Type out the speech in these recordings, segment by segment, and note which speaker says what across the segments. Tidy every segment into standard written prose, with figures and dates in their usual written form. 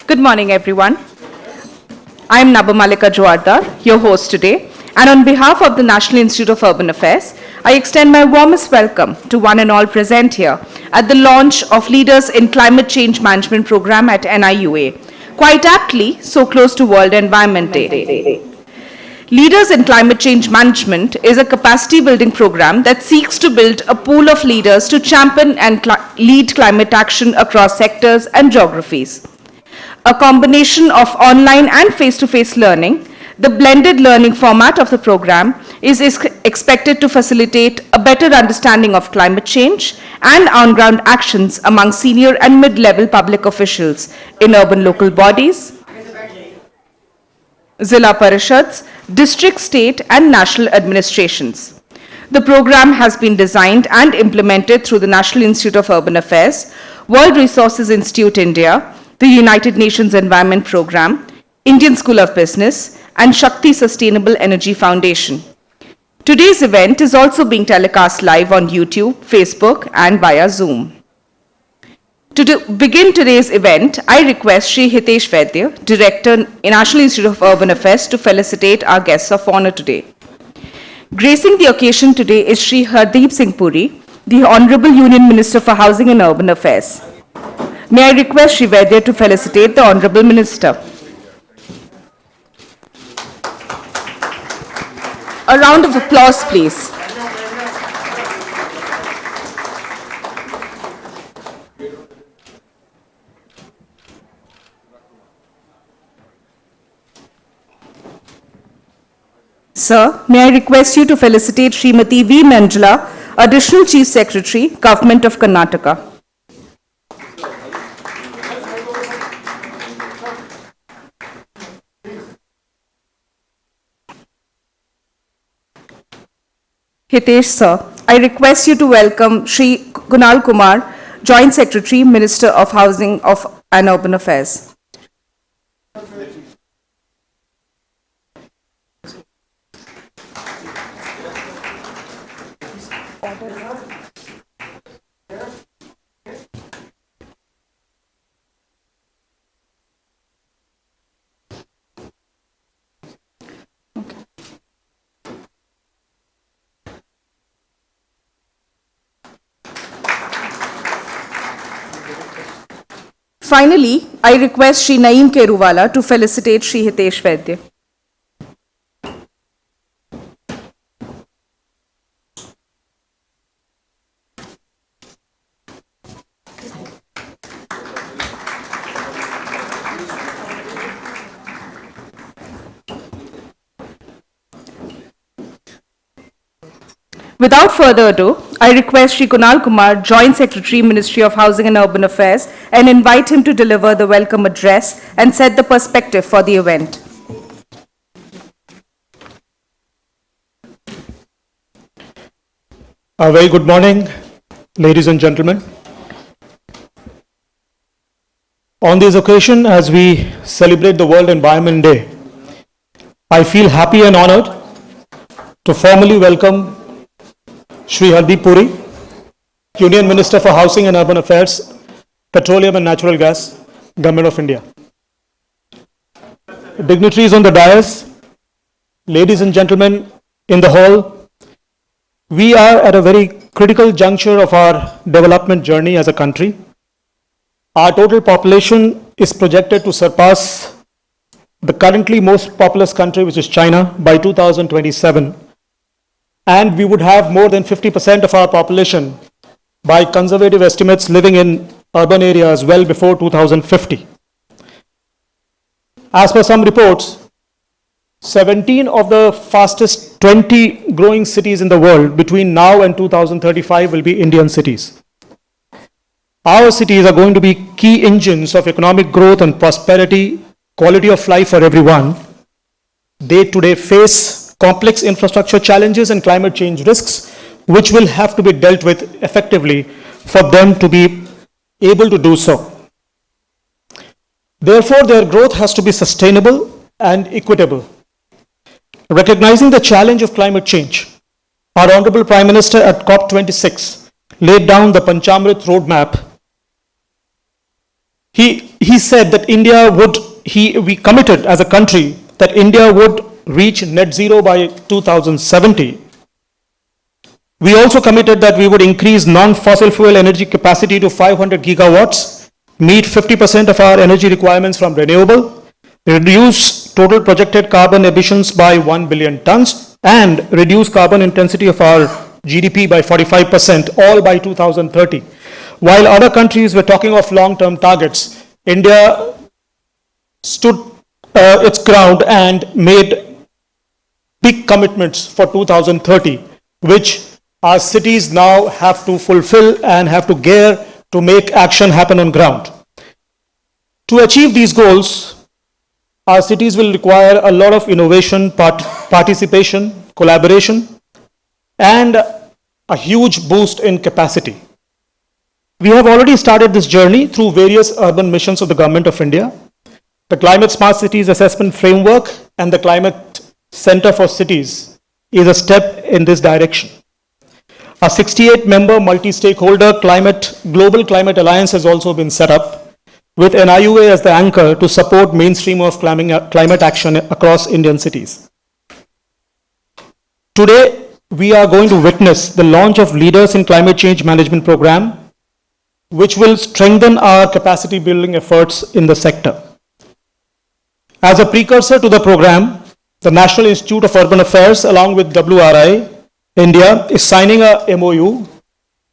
Speaker 1: Good morning, everyone. I am Nabamalika Jawardar, your host today, and on behalf of the National Institute of Urban Affairs, I extend my warmest welcome to one and all present here at the launch of Leaders in Climate Change Management Program at NIUA, quite aptly so close to World Environment Day. Leaders in Climate Change Management is a capacity building program that seeks to build a pool of leaders to champion and lead climate action across sectors and geographies. A combination of online and face-to-face learning, the blended learning format of the program is expected to facilitate a better understanding of climate change and on-ground actions among senior and mid-level public officials in urban local bodies, Zilla Parishads, district, state, and national administrations. The program has been designed and implemented through the National Institute of Urban Affairs, World Resources Institute India, the United Nations Environment Program, Indian School of Business, and Shakti Sustainable Energy Foundation. Today's event is also being telecast live on YouTube, Facebook, and via Zoom. To begin today's event, I request Shri Hitesh Vaidya, Director, National Institute of Urban Affairs, to felicitate our guests of honor today. Gracing the occasion today is Shri Hardeep Singh Puri, the Honorable Union Minister for Housing and Urban Affairs. May I request Shri Vaidya to felicitate the Honorable Minister. A round of applause, please. Sir, may I request you to felicitate Srimati V. Manjula, Additional Chief Secretary, Government of Karnataka. Hitesh, sir, I request you to welcome Shri Kunal Kumar, Joint Secretary, Minister of Housing and Urban Affairs. Finally, I request Shri Naeem Keruwala to felicitate Shri Hitesh Vaidya. Without further ado, I request Shri Kunal Kumar, Joint Secretary, Ministry of Housing and Urban Affairs, and invite him to deliver the welcome address and set the perspective for the event.
Speaker 2: A very good morning, ladies and gentlemen. On this occasion, as we celebrate the World Environment Day, I feel happy and honored to formally welcome Shri Hardeep Puri, Union Minister for Housing and Urban Affairs, Petroleum and Natural Gas, Government of India. Dignitaries on the dais, ladies and gentlemen in the hall, we are at a very critical juncture of our development journey as a country. Our total population is projected to surpass the currently most populous country, which is China, by 2027. And we would have more than 50% of our population, by conservative estimates, living in urban areas well before 2050. As per some reports, 17 of the fastest 20 growing cities in the world between now and 2035 will be Indian cities. Our cities are going to be key engines of economic growth and prosperity, quality of life for everyone. They today face complex infrastructure challenges and climate change risks, which will have to be dealt with effectively for them to be able to do so. Therefore, their growth has to be sustainable and equitable. Recognizing the challenge of climate change, our Honorable Prime Minister at COP26 laid down the Panchamrit roadmap. He he said that we committed as a country that India would reach net zero by 2070. We also committed that we would increase non-fossil fuel energy capacity to 500 gigawatts, meet 50% of our energy requirements from renewable, reduce total projected carbon emissions by 1 billion tons, and reduce carbon intensity of our GDP by 45%, all by 2030. While other countries were talking of long-term targets, India stood its ground and made big commitments for 2030, which our cities now have to fulfill and have to gear to make action happen on ground. To achieve these goals, our cities will require a lot of innovation, participation, collaboration, and a huge boost in capacity. We have already started this journey through various urban missions of the Government of India. The Climate Smart Cities Assessment Framework and the Climate Center for Cities is a step in this direction. A 68-member multi-stakeholder Global Climate Alliance has also been set up, with NIUA as the anchor to support mainstream of climate action across Indian cities. Today, we are going to witness the launch of Leaders in Climate Change Management Program, which will strengthen our capacity building efforts in the sector. As a precursor to the program, the National Institute of Urban Affairs, along with WRI, India, is signing a MOU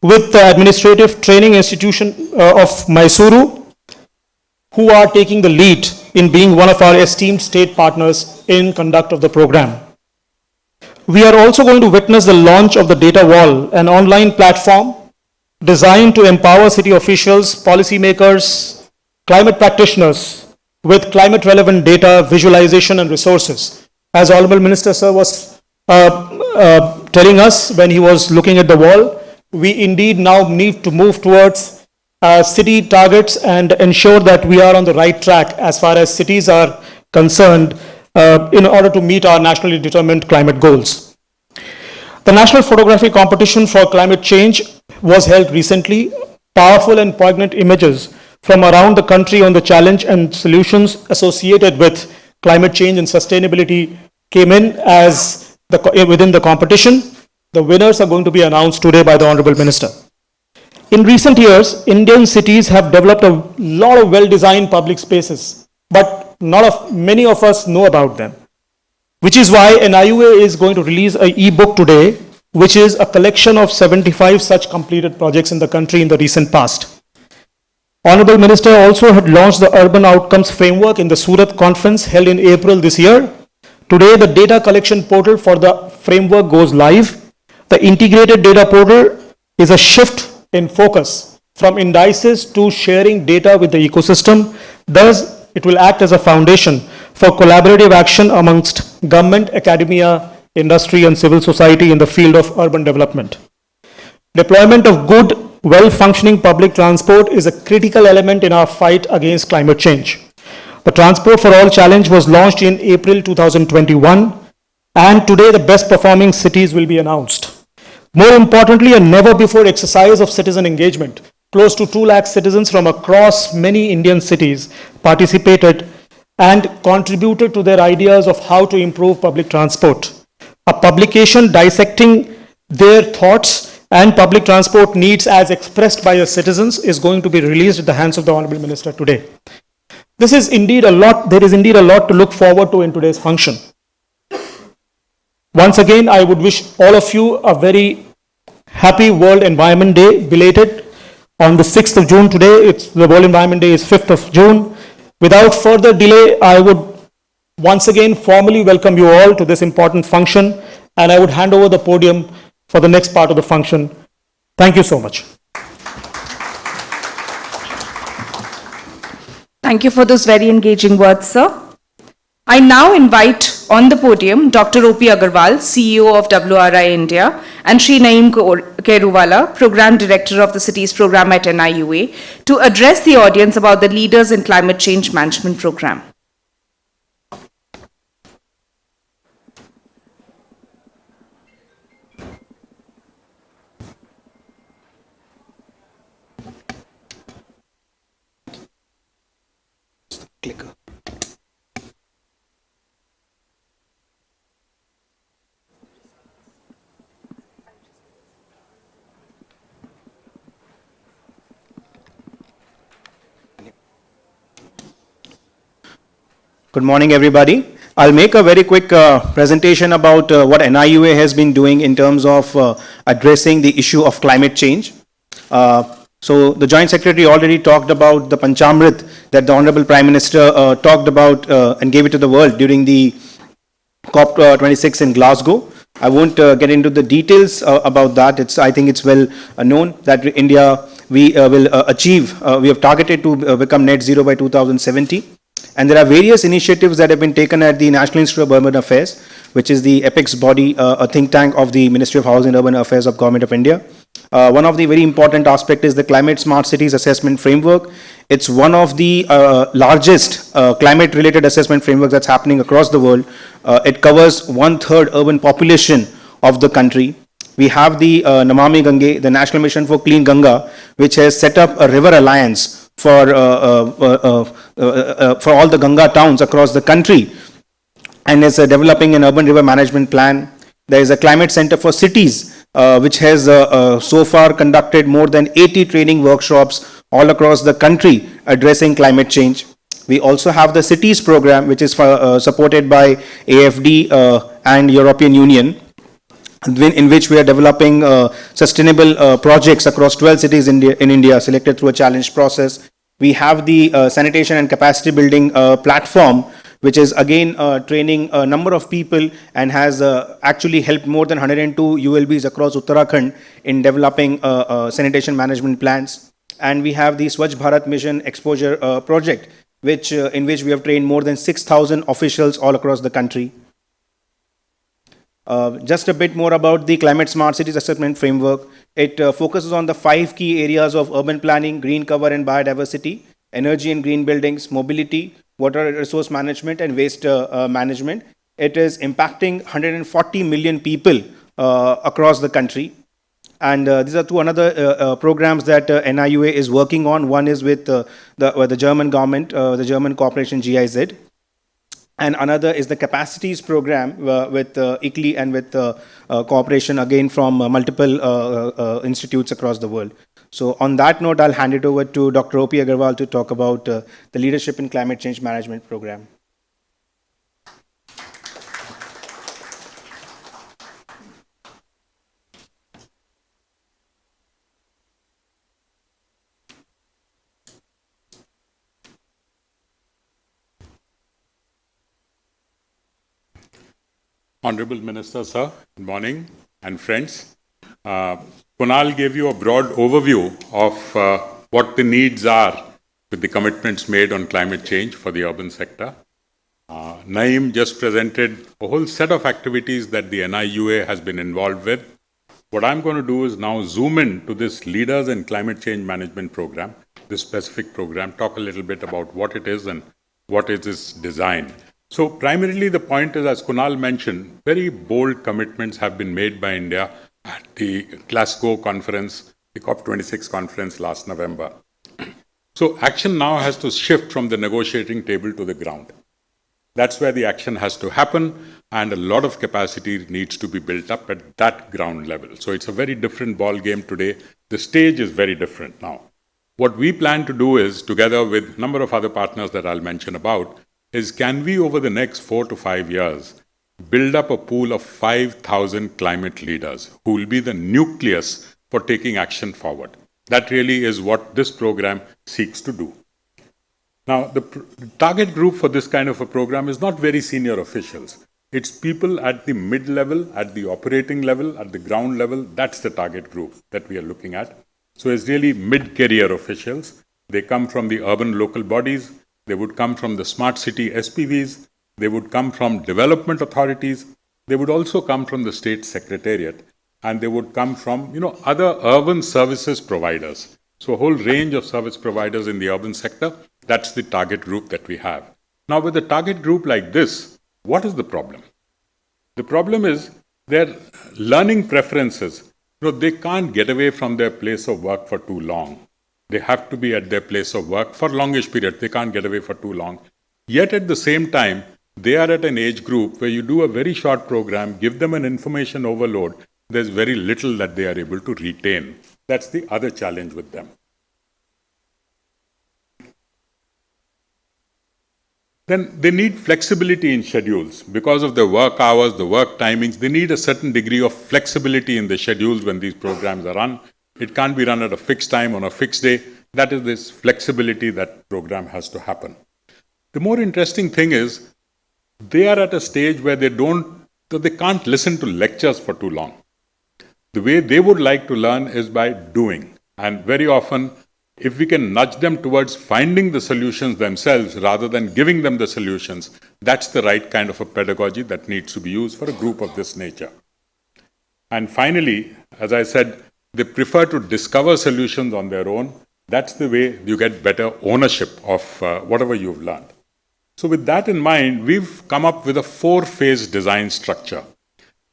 Speaker 2: with the Administrative Training Institution of Mysuru, who are taking the lead in being one of our esteemed state partners in conduct of the program. We are also going to witness the launch of the Data Wall, an online platform designed to empower city officials, policymakers, climate practitioners with climate relevant data, visualization and resources. As Honorable Minister Sir was telling us when he was looking at the wall, we indeed now need to move towards city targets and ensure that we are on the right track as far as cities are concerned in order to meet our nationally determined climate goals. The National Photography Competition for Climate Change was held recently. Powerful and poignant images from around the country on the challenge and solutions associated with climate change and sustainability came in within the competition. The winners are going to be announced today by the Honorable Minister. In recent years, Indian cities have developed a lot of well-designed public spaces, but many of us know about them, which is why NIUA is going to release an e-book today, which is a collection of 75 such completed projects in the country in the recent past. Honorable Minister also had launched the Urban Outcomes Framework in the Surat conference held in April this year. Today, the data collection portal for the framework goes live. The integrated data portal is a shift in focus from indices to sharing data with the ecosystem. Thus, it will act as a foundation for collaborative action amongst government, academia, industry and civil society in the field of urban development. Deployment of good, well-functioning public transport is a critical element in our fight against climate change. The Transport for All Challenge was launched in April 2021, and today the best performing cities will be announced. More importantly, a never-before exercise of citizen engagement. Close to 2 lakh citizens from across many Indian cities participated and contributed to their ideas of how to improve public transport. A publication dissecting their thoughts and public transport needs as expressed by the citizens is going to be released at the hands of the Honorable Minister today. There is indeed a lot to look forward to in today's function. Once again, I would wish all of you a very happy World Environment Day, belated on the 6th of June today. The World Environment Day is 5th of June. Without further delay, I would once again formally welcome you all to this important function, and I would hand over the podium for the next part of the function. Thank you so much.
Speaker 1: Thank you for those very engaging words, sir. I now invite on the podium Dr. O.P. Agarwal, CEO of WRI India, and Shri Naeem Keruwala, Program Director of the Cities Program at NIUA, to address the audience about the Leaders in Climate Change Management Program.
Speaker 2: Good morning, everybody. I'll make a very quick presentation about what NIUA has been doing in terms of addressing the issue of climate change. So the Joint Secretary already talked about the Panchamrit that the Honorable Prime Minister talked about and gave it to the world during the COP26 in Glasgow. I won't get into the details about that. I think it's well known that India, we will achieve, we have targeted to become net zero by 2070. And there are various initiatives that have been taken at the National Institute of Urban Affairs, which is the apex body, a think tank of the Ministry of Housing and Urban Affairs of Government of India. One of the very important aspects is the Climate Smart Cities Assessment Framework. It's one of the largest climate-related assessment frameworks that's happening across the world. It covers 1/3 urban population of the country. We have the Namami Gange, the National Mission for Clean Ganga, which has set up a river alliance for all the Ganga towns across the country, and is developing an urban river management plan. There is a climate center for cities, which has so far conducted more than 80 training workshops all across the country addressing climate change. We also have the cities program, which is supported by AFD and European Union, in which we are developing sustainable projects across 12 cities in India, selected through a challenge process. We have the sanitation and capacity building platform, which is again training a number of people and has actually helped more than 102 ULBs across Uttarakhand in developing sanitation management plans. And we have the Swachh Bharat Mission Exposure project, in which we have trained more than 6,000 officials all across the country. Just a bit more about the Climate Smart Cities Assessment Framework. It focuses on the 5 key areas of urban planning, green cover and biodiversity, energy and green buildings, mobility, water resource management, and waste management. It is impacting 140 million people across the country. And these are two another programs that NIUA is working on. One is with the German government, the German corporation GIZ. And another is the capacities program with ICLI and with cooperation again from multiple institutes across the world. So on that note, I'll hand it over to Dr. O.P. Agarwal to talk about the Leadership in Climate Change Management program.
Speaker 3: Honorable Minister, sir, good morning, and friends. Kunal gave you a broad overview of what the needs are with the commitments made on climate change for the urban sector. Naeem just presented a whole set of activities that the NIUA has been involved with. What I'm going to do is now zoom in to this Leaders in Climate Change Management program, this specific program, talk a little bit about what it is and what is its design. So primarily the point is, as Kunal mentioned, very bold commitments have been made by India at the Glasgow conference, the COP26 conference last November. So action now has to shift from the negotiating table to the ground. That's where the action has to happen, and a lot of capacity needs to be built up at that ground level. So it's a very different ball game today. The stage is very different now. What we plan to do is, together with a number of other partners that I'll mention about, is can we over the next 4 to 5 years build up a pool of 5,000 climate leaders who will be the nucleus for taking action forward. That really is what this program seeks to do. Now, the target group for this kind of a program is not very senior officials. It's people at the mid-level, at the operating level, at the ground level. That's the target group that we are looking at. So it's really mid-career officials. They come from the urban local bodies. They would come from the smart city SPVs. They would come from development authorities. They would also come from the state secretariat. And they would come from, other urban services providers. So a whole range of service providers in the urban sector. That's the target group that we have. Now, with a target group like this, what is the problem? The problem is their learning preferences. They can't get away from their place of work for too long. They have to be at their place of work for longish periods. They can't get away for too long. Yet at the same time, they are at an age group where you do a very short program, give them an information overload. There's very little that they are able to retain. That's the other challenge with them. Then they need flexibility in schedules. Because of the work hours, the work timings, they need a certain degree of flexibility in the schedules when these programs are run. It can't be run at a fixed time on a fixed day. That is this flexibility that program has to happen. The more interesting thing is they are at a stage where they can't listen to lectures for too long. The way they would like to learn is by doing. And very often, if we can nudge them towards finding the solutions themselves rather than giving them the solutions, that's the right kind of a pedagogy that needs to be used for a group of this nature. And finally, as I said, they prefer to discover solutions on their own. That's the way you get better ownership of whatever you've learned. So with that in mind, we've come up with a 4-phase design structure.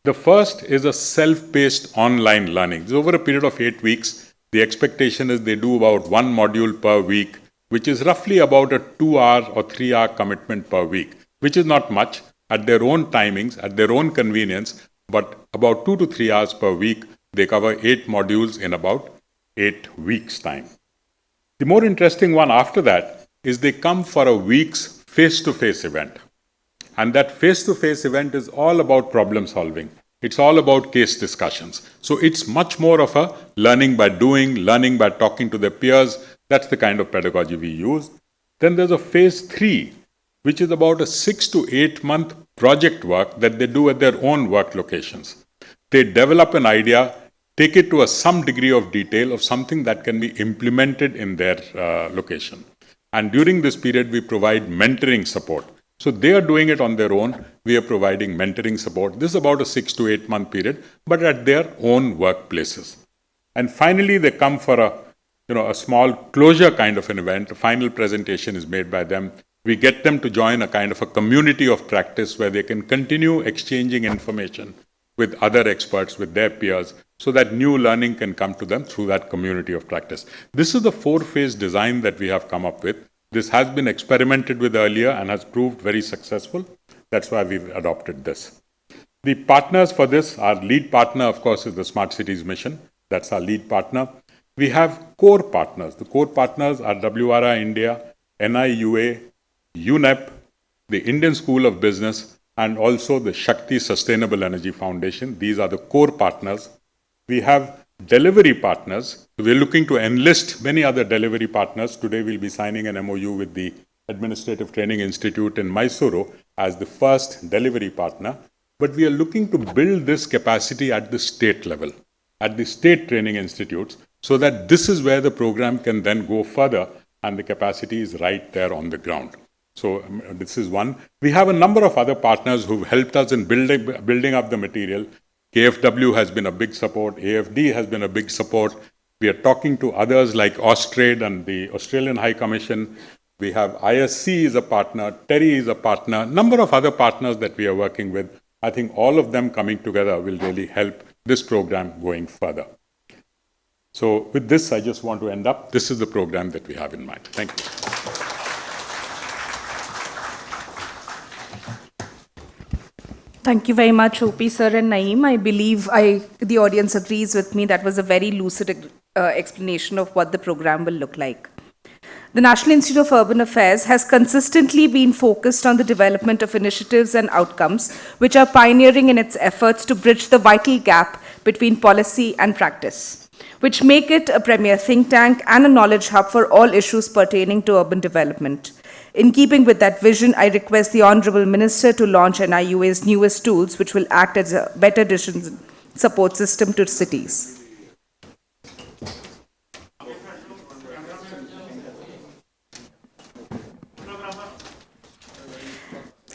Speaker 3: The first is a self-paced online learning. This is over a period of 8 weeks. The expectation is they do about 1 module per week, which is roughly about a 2-hour or 3-hour commitment per week, which is not much at their own timings, at their own convenience, but about 2 to 3 hours per week. They cover 8 modules in about 8 weeks' time. The more interesting one after that is they come for a week's face-to-face event. And that face-to-face event is all about problem solving. It's all about case discussions. So it's much more of a learning by doing, learning by talking to their peers. That's the kind of pedagogy we use. Then there's a phase 3, which is about a 6 to 8 month project work that they do at their own work locations. They develop an idea, take it to some degree of detail of something that can be implemented in their location. And during this period, we provide mentoring support. So they are doing it on their own. We are providing mentoring support. This is about a 6 to 8 month period, but at their own workplaces. And finally, they come for a small closure kind of an event. A final presentation is made by them. We get them to join a kind of a community of practice where they can continue exchanging information with other experts, with their peers, so that new learning can come to them through that community of practice. This is the 4-phase design that we have come up with. This has been experimented with earlier and has proved very successful. That's why we've adopted this. The partners for this, our lead partner, of course, is the Smart Cities Mission. That's our lead partner. We have core partners. The core partners are WRI India, NIUA, UNEP, the Indian School of Business, and also the Shakti Sustainable Energy Foundation. These are the core partners. We have delivery partners. We're looking to enlist many other delivery partners. Today we'll be signing an MOU with the Administrative Training Institute in Mysuru as the first delivery partner. But we are looking to build this capacity at the state level, at the state training institutes, so that this is where the program can then go further and the capacity is right there on the ground. So this is one. We have a number of other partners who've helped us in building up the material. KFW has been a big support. AFD has been a big support. We are talking to others like Austrade and the Australian High Commission. We have ISC is a partner. TERI is a partner. Number of other partners that we are working with. I think all of them coming together will really help this program going further. So with this, I just want to end up. This is the program that we have in mind. Thank you.
Speaker 1: Thank you very much, OP sir and Naeem. I believe the audience agrees with me. That was a very lucid explanation of what the program will look like. The National Institute of Urban Affairs has consistently been focused on the development of initiatives and outcomes which are pioneering in its efforts to bridge the vital gap between policy and practice, which make it a premier think tank and a knowledge hub for all issues pertaining to urban development. In keeping with that vision, I request the Honourable Minister to launch NIUA's newest tools, which will act as a better decision support system to cities.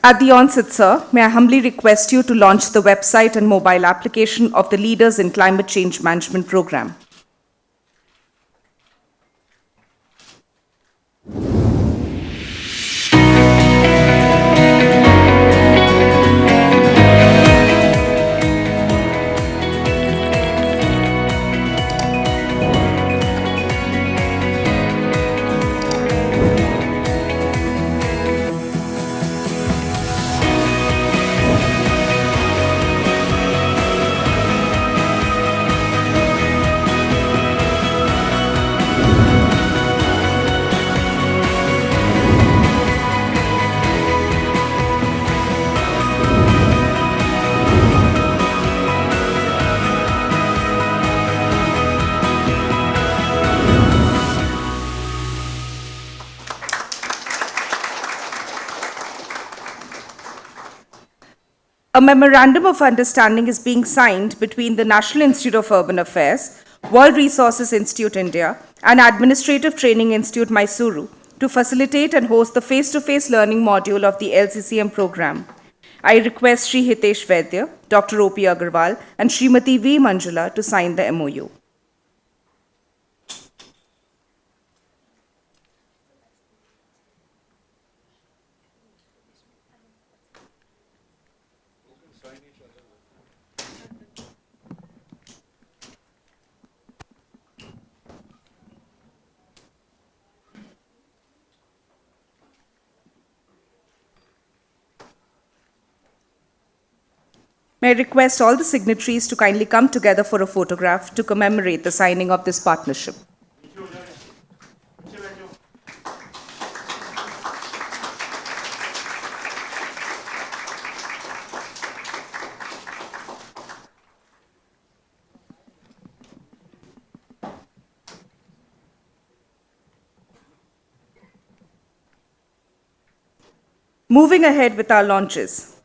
Speaker 1: At the onset, sir, may I humbly request you to launch the website and mobile application of the Leaders in Climate Change Management Program. A memorandum of understanding is being signed between the National Institute of Urban Affairs, World Resources Institute India, and Administrative Training Institute Mysuru to facilitate and host the face-to-face learning module of the LCCM program. I request Shri Hitesh Vaidya, Dr. O.P. Agarwal, and Srimati V. Manjula to sign the MOU. May I request all the signatories to kindly come together for a photograph to commemorate the signing of this partnership. Moving ahead with our launches.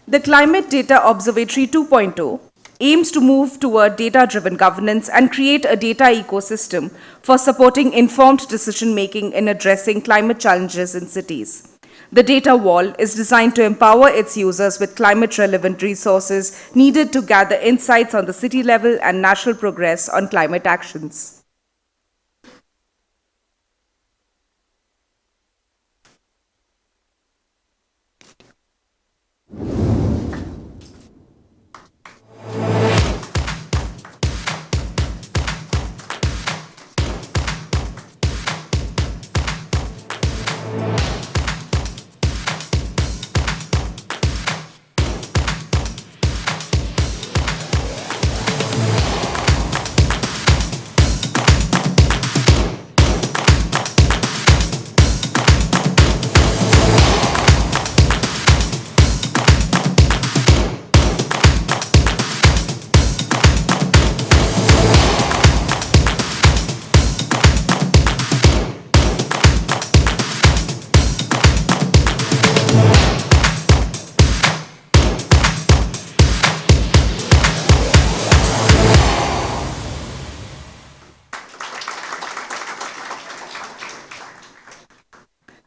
Speaker 1: The Climate Data Observatory 2.0 aims to move toward data-driven governance and create a data ecosystem for supporting informed decision-making in addressing climate challenges in cities. The data wall is designed to empower its users with climate-relevant resources needed to gather insights on the city level and national progress on climate actions.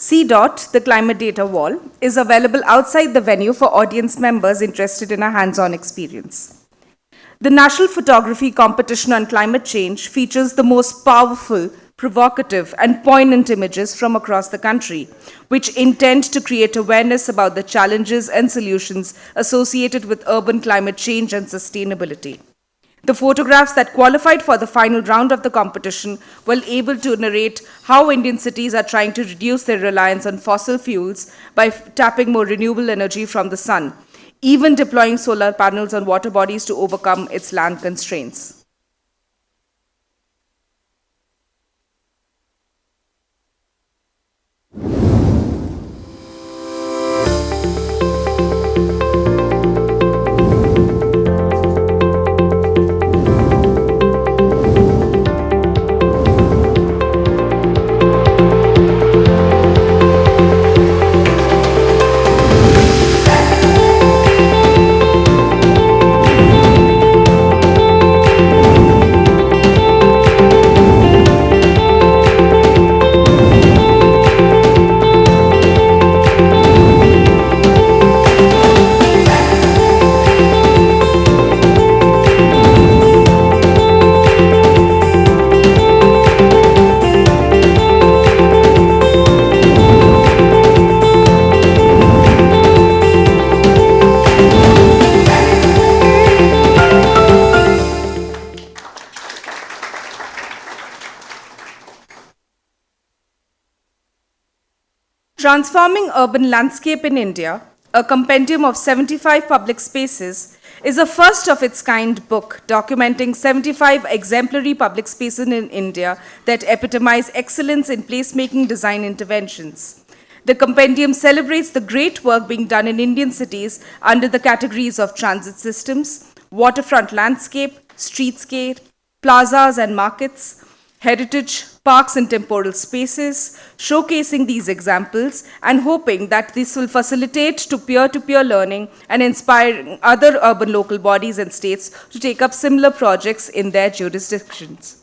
Speaker 1: CDOT, the Climate Data Wall, is available outside the venue for audience members interested in a hands-on experience. The National Photography Competition on Climate Change features the most powerful, provocative, and poignant images from across the country, which intend to create awareness about the challenges and solutions associated with urban climate change and sustainability. The photographs that qualified for the final round of the competition were able to narrate how Indian cities are trying to reduce their reliance on fossil fuels by tapping more renewable energy from the sun, even deploying solar panels on water bodies to overcome its land constraints. Transforming Urban Landscape in India, a compendium of 75 public spaces, is a first of its kind book documenting 75 exemplary public spaces in India that epitomize excellence in placemaking design interventions. The compendium celebrates the great work being done in Indian cities under the categories of transit systems, waterfront landscape, streetscape, plazas and markets, heritage, parks and temporal spaces, showcasing these examples and hoping that this will facilitate to peer-to-peer learning and inspire other urban local bodies and states to take up similar projects in their jurisdictions.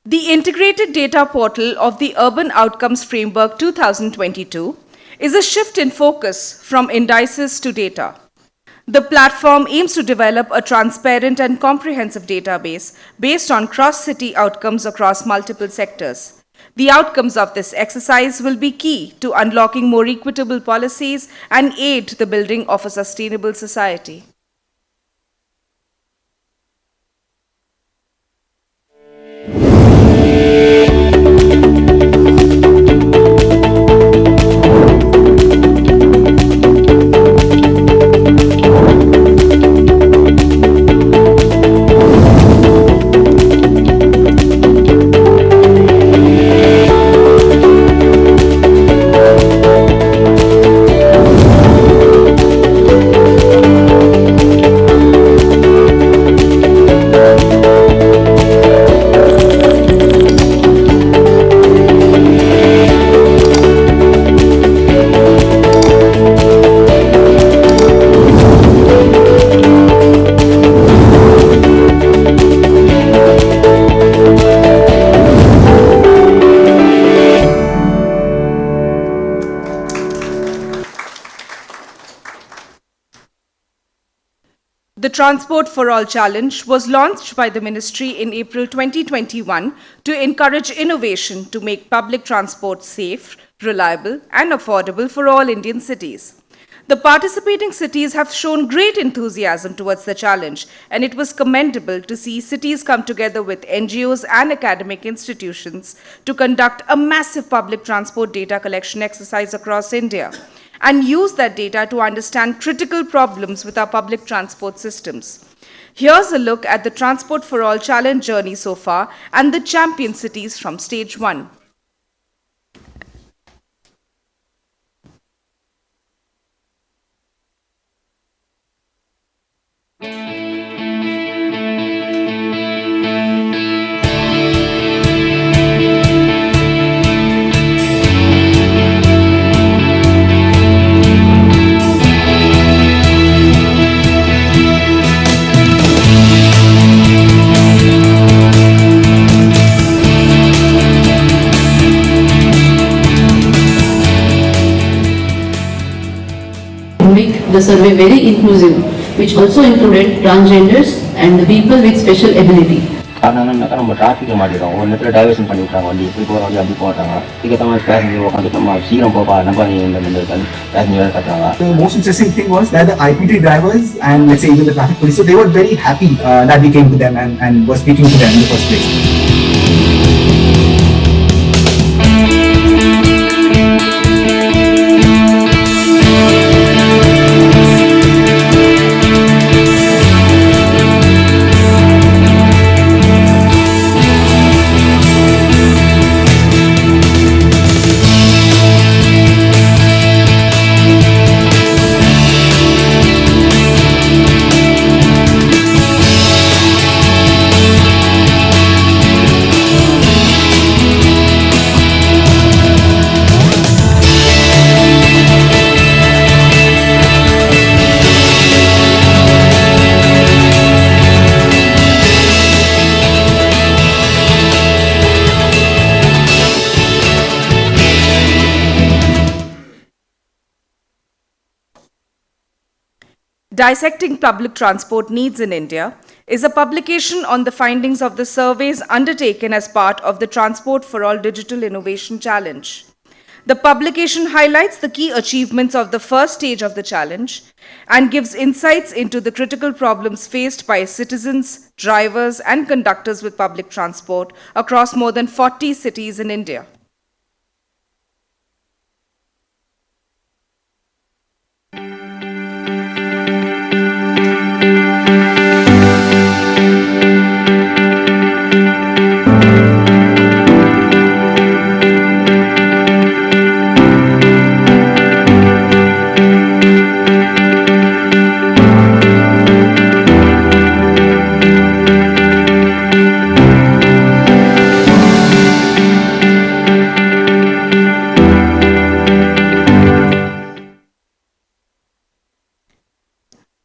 Speaker 1: The Integrated Data Portal of the Urban Outcomes Framework 2022 is a shift in focus from indices to data. The platform aims to develop a transparent and comprehensive database based on cross-city outcomes across multiple sectors. The outcomes of this exercise will be key to unlocking more equitable policies and aid the building of a sustainable society. The Transport for All Challenge was launched by the Ministry in April 2021 to encourage innovation to make public transport safe, reliable, and affordable for all Indian cities. The participating cities have shown great enthusiasm towards the challenge, and it was commendable to see cities come together with NGOs and academic institutions to conduct a massive public transport data collection exercise across India and use that data to understand critical problems with our public transport systems. Here's a look at the Transport for All challenge journey so far and the champion cities from stage 1.
Speaker 4: Make the survey very inclusive, which also included transgenders and the people with special ability.
Speaker 5: நம்ம traffic மாட்டிட்டோம் ஒரு நேரத்தில் diversion பண்ணி விட்டாங்க வண்டி இப்படி போகிறவங்க அப்படி போட்டாங்க இதுக்கேற்ற பேசஞ்சர் உட்காந்து நம்ம சீக்கிரம் போப்பா நம்ம இந்த பேசஞ்சர் கட்டுறாங்க.
Speaker 6: The most interesting thing was that the IPT drivers and let's say even the traffic police, so they were very happy that we came to them and were speaking to them in the first place.
Speaker 1: Dissecting Public Transport Needs in India is a publication on the findings of the surveys undertaken as part of the Transport for All Digital Innovation Challenge. The publication highlights the key achievements of the first stage of the challenge and gives insights into the critical problems faced by citizens, drivers, and conductors with public transport across more than 40 cities in India.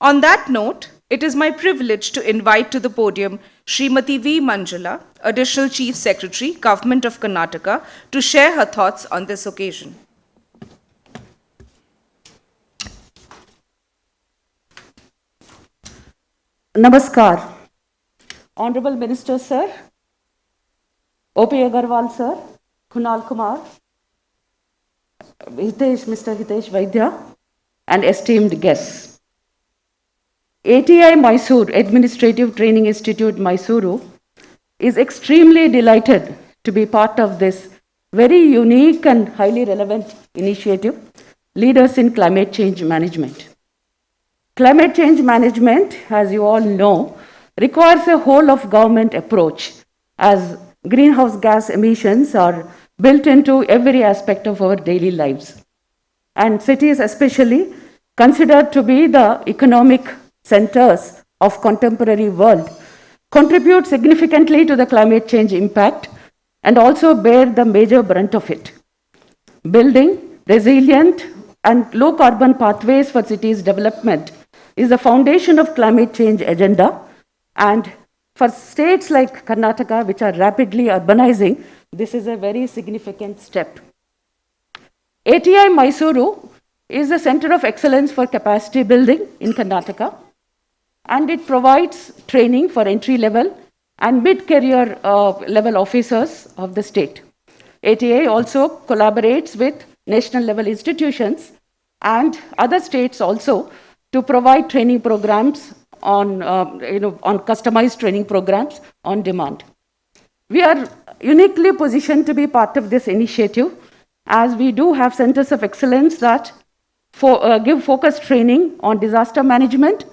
Speaker 1: On that note, it is my privilege to invite to the podium Srimati V. Manjula, Additional Chief Secretary, Government of Karnataka, to share her thoughts on this occasion.
Speaker 7: Namaskar. Honorable Minister Sir, O.P. Agarwal Sir, Kunal Kumar, Mr. Hitesh Vaidya, and esteemed guests. ATI Mysore, Administrative Training Institute, Mysuru, is extremely delighted to be part of this very unique and highly relevant initiative, Leaders in Climate Change Management. Climate change management, as you all know, requires a whole of government approach, as greenhouse gas emissions are built into every aspect of our daily lives. And cities especially, considered to be the economic centers of contemporary world, contribute significantly to the climate change impact and also bear the major brunt of it. Building resilient and low carbon pathways for cities development is the foundation of climate change agenda, and for states like Karnataka, which are rapidly urbanizing, this is a very significant step. ATI Mysuru is a center of excellence for capacity building in Karnataka, and it provides training for entry-level and mid-career level officers of the state. ATA also collaborates with national-level institutions and other states also to provide training programs on customized training programs on demand. We are uniquely positioned to be part of this initiative, as we do have centers of excellence that give focused training on disaster management,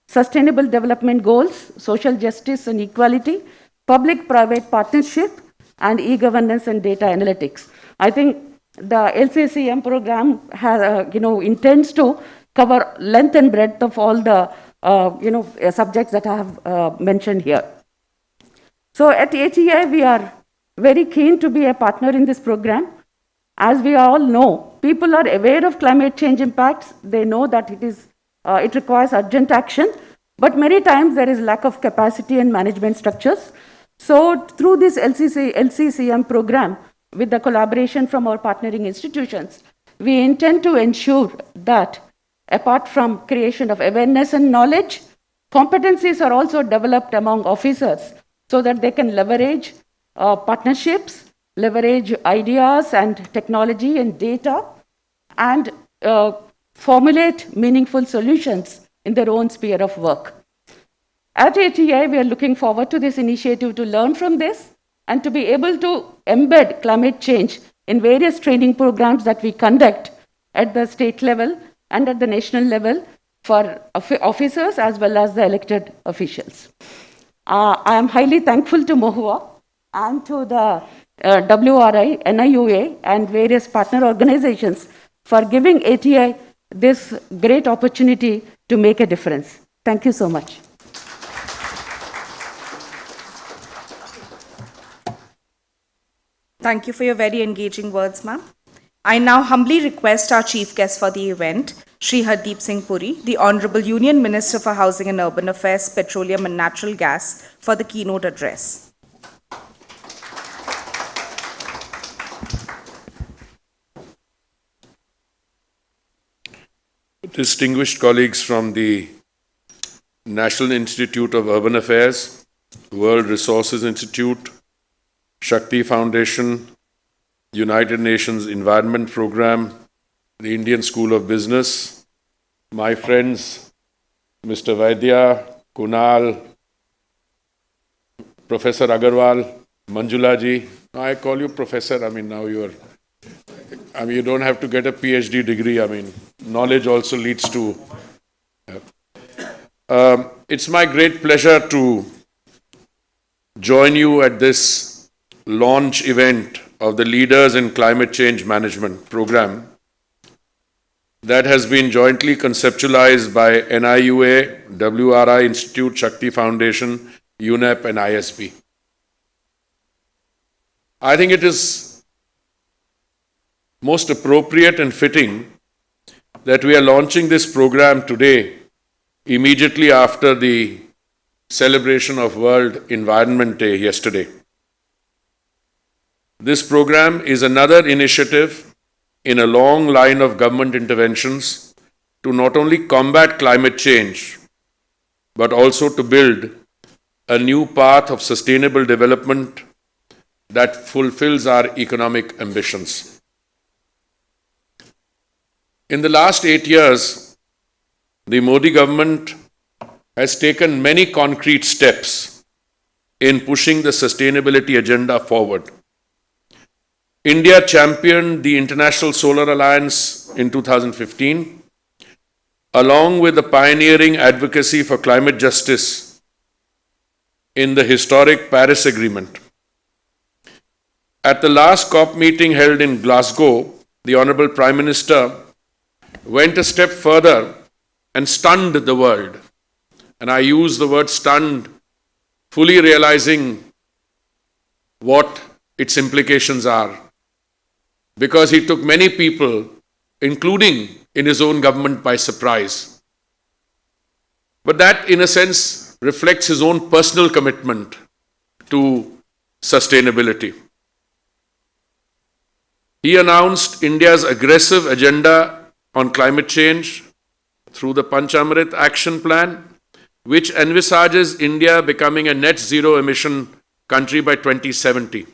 Speaker 7: sustainable development goals, social justice and equality, public-private partnership, and e-governance and data analytics. I think the LCCM program has, intends to cover length and breadth of all the subjects that I have mentioned here. So at ATA, we are very keen to be a partner in this program. As we all know, people are aware of climate change impacts. They know that it requires urgent action, but many times there is lack of capacity and management structures. So through this LCCM program, with the collaboration from our partnering institutions, we intend to ensure that apart from creation of awareness and knowledge, competencies are also developed among officers so that they can leverage partnerships, leverage ideas and technology and data, and formulate meaningful solutions in their own sphere of work. At ATA, we are looking forward to this initiative to learn from this and to be able to embed climate change in various training programs that we conduct at the state level and at the national level for officers as well as the elected officials. I am highly thankful to MOHUA and to the WRI, NIUA, and various partner organizations for giving ATA this great opportunity to make a difference. Thank you so much.
Speaker 1: Thank you for your very engaging words, ma'am. I now humbly request our chief guest for the event, Shri Hardeep Singh Puri, the Honorable Union Minister for Housing and Urban Affairs, Petroleum and Natural Gas, for the keynote address.
Speaker 8: Distinguished colleagues from the National Institute of Urban Affairs, World Resources Institute, Shakti Foundation, United Nations Environment Program, the Indian School of Business, my friends, Mr. Vaidya, Kunal, Professor Agarwal, Manjula ji. I call you Professor. I mean, now you don't have to get a PhD degree. I mean, knowledge also leads to. It's my great pleasure to join you at this launch event of the Leaders in Climate Change Management program that has been jointly conceptualized by NIUA, WRI Institute, Shakti Foundation, UNEP and ISB. I think it is most appropriate and fitting that we are launching this program today, immediately after the celebration of World Environment Day yesterday. This program is another initiative in a long line of government interventions to not only combat climate change, but also to build a new path of sustainable development that fulfills our economic ambitions. In the last 8 years, the Modi government has taken many concrete steps in pushing the sustainability agenda forward. India championed the International Solar Alliance in 2015, along with the pioneering advocacy for climate justice in the historic Paris Agreement. At the last COP meeting held in Glasgow, the Honourable Prime Minister went a step further and stunned the world. And I use the word stunned, fully realizing what its implications are. Because he took many people, including in his own government, by surprise. But that, in a sense, reflects his own personal commitment to sustainability. He announced India's aggressive agenda on climate change through the Panchamrit Action Plan, which envisages India becoming a net zero emission country by 2070.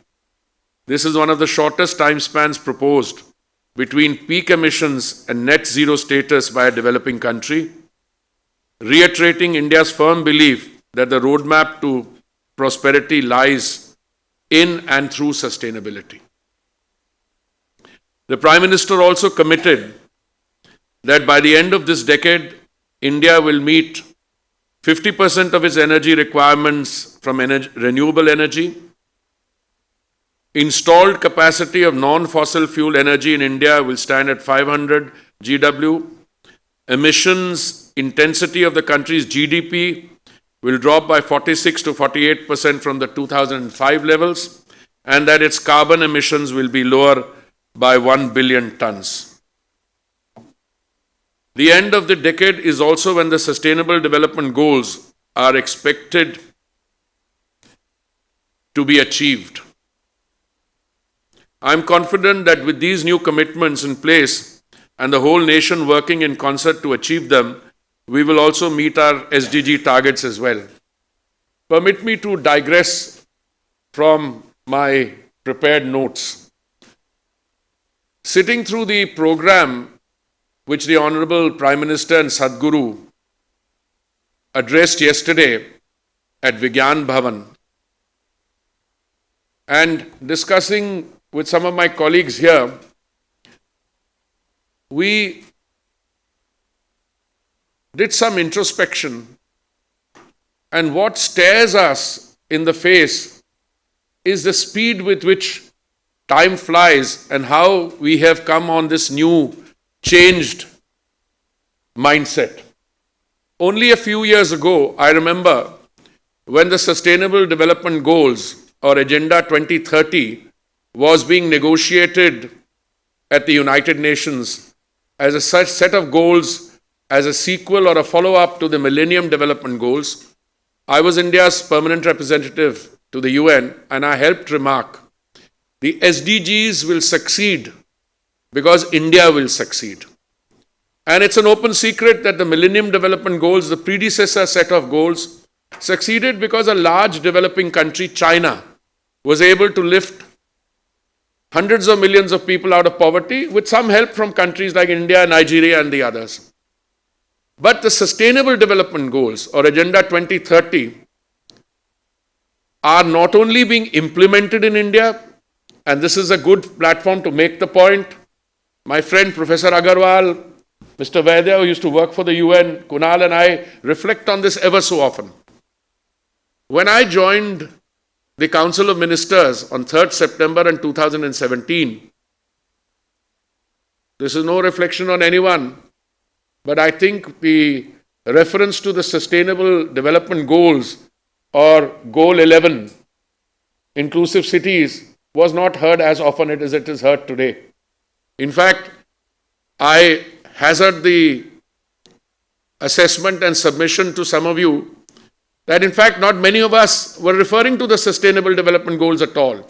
Speaker 8: This is one of the shortest time spans proposed between peak emissions and net zero status by a developing country, reiterating India's firm belief that the roadmap to prosperity lies in and through sustainability. The Prime Minister also committed that by the end of this decade, India will meet 50% of its energy requirements from renewable energy. Installed capacity of non-fossil fuel energy in India will stand at 500 GW. Emissions intensity of the country's GDP will drop by 46 to 48% from the 2005 levels, and that its carbon emissions will be lower by 1 billion tons. The end of the decade is also when the Sustainable Development Goals are expected to be achieved. I am confident that with these new commitments in place and the whole nation working in concert to achieve them, we will also meet our SDG targets as well. Permit me to digress from my prepared notes. Sitting through the program which the Honorable Prime Minister and Sadhguru addressed yesterday at Vigyan Bhavan, and discussing with some of my colleagues here, we did some introspection, and what stares us in the face is the speed with which time flies and how we have come on this new changed mindset. Only a few years ago, I remember when the Sustainable Development Goals or Agenda 2030 was being negotiated at the United Nations as a such set of goals as a sequel or a follow-up to the Millennium Development Goals. I was India's permanent representative to the UN, and I helped remark, the SDGs will succeed because India will succeed. And it's an open secret that the Millennium Development Goals, the predecessor set of goals, succeeded because a large developing country, China, was able to lift hundreds of millions of people out of poverty with some help from countries like India, Nigeria, and the others. But the Sustainable Development Goals, or Agenda 2030, are not only being implemented in India, and this is a good platform to make the point. My friend Professor Agarwal, Mr. Vaidya, who used to work for the UN, Kunal and I reflect on this ever so often. When I joined the Council of Ministers on 3rd September in 2017, this is no reflection on anyone, but I think the reference to the Sustainable Development Goals or Goal 11, inclusive cities, was not heard as often as it is heard today. In fact, I hazard the assessment and submission to some of you that in fact not many of us were referring to the Sustainable Development Goals at all.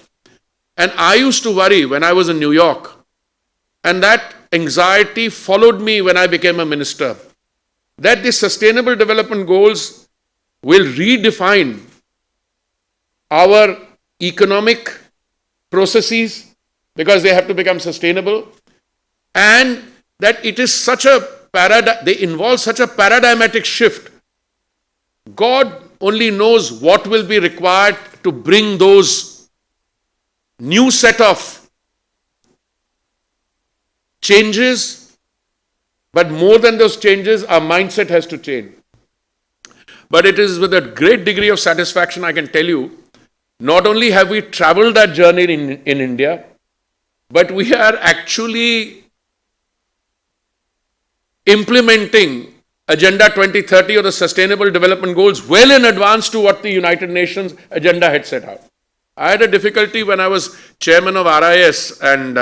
Speaker 8: And I used to worry when I was in New York, and that anxiety followed me when I became a minister, that the Sustainable Development Goals will redefine our economic processes because they have to become sustainable, and that it is such a they involve such a paradigmatic shift. God only knows what will be required to bring those new set of changes, but more than those changes, our mindset has to change. But it is with a great degree of satisfaction I can tell you, not only have we traveled that journey in India, but we are actually implementing Agenda 2030 or the Sustainable Development Goals well in advance to what the United Nations agenda had set out. I had a difficulty when I was chairman of RIS, and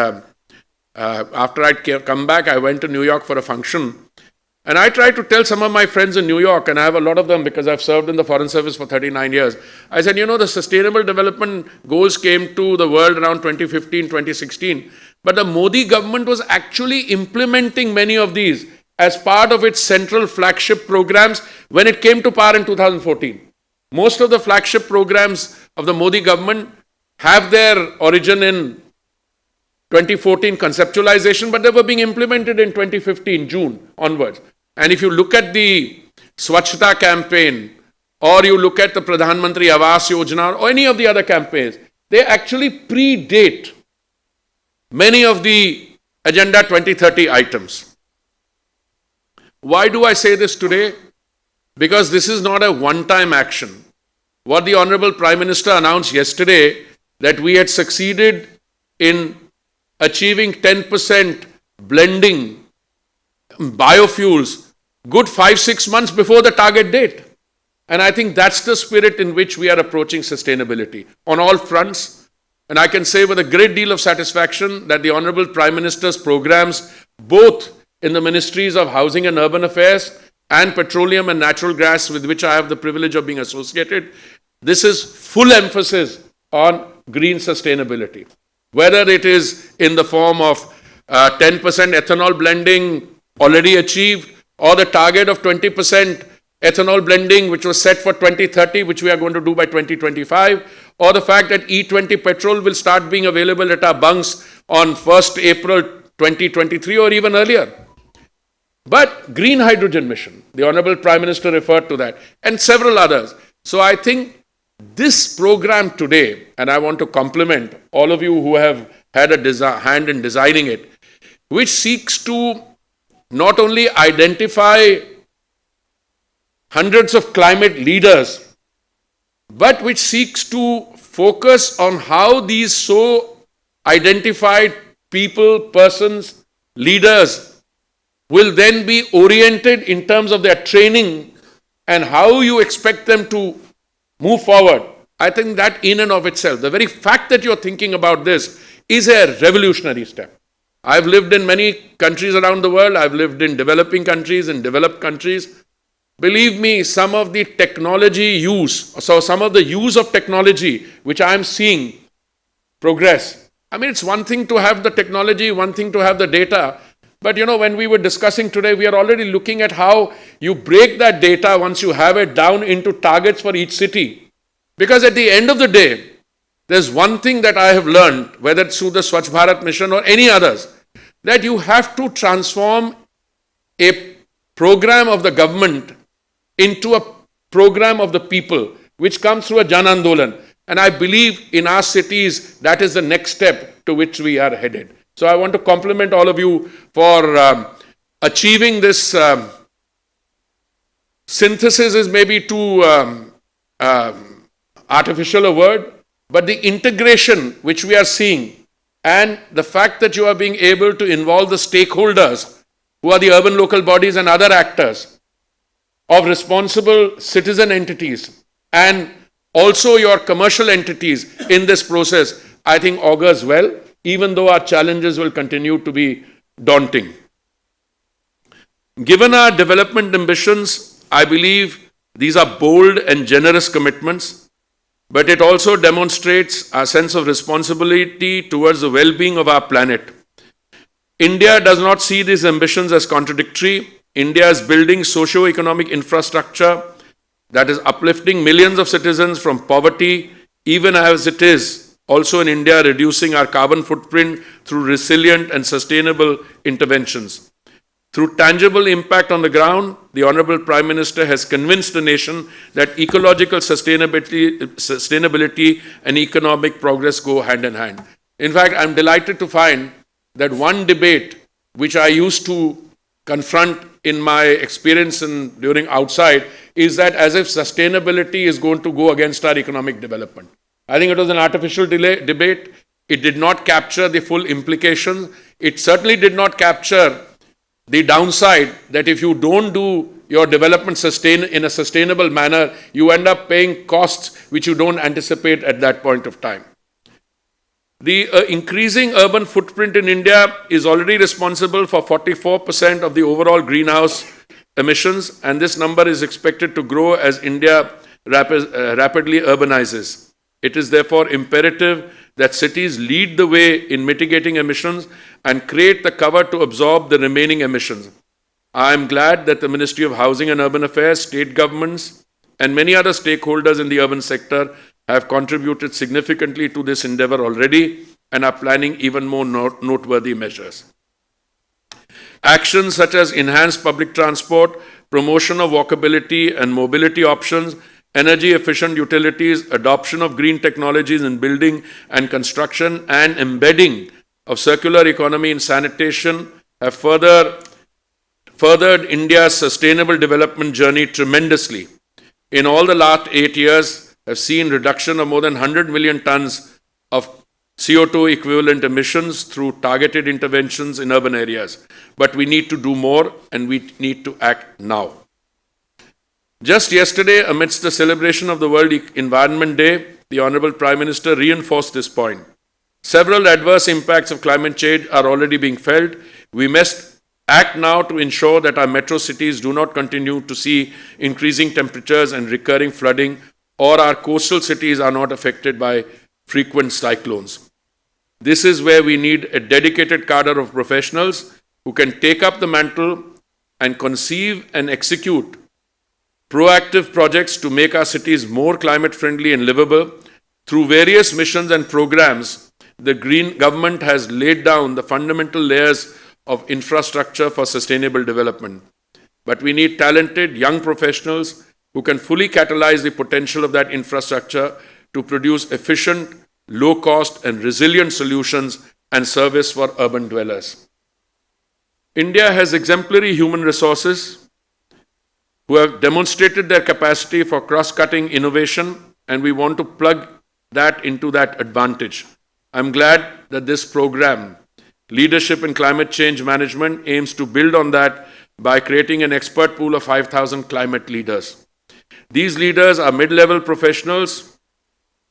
Speaker 8: after I'd come back, I went to New York for a function. And I tried to tell some of my friends in New York, and I have a lot of them because I've served in the Foreign Service for 39 years. I said, you know, the Sustainable Development Goals came to the world around 2015, 2016. But the Modi government was actually implementing many of these as part of its central flagship programs when it came to power in 2014. Most of the flagship programs of the Modi government have their origin in 2014 conceptualization, but they were being implemented in 2015, June onwards. And if you look at the Swachhata campaign, or you look at the Pradhan Mantri Awas Yojana, or any of the other campaigns, they actually predate many of the Agenda 2030 items. Why do I say this today? Because this is not a one-time action. What the Honorable Prime Minister announced yesterday, that we had succeeded in achieving 10% blending biofuels good 5-6 months before the target date. And I think that's the spirit in which we are approaching sustainability on all fronts. And I can say with a great deal of satisfaction that the Honorable Prime Minister's programs, both in the Ministries of Housing and Urban Affairs and Petroleum and Natural Gas, with which I have the privilege of being associated, this is full emphasis on green sustainability. Whether it is in the form of 10% ethanol blending already achieved, or the target of 20% ethanol blending which was set for 2030, which we are going to do by 2025, or the fact that E20 petrol will start being available at our bunks on 1st April 2023 or even earlier. But green hydrogen mission, the Honorable Prime Minister referred to that, and several others. So I think this program today, and I want to compliment all of you who have had a hand in designing it, which seeks to not only identify hundreds of climate leaders, but which seeks to focus on how these so identified people, persons, leaders will then be oriented in terms of their training and how you expect them to move forward. I think that in and of itself, the very fact that you're thinking about this is a revolutionary step. I've lived in many countries around the world. I've lived in developing countries and developed countries. Believe me, some of the technology use, so some of the use of technology which I'm seeing progress. I mean, it's one thing to have the technology, one thing to have the data, But when we were discussing today, we are already looking at how you break that data once you have it down into targets for each city. Because at the end of the day, there's one thing that I have learned, whether it's through the Swachh Bharat mission or any others, that you have to transform a program of the government into a program of the people, which comes through a Jan Andolan. And I believe in our cities, that is the next step to which we are headed. So I want to compliment all of you for achieving this. Synthesis is maybe too artificial a word, but the integration which we are seeing and the fact that you are being able to involve the stakeholders who are the urban local bodies and other actors of responsible citizen entities and also your commercial entities in this process, I think augurs well, even though our challenges will continue to be daunting. Given our development ambitions, I believe these are bold and generous commitments, but it also demonstrates our sense of responsibility towards the well-being of our planet. India does not see these ambitions as contradictory. India is building socio-economic infrastructure that is uplifting millions of citizens from poverty, even as it is also in India reducing our carbon footprint through resilient and sustainable interventions. Through tangible impact on the ground, the Honorable Prime Minister has convinced the nation that ecological sustainability and economic progress go hand in hand. In fact, I'm delighted to find that one debate which I used to confront in my experience during outside is that as if sustainability is going to go against our economic development. I think it was an artificial debate. It did not capture the full implications. It certainly did not capture the downside that if you don't do your development in a sustainable manner, you end up paying costs which you don't anticipate at that point of time. The increasing urban footprint in India is already responsible for 44% of the overall greenhouse emissions, and this number is expected to grow as India rapidly urbanizes. It is therefore imperative that cities lead the way in mitigating emissions and create the cover to absorb the remaining emissions. I am glad that the Ministry of Housing and Urban Affairs, state governments, and many other stakeholders in the urban sector have contributed significantly to this endeavor already and are planning even more noteworthy measures. Actions such as enhanced public transport, promotion of walkability and mobility options, energy-efficient utilities, adoption of green technologies in building and construction, and embedding of circular economy in sanitation have furthered India's sustainable development journey tremendously. In all the last 8 years, have seen reduction of more than 100 million tons of CO2 equivalent emissions through targeted interventions in urban areas. But we need to do more and we need to act now. Just yesterday, amidst the celebration of the World Environment Day, the Honorable Prime Minister reinforced this point. Several adverse impacts of climate change are already being felt. We must act now to ensure that our metro cities do not continue to see increasing temperatures and recurring flooding, or our coastal cities are not affected by frequent cyclones. This is where we need a dedicated cadre of professionals who can take up the mantle and conceive and execute proactive projects to make our cities more climate friendly and livable. Through various missions and programs, the Green Government has laid down the fundamental layers of infrastructure for sustainable development. But we need talented young professionals who can fully catalyze the potential of that infrastructure to produce efficient, low-cost and resilient solutions and service for urban dwellers. India has exemplary human resources who have demonstrated their capacity for cross-cutting innovation, and we want to plug that into that advantage. I'm glad that this program, Leadership in Climate Change Management, aims to build on that by creating an expert pool of 5,000 climate leaders. These leaders are mid-level professionals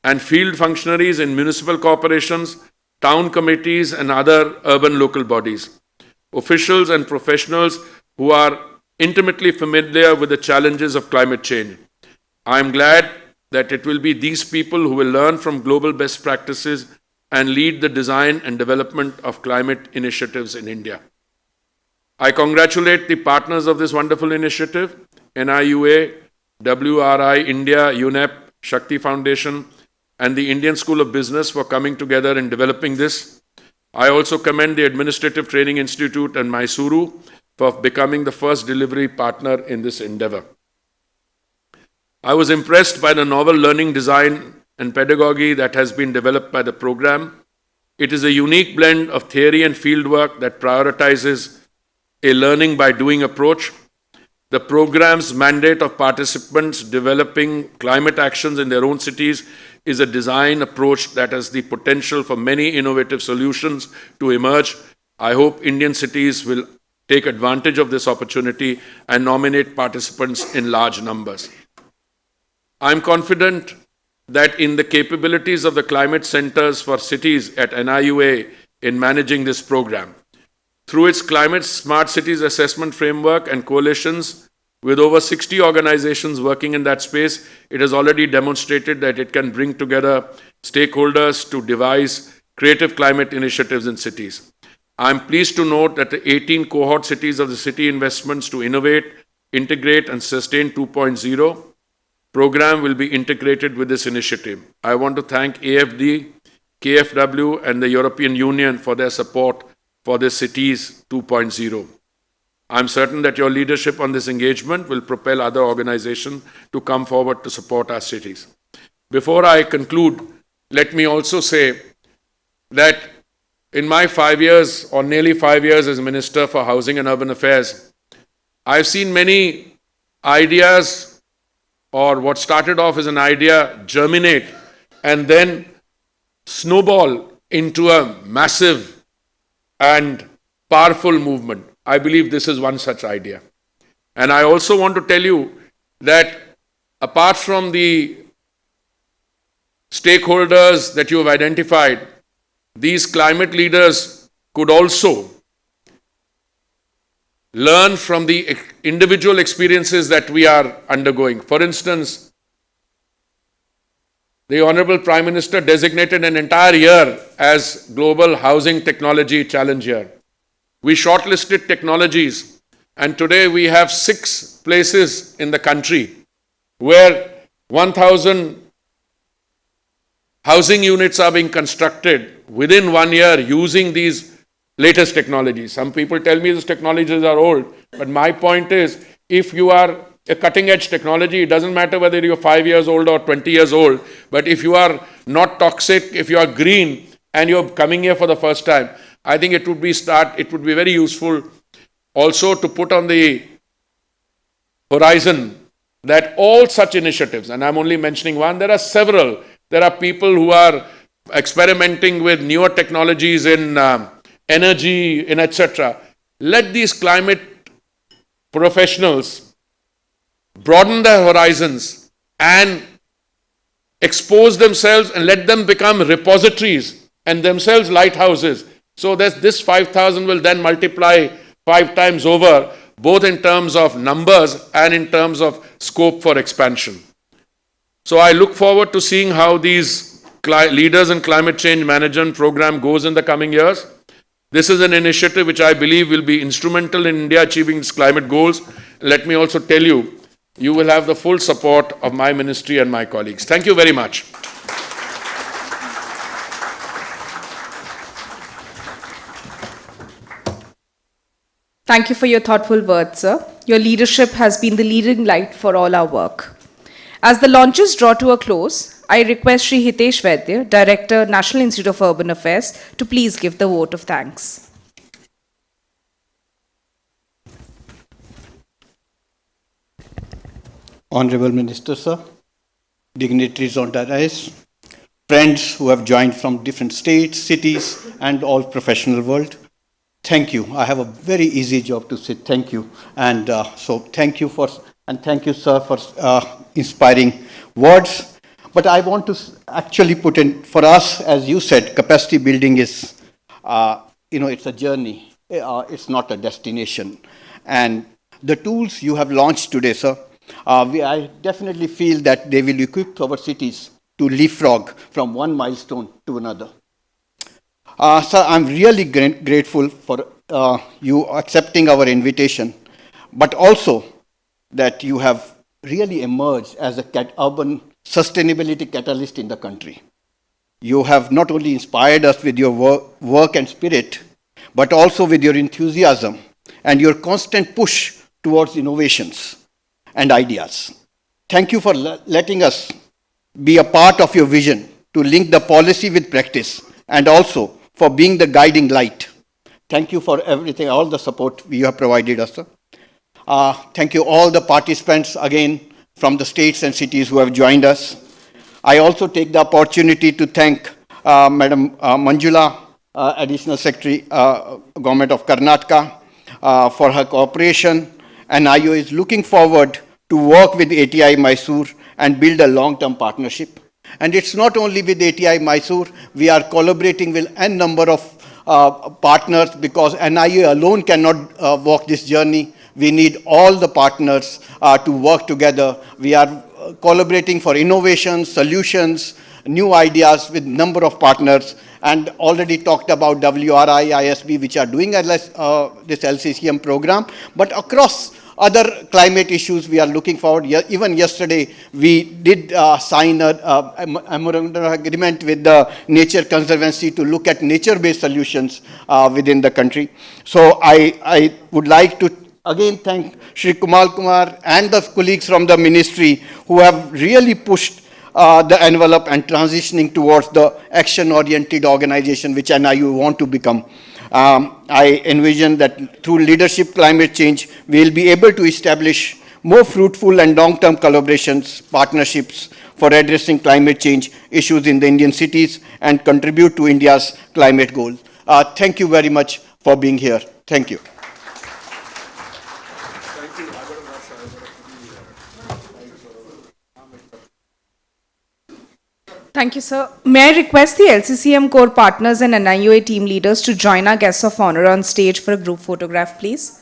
Speaker 8: and field functionaries in municipal corporations, town committees, and other urban local bodies. Officials and professionals who are intimately familiar with the challenges of climate change. I am glad that it will be these people who will learn from global best practices and lead the design and development of climate initiatives in India. I congratulate the partners of this wonderful initiative, NIUA, WRI India, UNEP, Shakti Foundation, and the Indian School of Business for coming together in developing this. I also commend the Administrative Training Institute and Mysuru for becoming the first delivery partner in this endeavor. I was impressed by the novel learning design and pedagogy that has been developed by the program. It is a unique blend of theory and fieldwork that prioritizes a learning by doing approach. The program's mandate of participants developing climate actions in their own cities is a design approach that has the potential for many innovative solutions to emerge. I hope Indian cities will take advantage of this opportunity and nominate participants in large numbers. I'm confident that in the capabilities of the climate centers for cities at NIUA in managing this program. Through its Climate Smart Cities Assessment Framework and coalitions with over 60 organizations working in that space, it has already demonstrated that it can bring together stakeholders to devise creative climate initiatives in cities. I'm pleased to note that the 18 cohort cities of the City Investments to Innovate, Integrate and Sustain 2.0 program will be integrated with this initiative. I want to thank AFD, KFW and the European Union for their support for this Cities 2.0. I'm certain that your leadership on this engagement will propel other organizations to come forward to support our cities. Before I conclude, let me also say that in my 5 years or nearly 5 years as Minister for Housing and Urban Affairs, I've seen many ideas or what started off as an idea germinate and then snowball into a massive and powerful movement. I believe this is one such idea. And I also want to tell you that apart from the stakeholders that you have identified, these climate leaders could also learn from the individual experiences that we are undergoing. For instance, the Honorable Prime Minister designated an entire year as Global Housing Technology Challenge Year. We shortlisted technologies, and today we have 6 places in the country where 1,000 housing units are being constructed within 1 year using these latest technologies. Some people tell me these technologies are old, but my point is, if you are a cutting edge technology, it doesn't matter whether you're 5 years old or 20 years old, but if you are not toxic, if you are green and you're coming here for the first time, I think it would be very useful also to put on the horizon that all such initiatives, and I'm only mentioning one, there are several. There are people who are experimenting with newer technologies in energy, in etc. Let these climate professionals broaden their horizons and expose themselves and let them become repositories and themselves lighthouses. So that this 5,000 will then multiply 5 times over, both in terms of numbers and in terms of scope for expansion. So I look forward to seeing how these Leaders in Climate Change Management program goes in the coming years. This is an initiative which I believe will be instrumental in India achieving its climate goals. Let me also tell you, you will have the full support of my ministry and my colleagues. Thank you very much.
Speaker 1: Thank you for your thoughtful words, sir. Your leadership has been the leading light for all our work. As the launches draw to a close, I request Shri Hitesh Vaidya, Director, National Institute of Urban Affairs, to please give the vote of thanks.
Speaker 9: Honorable Minister, sir, dignitaries on the dais, friends who have joined from different states, cities, and all professional world, thank you. I have a very easy job to say thank you. And so thank you thank you, sir, for inspiring words. But I want to actually put in, for us, as you said, capacity building is, it's a journey. It's not a destination. And the tools you have launched today, sir, I definitely feel that they will equip our cities to leapfrog from one milestone to another. Sir, I'm really grateful for you accepting our invitation, but also that you have really emerged as a urban sustainability catalyst in the country. You have not only inspired us with your work and spirit, but also with your enthusiasm and your constant push towards innovations and ideas. Thank you for letting us be a part of your vision to link the policy with practice, and also for being the guiding light. Thank you for everything, all the support you have provided us, sir. Thank you all the participants again from the states and cities who have joined us. I also take the opportunity to thank Madam Manjula, Additional Secretary, Government of Karnataka, for her cooperation. And IO is looking forward to work with ATI Mysore and build a long-term partnership. And it's not only with ATI Mysore, we are collaborating with a number of partners, because NIA alone cannot walk this journey. We need all the partners to work together. We are collaborating for innovations, solutions, new ideas with number of partners, and already talked about WRI, ISB, which are doing this LCCM program. But across other climate issues, we are looking forward. Even yesterday, we did sign a memorandum agreement with the Nature Conservancy to look at nature-based solutions within the country. So I would like to again thank Shri Kumar and the colleagues from the ministry who have really pushed the envelope and transitioning towards the action-oriented organization which NIU want to become. I envision that through leadership climate change, we will be able to establish more fruitful and long-term collaborations, partnerships for addressing climate change issues in the Indian cities and contribute to India's climate goal. Thank you very much for being here. Thank you.
Speaker 1: Thank you, sir. May I request the LCCM core partners and NIUA team leaders to join our guests of honor on stage for a group photograph, please?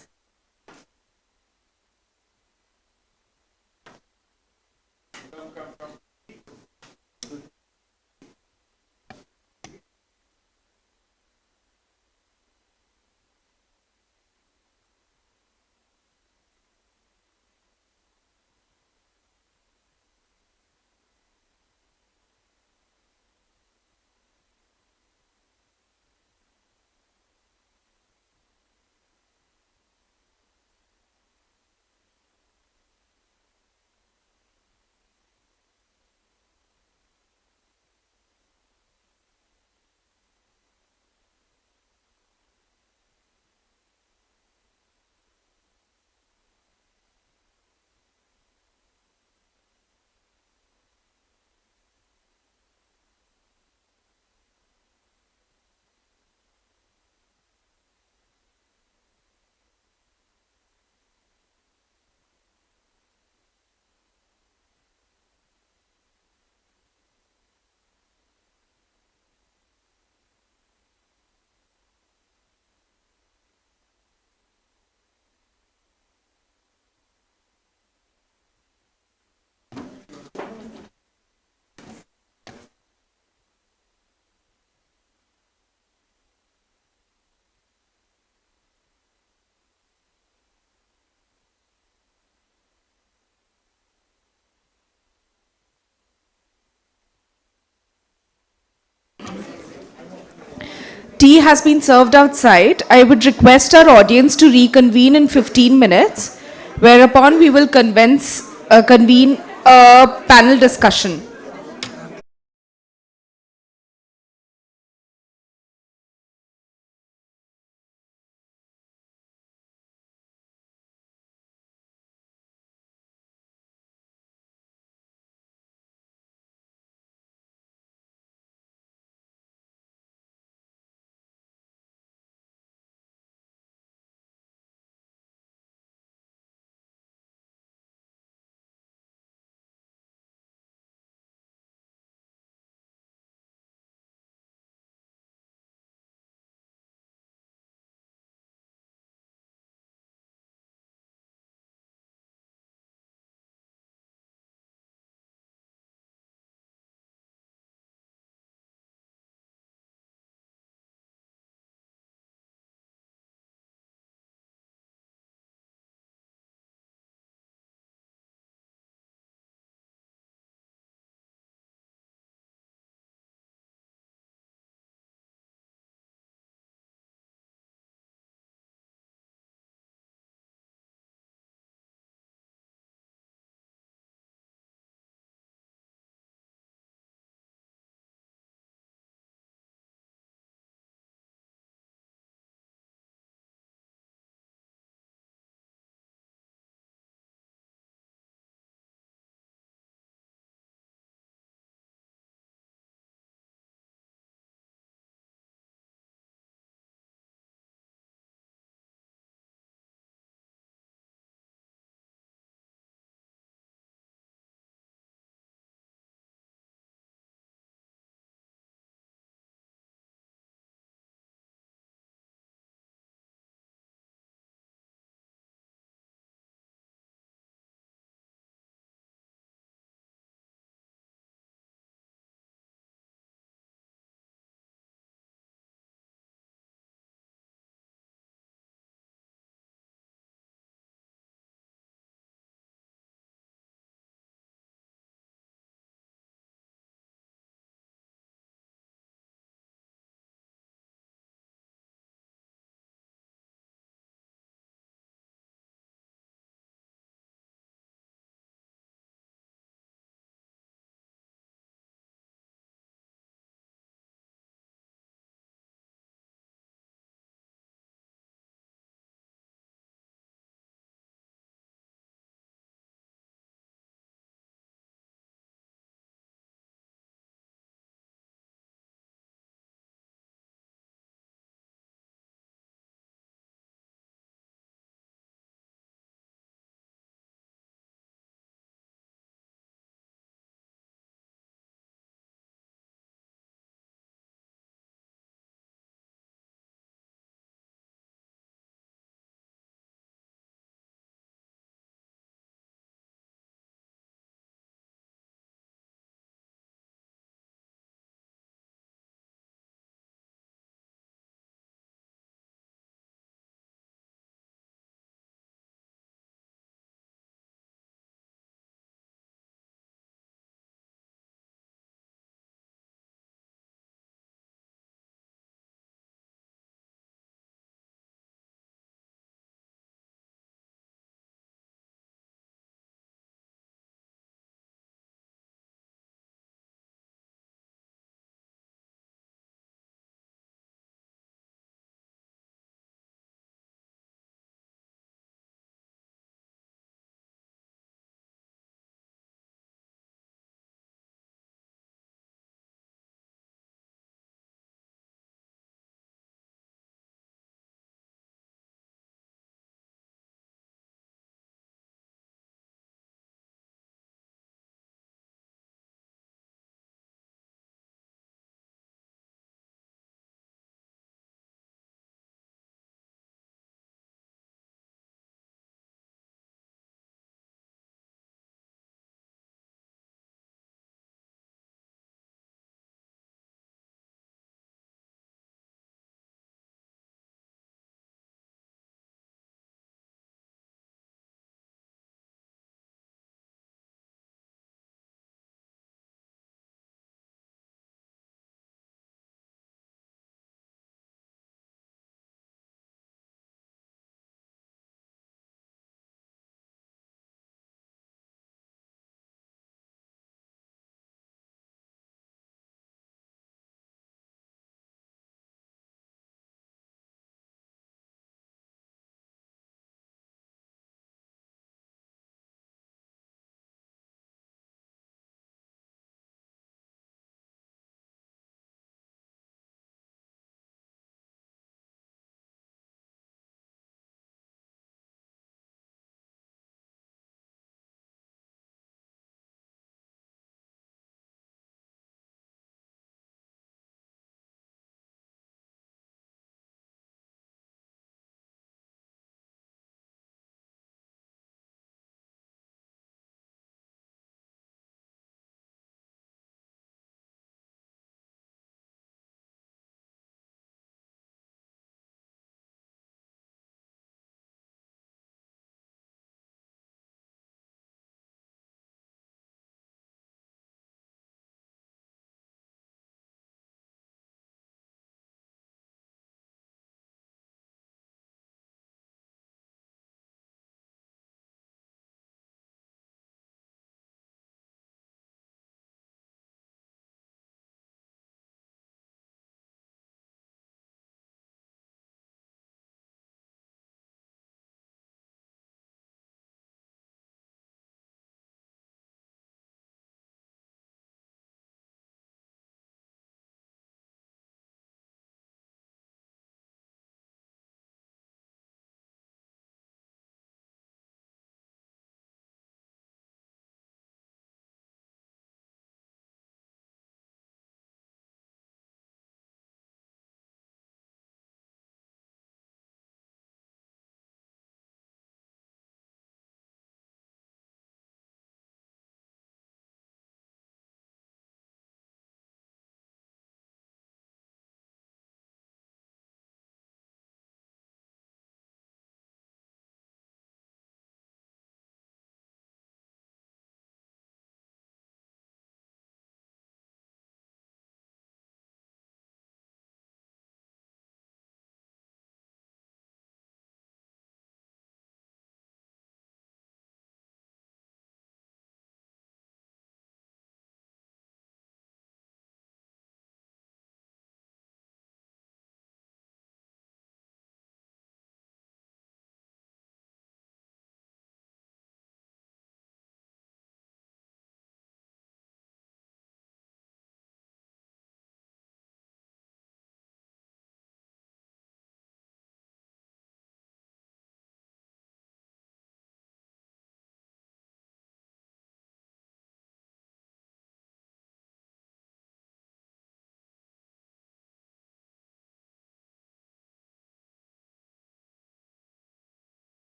Speaker 1: Tea has been served outside. I would request our audience to reconvene in 15 minutes, whereupon we will convene a panel discussion.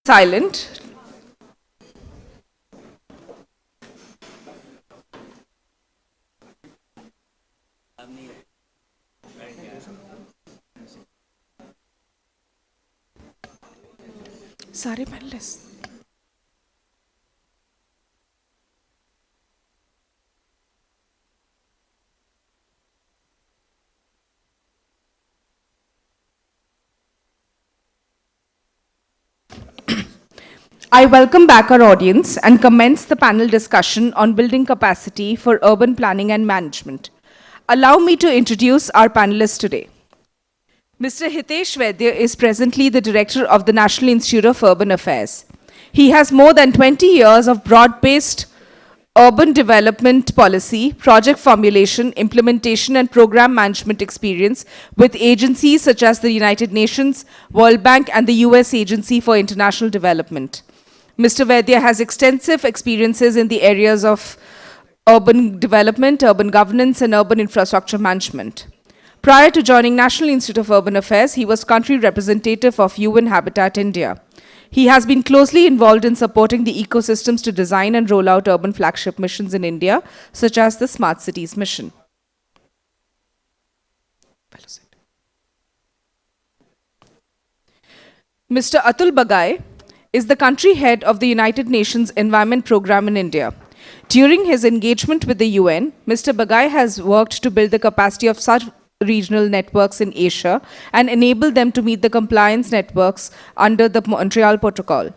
Speaker 1: Silent. सारे panelists. I welcome back our audience and commence the panel discussion on building capacity for urban planning and management. Allow me to introduce our panelists today. Mr. Hitesh Vaidya is presently the Director of the National Institute of Urban Affairs. He has more than 20 years of broad-based urban development policy, project formulation, implementation, and program management experience with agencies such as the United Nations, World Bank, and the US Agency for International Development. Mr. Vaidya has extensive experiences in the areas of urban development, urban governance, and urban infrastructure management. Prior to joining National Institute of Urban Affairs, he was country representative of UN Habitat India. He has been closely involved in supporting the ecosystems to design and roll out urban flagship missions in India, such as the Smart Cities mission. Mr. Atul Bagai is the country head of the United Nations Environment Programme in India. During his engagement with the UN, Mr. Bagai has worked to build the capacity of such regional networks in Asia and enable them to meet the compliance networks under the Montreal Protocol.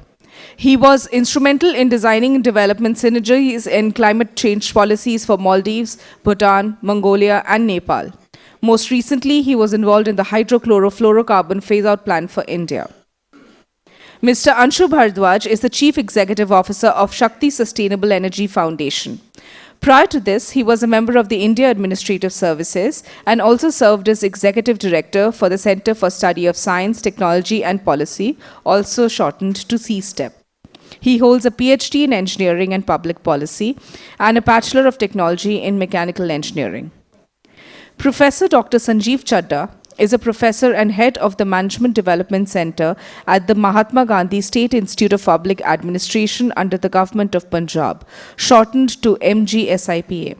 Speaker 1: He was instrumental in designing and development synergies in climate change policies for Maldives, Bhutan, Mongolia, and Nepal. Most recently, he was involved in the hydrochlorofluorocarbon phase-out plan for India. Mr. Anshu Bhardwaj is the Chief Executive Officer of Shakti Sustainable Energy Foundation. Prior to this, he was a member of the India Administrative Services and also served as Executive Director for the Center for Study of Science, Technology and Policy, also shortened to CSTEP. He holds a PhD in Engineering and Public Policy and a Bachelor of Technology in Mechanical Engineering. Professor Dr. Sanjeev Chadda is a professor and head of the Management Development Center at the Mahatma Gandhi State Institute of Public Administration under the Government of Punjab, shortened to MGSIPA.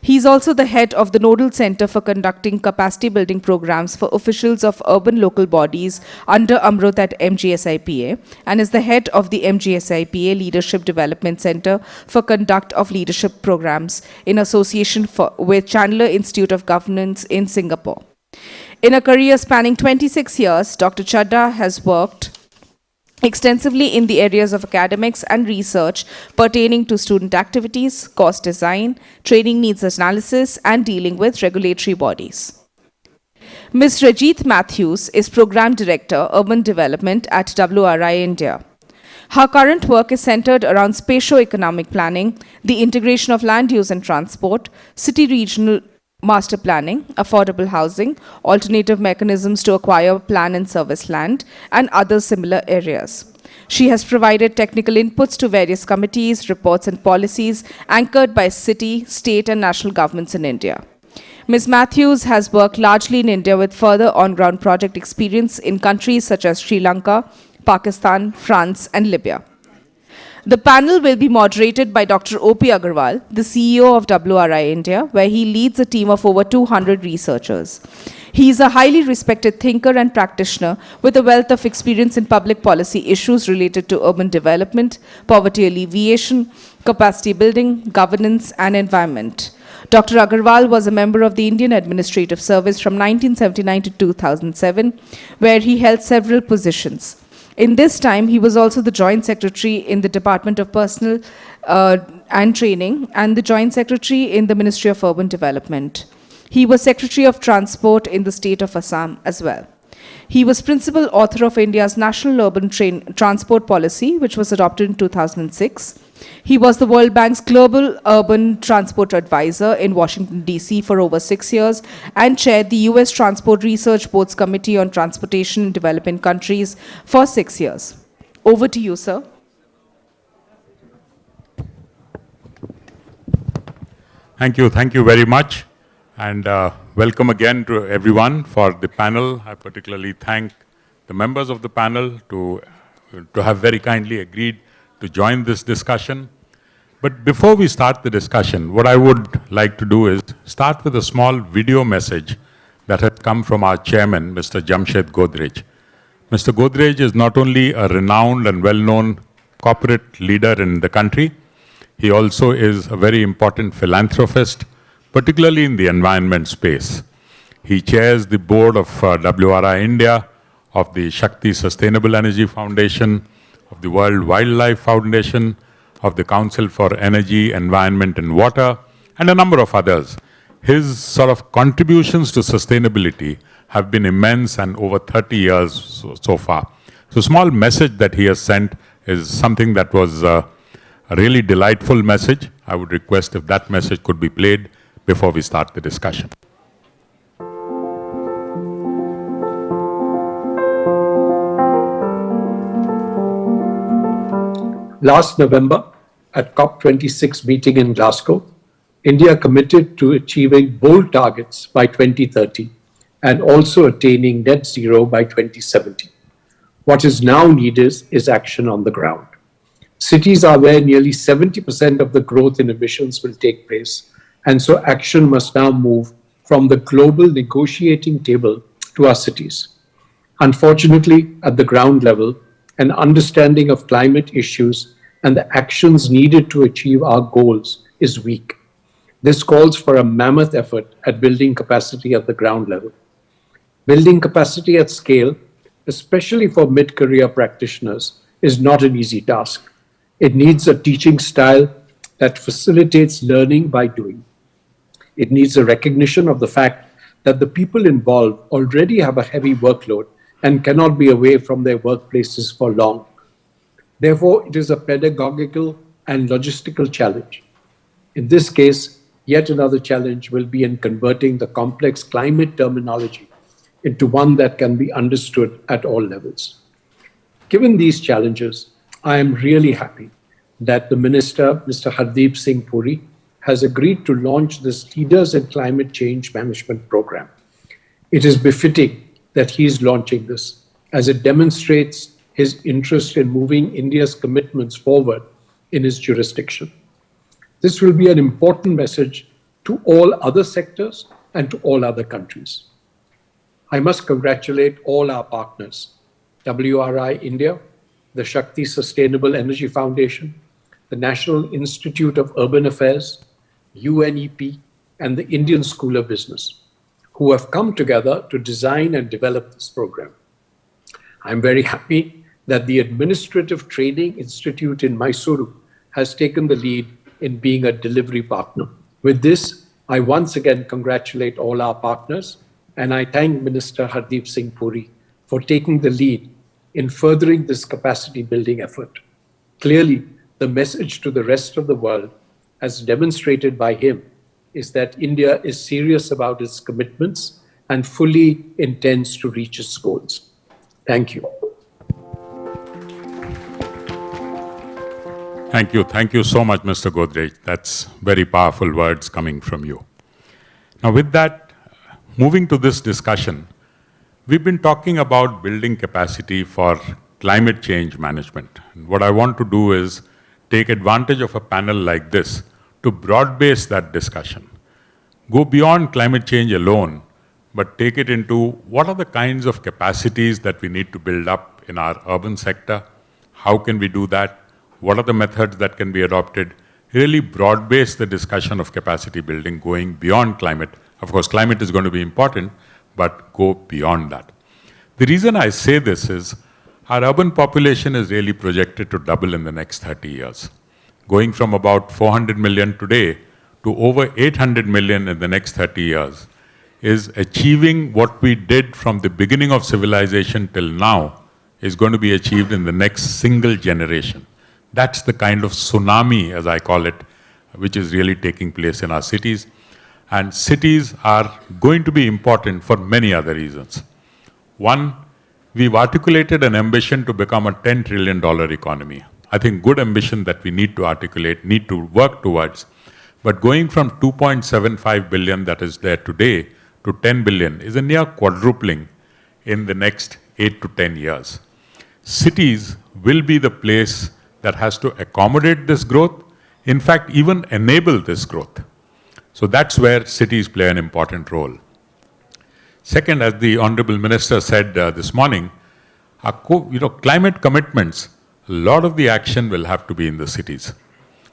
Speaker 1: He is also the head of the Nodal Center for conducting capacity building programs for officials of urban local bodies under Amrut at MGSIPA and is the head of the MGSIPA Leadership Development Center for conduct of leadership programs in association with Chandler Institute of Governance in Singapore. In a career spanning 26 years, Dr. Chadda has worked extensively in the areas of academics and research pertaining to student activities, course design, training needs analysis, and dealing with regulatory bodies. Ms. Rajit Matthews is Program Director, Urban Development at WRI India. Her current work is centered around spatio-economic planning, the integration of land use and transport, city regional master planning, affordable housing, alternative mechanisms to acquire plan and service land, and other similar areas. She has provided technical inputs to various committees, reports, and policies anchored by city, state, and national governments in India. Ms. Matthews has worked largely in India with further on-ground project experience in countries such as Sri Lanka, Pakistan, France, and Libya. The panel will be moderated by Dr. O.P. Agarwal, the CEO of WRI India, where he leads a team of over 200 researchers. He is a highly respected thinker and practitioner with a wealth of experience in public policy issues related to urban development, poverty alleviation, capacity building, governance, and environment. Dr. Agarwal was a member of the Indian Administrative Service from 1979 to 2007, where he held several positions. In this time, he was also the Joint Secretary in the Department of Personnel and Training and the Joint Secretary in the Ministry of Urban Development. He was Secretary of Transport in the state of Assam as well. He was principal author of India's National Urban Transport Policy, which was adopted in 2006. He was the World Bank's Global Urban Transport Advisor in Washington, D.C. for over 6 years and chaired the U.S. Transport Research Board's Committee on Transportation in Developing Countries for 6 years. Over to you, sir.
Speaker 3: Thank you very much. And welcome again to everyone for the panel. I particularly thank the members of the panel to to have very kindly agreed to join this discussion. But before we start the discussion, what I would like to do is start with a small video message that has come from our chairman, Mr. Jamshed Godrej. Mr. Godrej is not only a renowned and well-known corporate leader in the country, he also is a very important philanthropist, particularly in the environment space. He chairs the board of WRI India, of the Shakti Sustainable Energy Foundation, of the World Wildlife Foundation, of the Council for Energy, Environment and Water, and a number of others. His sort of contributions to sustainability have been immense and over 30 years so far. So a small message that he has sent is something that was a really delightful message. I would request if that message could be played before we start the discussion.
Speaker 10: Last November, at COP26 meeting in Glasgow, India committed to achieving bold targets by 2030 and also attaining net zero by 2070. What is now needed is action on the ground. Cities are where nearly 70% of the growth in emissions will take place, and so action must now move from the global negotiating table to our cities. Unfortunately, at the ground level, an understanding of climate issues and the actions needed to achieve our goals is weak. This calls for a mammoth effort at building capacity at the ground level. Building capacity at scale, especially for mid-career practitioners, is not an easy task. It needs a teaching style that facilitates learning by doing. It needs a recognition of the fact that the people involved already have a heavy workload and cannot be away from their workplaces for long. Therefore, it is a pedagogical and logistical challenge. In this case, yet another challenge will be in converting the complex climate terminology into one that can be understood at all levels. Given these challenges, I am really happy that the Minister, Mr. Hardeep Singh Puri, has agreed to launch this Leaders in Climate Change Management Program. It is befitting that he is launching this, as it demonstrates his interest in moving India's commitments forward in his jurisdiction. This will be an important message to all other sectors and to all other countries. I must congratulate all our partners, WRI India, the Shakti Sustainable Energy Foundation, the National Institute of Urban Affairs, UNEP, and the Indian School of Business, who have come together to design and develop this program. I'm very happy that the Administrative Training Institute in Mysuru has taken the lead in being a delivery partner. With this, I once again congratulate all our partners, and I thank Minister Hardeep Singh Puri for taking the lead in furthering this capacity building effort. Clearly, the message to the rest of the world, as demonstrated by him, is that India is serious about its commitments and fully intends to reach its goals. Thank you.
Speaker 3: Thank you. Thank you so much, Mr. Godrej. That's very powerful words coming from you. Now, with that, moving to this discussion, we've been talking about building capacity for climate change management. And what I want to do is take advantage of a panel like this to broad-base that discussion. Go beyond climate change alone, but take it into what are the kinds of capacities that we need to build up in our urban sector? How can we do that? What are the methods that can be adopted? Really broad-base the discussion of capacity building going beyond climate. Of course, climate is going to be important, but go beyond that. The reason I say this is our urban population is really projected to double in the next 30 years. Going from about 400 million today to over 800 million in the next 30 years is achieving what we did from the beginning of civilization till now is going to be achieved in the next single generation. That's the kind of tsunami, as I call it, which is really taking place in our cities. And cities are going to be important for many other reasons. One, we've articulated an ambition to become a $10 trillion economy. I think good ambition that we need to articulate, need to work towards. But going from 2.75 billion that is there today to 10 billion is a near quadrupling in the next 8 to 10 years. cities will be the place that has to accommodate this growth, in fact, even enable this growth. So that's where cities play an important role. Second, as the Honorable Minister said this morning, climate commitments, a lot of the action will have to be in the cities.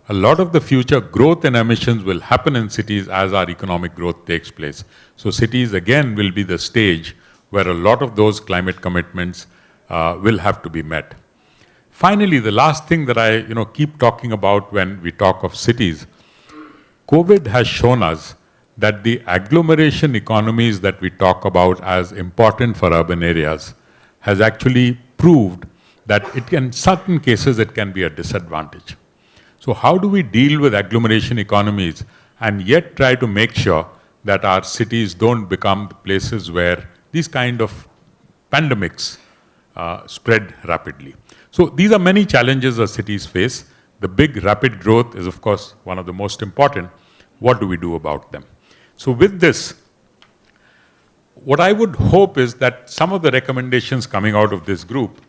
Speaker 3: A lot of the future growth and emissions will happen in cities as our economic growth takes place. So cities again will be the stage where a lot of those climate commitments will have to be met. Finally, the last thing that I keep talking about when we talk of cities, COVID has shown us that the agglomeration economies that we talk about as important for urban areas has actually proved that in certain cases it can be a disadvantage. So how do we deal with agglomeration economies and yet try to make sure that our cities don't become the places where these kind of pandemics spread rapidly? So these are many challenges our cities face. The big rapid growth is of course one of the most important. What do we do about them? So with this, what I would hope is that some of the recommendations coming out of this group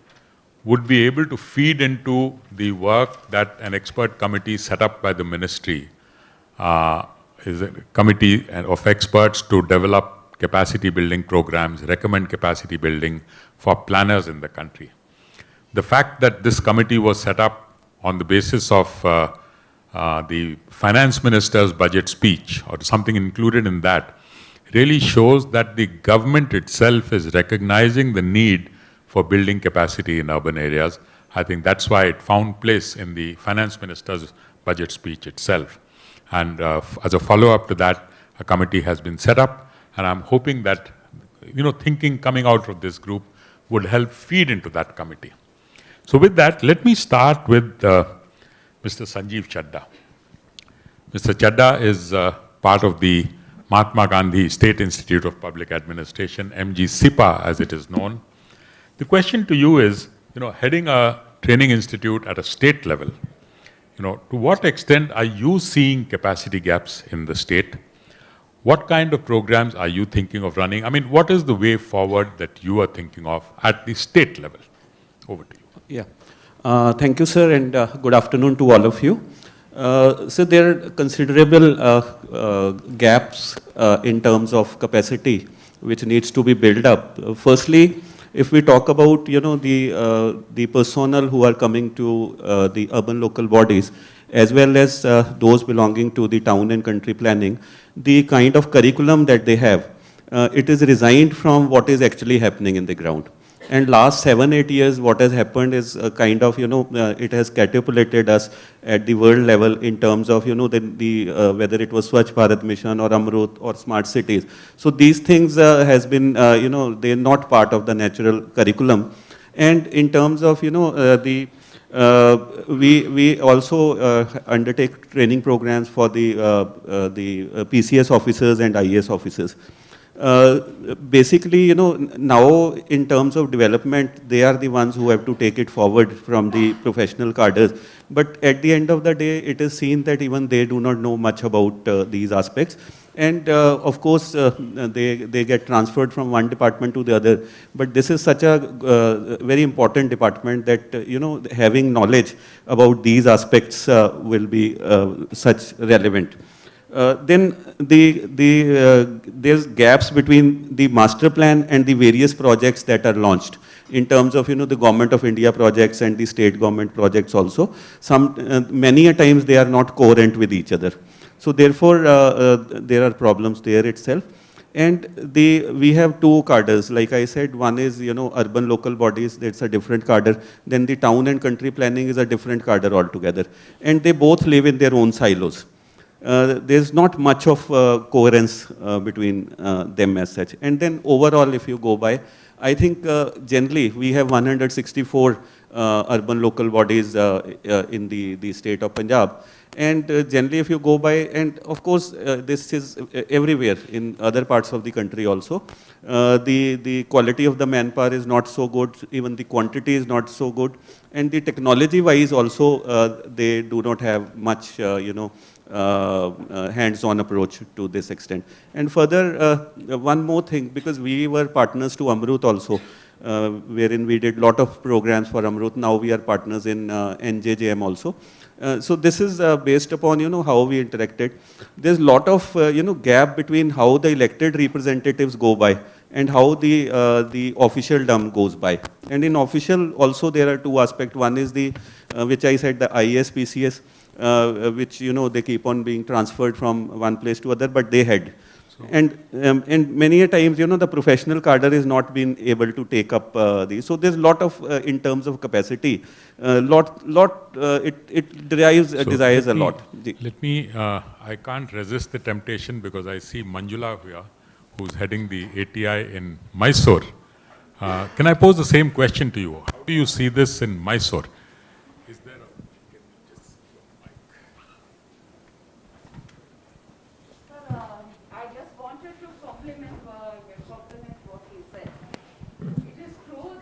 Speaker 3: would be able to feed into the work that an expert committee set up by the ministry is a committee of experts to develop capacity building programs, recommend capacity building for planners in the country. The fact that this committee was set up on the basis of the finance minister's budget speech or something included in that really shows that the government itself is recognizing the need for building capacity in urban areas. I think that's why it found place in the finance minister's budget speech itself. And as a follow-up to that, a committee has been set up, and I'm hoping that, thinking coming out of this group would help feed into that committee. So with that, let me start with Mr. Sanjeev Chadda. Mr. Chadda is part of the Mahatma Gandhi State Institute of Public Administration, MG-SIPA as it is known. The question to you is, heading a training institute at a state level, to what extent are you seeing capacity gaps in the state? What kind of programs are you thinking of running? I mean, what is the way forward that you are thinking of at the state level? Over to you.
Speaker 11: Yeah. Thank you, sir, and good afternoon to all of you. So there are considerable gaps in terms of capacity which needs to be built up. Firstly, if we talk about the personnel who are coming to the urban local bodies, as well as those belonging to the town and country planning, the kind of curriculum that they have, it is resigned from what is actually happening in the ground. And last 7-8 years, what has happened is kind of, it has catapulted us at the world level in terms of, whether it was Swachh Bharat Mission or Amrut or smart cities. So these things has been, they're not part of the natural curriculum. And in terms of, we also undertake training programs for the PCS officers and IAS officers. Basically, now in terms of development, they are the ones who have to take it forward from the professional cadres. But at the end of the day, it is seen that even they do not know much about these aspects. And of course, they get transferred from one department to the other. But this is such a very important department that, having knowledge about these aspects will be such relevant. Then there's gaps between the master plan and the various projects that are launched in terms of the Government of India projects and the state government projects also. Many a times they are not coherent with each other. So therefore there are problems there itself. And we have two cadres, like I said. One is urban local bodies, that's a different cadre. Then the town and country planning is a different cadre altogether, and they both live in their own silos. There's not much of coherence between them as such. And then overall, if you go by, I think generally we have 164 urban local bodies in the state of Punjab. And generally if you go by, and of course this is everywhere in other parts of the country also, the quality of the manpower is not so good, even the quantity is not so good. And the technology wise also, they do not have much, hands-on approach to this extent. And further, one more thing, because we were partners to Amrut also, wherein we did a lot of programs for Amrut. Now we are partners in NJJM also. So this is based upon, how we interacted. There's a lot of, gap between how the elected representatives go by and how the officialdom goes by. And in official also there are two aspects. One is the, which I said, the IAS, PCS, which, they keep on being transferred from one place to other, but they had. And many a times, the professional cadre is not been able to take up these. So there's a lot of, in terms of capacity, it desires a lot.
Speaker 3: Let me, I can't resist the temptation because I see Manjula here, who's heading the ATI in Mysore. Can I pose the same question to you? How do you see this in Mysore? Is there a, can you just
Speaker 7: I just wanted to compliment what he said. It is true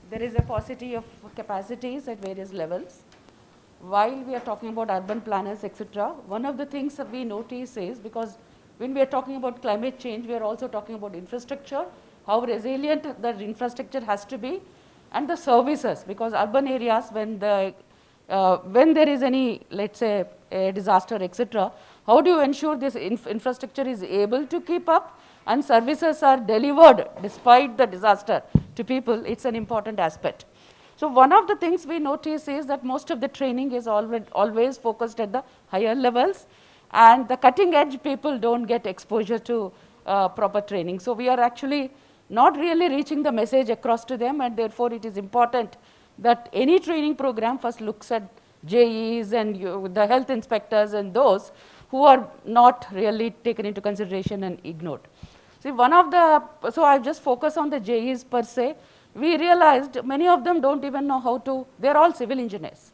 Speaker 7: there is a paucity of capacities at various levels. While we are talking about urban planners, etc., one of the things that we notice is, because when we are talking about climate change, we are also talking about infrastructure, how resilient the infrastructure has to be, and the services, because urban areas, when there is any, let's say, a disaster, etc., how do you ensure this infrastructure is able to keep up and services are delivered despite the disaster to people? It's an important aspect. So one of the things we notice is that most of the training is always focused at the higher levels, and the cutting edge people don't get exposure to proper training. So we are actually not really reaching the message across to them, and therefore it is important that any training program first looks at JEs and the health inspectors and those who are not really taken into consideration and ignored. See, so I've just focused on the JEs per se. We realized many of them don't even know how to, they're all civil engineers.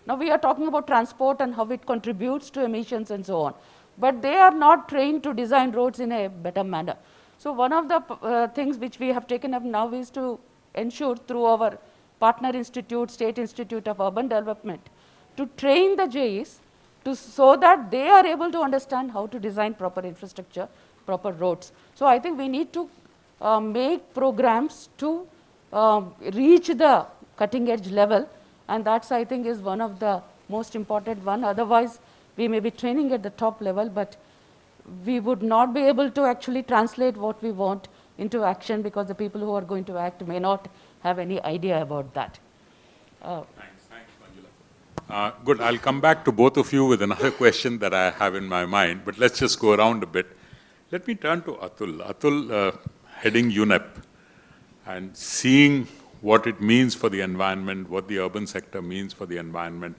Speaker 7: Now we are talking about transport and how it contributes to emissions and so on. But they are not trained to design roads in a better manner. So one of the things which we have taken up now is to ensure through our partner institute, State Institute of Urban Development, to train the JEs so that they are able to understand how to design proper infrastructure, proper roads. So I think we need to make programs to reach the cutting edge level, and that's, I think, is one of the most important one. Otherwise, we may be training at the top level, but we would not be able to actually translate what we want into action, because the people who are going to act may not have any idea about that.
Speaker 3: Thanks, Manjula. Good, I'll come back to both of you with another question that I have in my mind, but let's just go around a bit. Let me turn to Atul. Atul, heading UNEP and seeing what it means for the environment, what the urban sector means for the environment.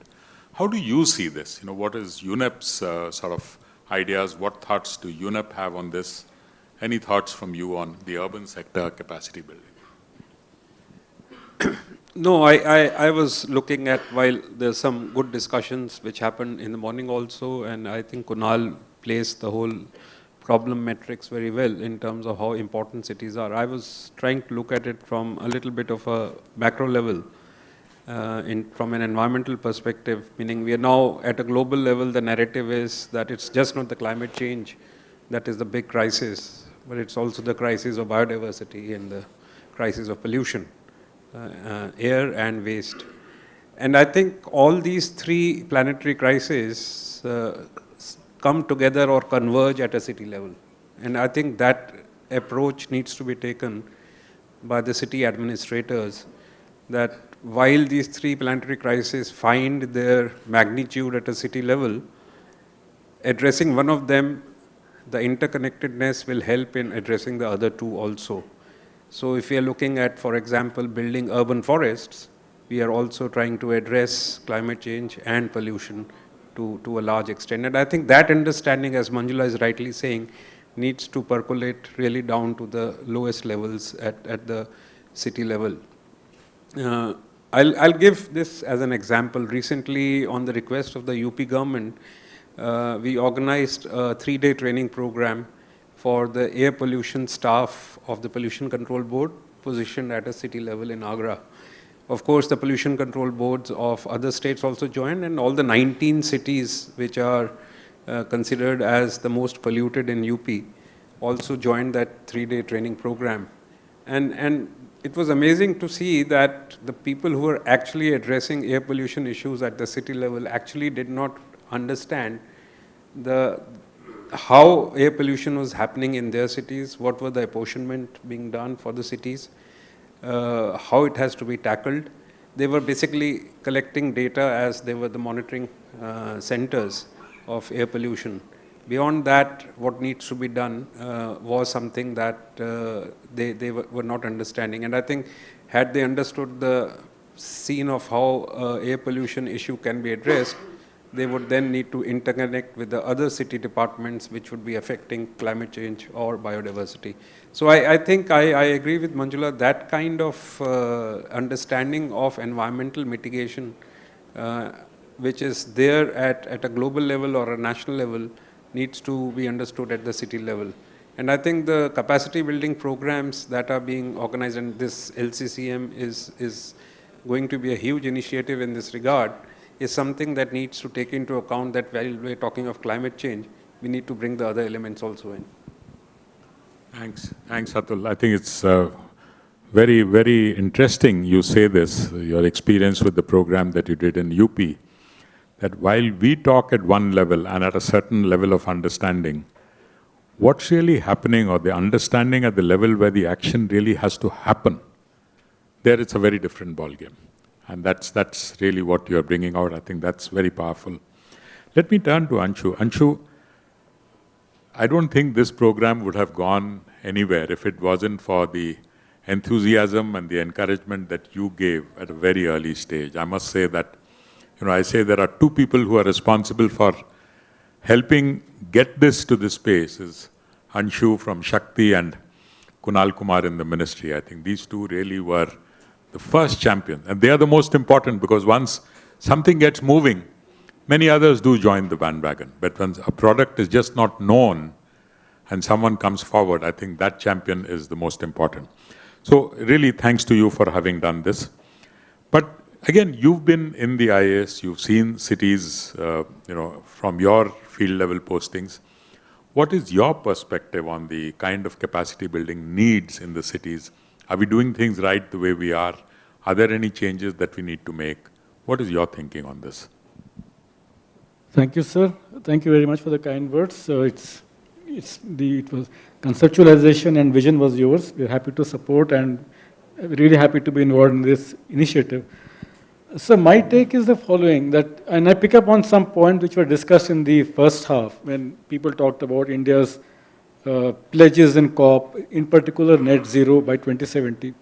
Speaker 3: How do you see this? What is UNEP's sort of ideas? What thoughts do UNEP have on this? Any thoughts from you on the urban sector capacity building?
Speaker 12: No, I was looking at, while there's some good discussions which happened in the morning also, and I think Kunal placed the whole problem metrics very well in terms of how important cities are. I was trying to look at it from a little bit of a macro level, from an environmental perspective, meaning we are now at a global level. The narrative is that it's just not the climate change that is the big crisis, but it's also the crisis of biodiversity and the crisis of pollution, air and waste. And I think all these three planetary crises come together or converge at a city level. And I think that approach needs to be taken by the city administrators, that while these three planetary crises find their magnitude at a city level, addressing one of them, the interconnectedness will help in addressing the other two also. So if we are looking at, for example, building urban forests, we are also trying to address climate change and pollution to a large extent. And I think that understanding, as Manjula is rightly saying, needs to percolate really down to the lowest levels at the city level. I'll give this as an example. Recently, on the request of the UP government, we organized a 3-day training program for the air pollution staff of the Pollution Control Board positioned at a city level in Agra. Of course, the pollution control boards of other states also joined, and all the 19 cities which are considered as the most polluted in UP also joined that 3-day training program. And it was amazing to see that the people who were actually addressing air pollution issues at the city level actually did not understand how air pollution was happening in their cities, what were the apportionment being done for the cities, how it has to be tackled. They were basically collecting data as they were the monitoring centers of air pollution. Beyond that, what needs to be done was something that they were not understanding. And I think had they understood the scene of how air pollution issue can be addressed, they would then need to interconnect with the other city departments which would be affecting climate change or biodiversity. So I think I agree with Manjula, that kind of understanding of environmental mitigation which is there at a global level or a national level needs to be understood at the city level. And I think the capacity building programs that are being organized, and this LCCM is going to be a huge initiative in this regard, is something that needs to take into account that while we're talking of climate change, we need to bring the other elements also in.
Speaker 3: Thanks, Atul. I think it's very, very interesting you say this, your experience with the program that you did in UP, that while we talk at one level and at a certain level of understanding, what's really happening or the understanding at the level where the action really has to happen, there it's a very different ballgame. And that's really what you're bringing out. I think that's very powerful. Let me turn to Anshu. Anshu, I don't think this program would have gone anywhere if it wasn't for the enthusiasm and the encouragement that you gave at a very early stage. I must say that, I say there are two people who are responsible for helping get this to this space, is Anshu from Shakti and Kunal Kumar in the ministry. I think these two really were the first champion, and they are the most important, because once something gets moving, many others do join the bandwagon. But when a product is just not known and someone comes forward, I think that champion is the most important. So really thanks to you for having done this. But again, you've been in the IAS, you've seen cities, from your field level postings. What is your perspective on the kind of capacity building needs in the cities? Are we doing things right the way we are? Are there any changes that we need to make? What is your thinking on this?
Speaker 2: Thank you, sir. Thank you very much for the kind words. So it was conceptualization and vision was yours. We're happy to support and really happy to be involved in this initiative. So my take is the following, and I pick up on some points which were discussed in the first half when people talked about India's pledges in COP, in particular net zero by 2070.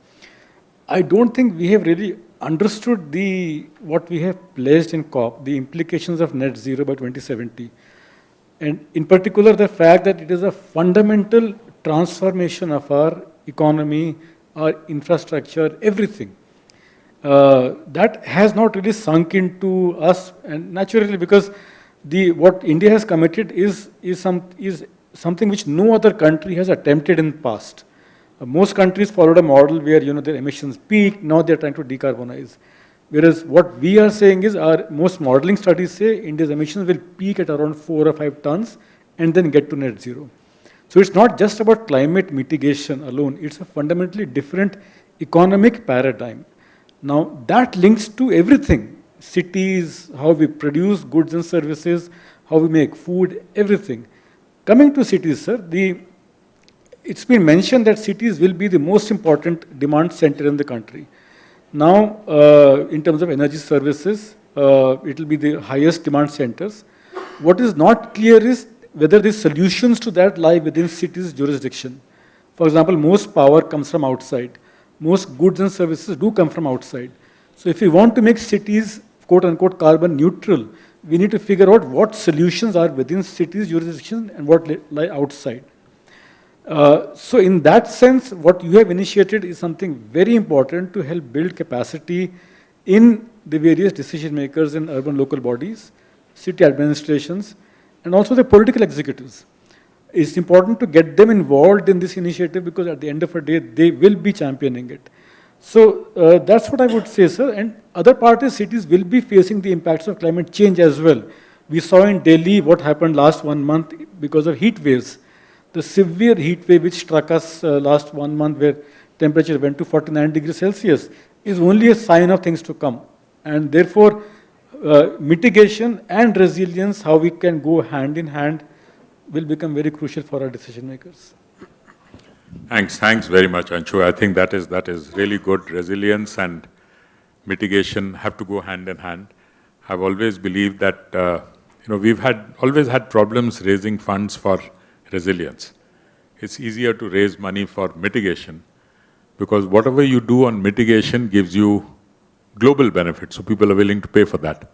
Speaker 2: I don't think we have really understood what we have pledged in COP, the implications of net zero by 2070. And in particular, the fact that it is a fundamental transformation of our economy, our infrastructure, everything. That has not really sunk into us, and naturally, because what India has committed is something which no other country has attempted in the past. Most countries followed a model where their emissions peak. Now they're trying to decarbonize. Whereas what we are saying is, our most modeling studies say India's emissions will peak at around 4 or 5 tons and then get to net zero. So it's not just about climate mitigation alone. It's a fundamentally different economic paradigm. Now that links to everything. Cities, how we produce goods and services, how we make food, everything. Coming to cities, sir, it's been mentioned that cities will be the most important demand center in the country. Now, in terms of energy services, it will be the highest demand centers. What is not clear is whether the solutions to that lie within cities' jurisdiction. For example, most power comes from outside. Most goods and services do come from outside. So if we want to make cities, quote unquote, carbon neutral, we need to figure out what solutions are within cities' jurisdiction and what lie outside. So in that sense, what you have initiated is something very important to help build capacity in the various decision makers in urban local bodies, city administrations, and also the political executives. It's important to get them involved in this initiative because at the end of the day, they will be championing it. So that's what I would say, sir. And other parties, cities will be facing the impacts of climate change as well. We saw in Delhi what happened last 1 month because of heat waves. The severe heat wave which struck us last 1 month, where
Speaker 13: temperature went to 49 degrees Celsius, is only a sign of things to come. And therefore, mitigation and resilience, how we can go hand in hand, will become very crucial for our decision makers.
Speaker 3: Thanks very much, Anshu. I think that is really good. Resilience and mitigation have to go hand in hand. I've always believed that we've always had problems raising funds for resilience. It's easier to raise money for mitigation because whatever you do on mitigation gives you global benefits, so people are willing to pay for that.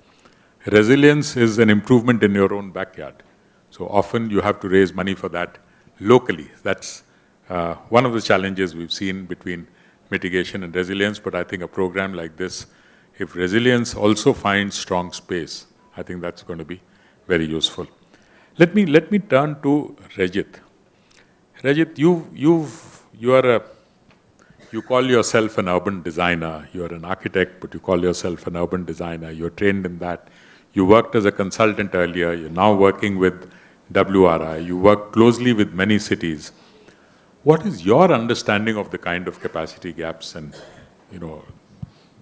Speaker 3: Resilience is an improvement in your own backyard. So often you have to raise money for that locally. That's one of the challenges we've seen between mitigation and resilience, but I think a program like this, if resilience also finds strong space, I think that's going to be very useful. Let me turn to Rajit. Rajit, you call yourself an urban designer. You're an architect, but you call yourself an urban designer. You're trained in that. You worked as a consultant earlier. You're now working with WRI. You work closely with many cities. What is your understanding of the kind of capacity gaps and,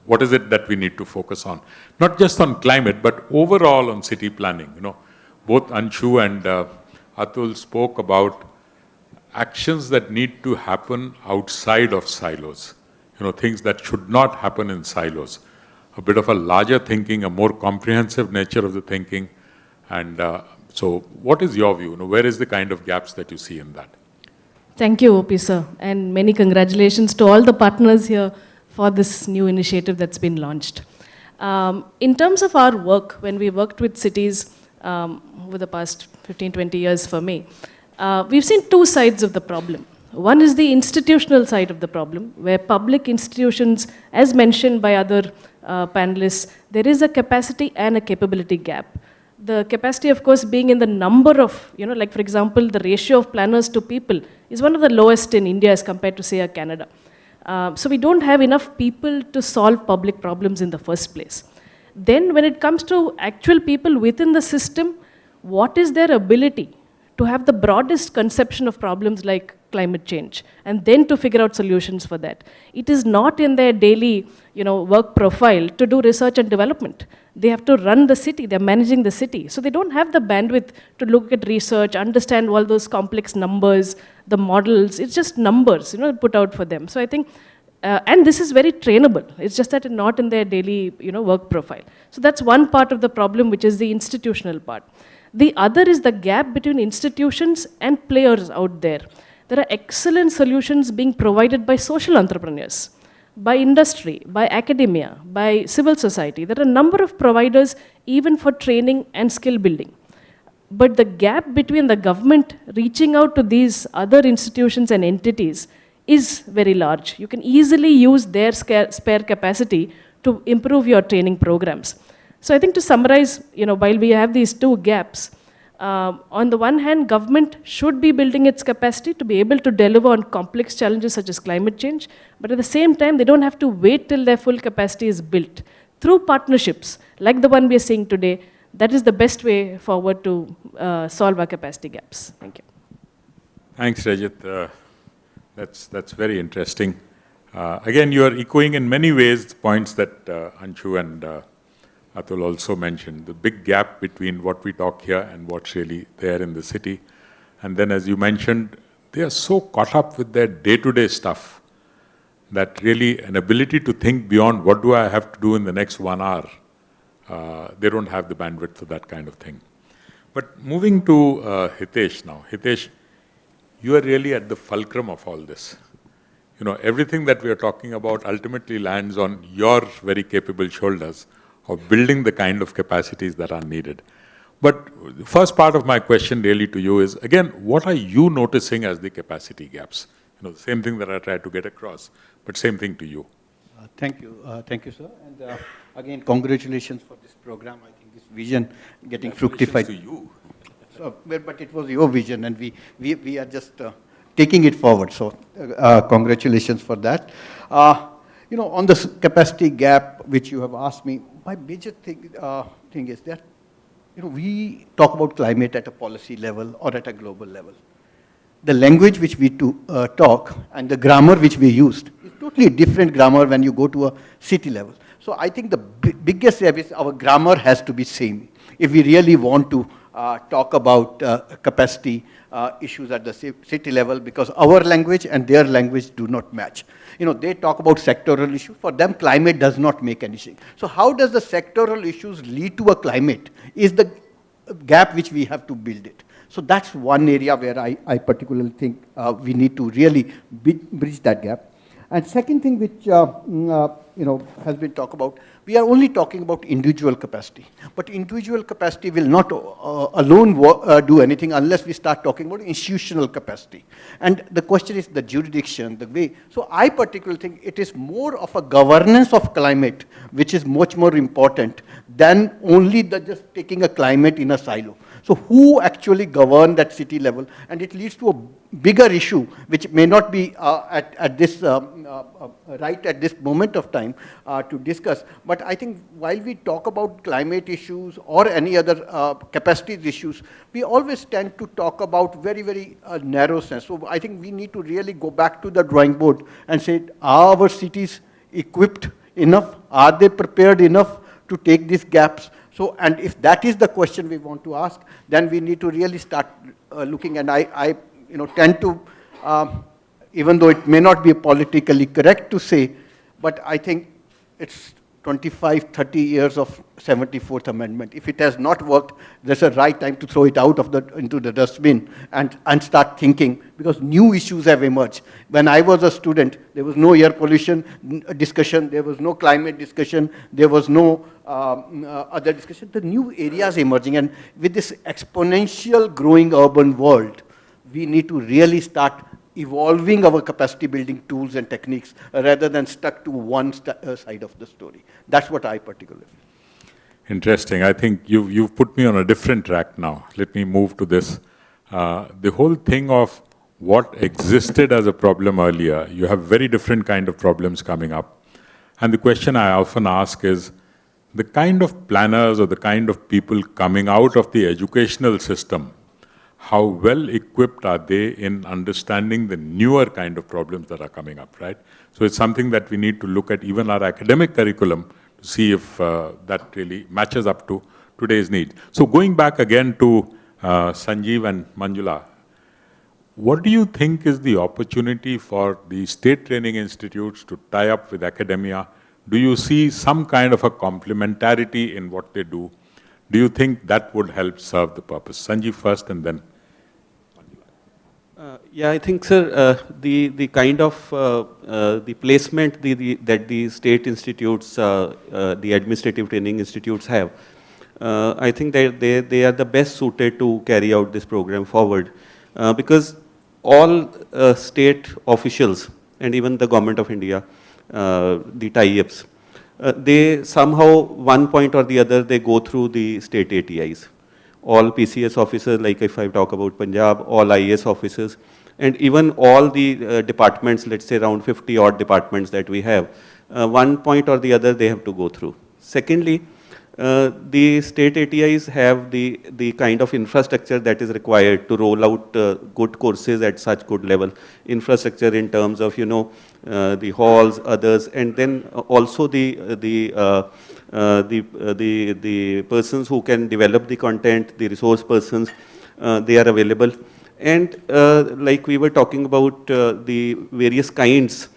Speaker 3: what is it that we need to focus on? Not just on climate, but overall on city planning. Both Anshu and Atul spoke about actions that need to happen outside of silos. Things that should not happen in silos. A bit of a larger thinking, a more comprehensive nature of the thinking. And so what is your view? Where is the kind of gaps that you see in that?
Speaker 14: Thank you, OP sir, and many congratulations to all the partners here for this new initiative that's been launched. In terms of our work, when we worked with cities over the past 15, 20 years for me, we've seen two sides of the problem. One is the institutional side of the problem, where public institutions, as mentioned by other panelists, there is a capacity and a capability gap. The capacity, of course, being in the number of, like for example, the ratio of planners to people is one of the lowest in India as compared to, say, Canada. So we don't have enough people to solve public problems in the first place. Then when it comes to actual people within the system, what is their ability to have the broadest conception of problems like climate change, and then to figure out solutions for that? It is not in their daily work profile to do research and development. They have to run the city, they're managing the city. So they don't have the bandwidth to look at research, understand all those complex numbers, the models. It's just numbers, put out for them. So I think, and this is very trainable. It's just that it's not in their daily, work profile. So that's one part of the problem, which is the institutional part. The other is the gap between institutions and players out there. There are excellent solutions being provided by social entrepreneurs, by industry, by academia, by civil society. There are a number of providers even for training and skill building. But the gap between the government reaching out to these other institutions and entities is very large. You can easily use their spare capacity to improve your training programs. So I think to summarize, while we have these two gaps, on the one hand, government should be building its capacity to be able to deliver on complex challenges such as climate change, but at the same time, they don't have to wait till their full capacity is built. Through partnerships, like the one we are seeing today, that is the best way forward to solve our capacity gaps. Thank you.
Speaker 3: Thanks, Rajit. That's very interesting. Again, you are echoing in many ways the points that Anshu and Atul also mentioned, the big gap between what we talk here and what's really there in the city. And then, as you mentioned, they are so caught up with their day-to-day stuff that really an ability to think beyond what do I have to do in the next 1 hour, they don't have the bandwidth for that kind of thing. But moving to Hitesh now. Hitesh, you are really at the fulcrum of all this. Everything that we are talking about ultimately lands on your very capable shoulders of building the kind of capacities that are needed. But the first part of my question really to you is, again, what are you noticing as the capacity gaps? The same thing that I tried to get across, but same thing to you.
Speaker 9: Thank you, sir. And again, congratulations for this program. I think this vision getting fructified.
Speaker 3: To you.
Speaker 9: So, but it was your vision, and we are just taking it forward. So, congratulations for that. On the capacity gap, which you have asked me, my major thing is that, we talk about climate at a policy level or at a global level. the language which we talk and the grammar which we used is totally different grammar when you go to a city level. So I think the biggest step is our grammar has to be same. If we really want to talk about capacity issues at the city level, because our language and their language do not match. You know, they talk about sectoral issues. For them, climate does not make anything. So how does the sectoral issues lead to a climate is the gap which we have to build it. So that's one area where I particularly think we need to really bridge that gap. And second thing which has been talked about, we are only talking about individual capacity. But individual capacity will not alone do anything unless we start talking about institutional capacity. And the question is the jurisdiction, the way. So I particularly think it is more of a governance of climate, which is much more important than only just taking a climate in a silo. So who actually govern that city level? And it leads to a bigger issue, which may not be at this right at this moment of time to discuss. But I think while we talk about climate issues or any other capacity issues, we always tend to talk about very, very narrow sense. So I think we need to really go back to the drawing board and say, are our cities equipped enough? Are they prepared enough to take these gaps? So, and if that is the question we want to ask, then we need to really start looking. And I tend to, even though it may not be politically correct to say, but I think it's 25, 30 years of 74th Amendment. If it has not worked, there's a right time to throw it out of into the dustbin and start thinking, because new issues have emerged. When I was a student, there was no air pollution discussion, there was no climate discussion, there was no other discussion. The new areas emerging, and with this exponential growing urban world, we need to really start evolving our capacity building tools and techniques rather than stuck to one side of the story. That's what I particularly feel.
Speaker 3: Interesting. I think you've put me on a different track now. Let me move to this. The whole thing of what existed as a problem earlier, you have very different kind of problems coming up. And the question I often ask is, the kind of planners or the kind of people coming out of the educational system, how well equipped are they in understanding the newer kind of problems that are coming up, right? So it's something that we need to look at even our academic curriculum to see if that really matches up to today's needs. So going back again to Sanjeev and Manjula, what do you think is the opportunity for the state training institutes to tie up with academia? Do you see some kind of a complementarity in what they do? Do you think that would help serve the purpose? Sanjeev first and then.
Speaker 11: Yeah, I think, sir, the kind of the placement that the state institutes, the administrative training institutes have, I think that they are the best suited to carry out this program forward, because all state officials and even the government of India, the tie-ups, they somehow, one point or the other, they go through the state ATIs. All PCS officers, like if I talk about Punjab, all IAS officers, and even all the departments, let's say around 50 odd departments that we have, one point or the other they have to go through. Secondly, the state ATIs have the kind of infrastructure that is required to roll out good courses at such good level. Infrastructure in terms of, the halls, others, and then also the persons who can develop the content, the resource persons, they are available. And like we were talking about the various kinds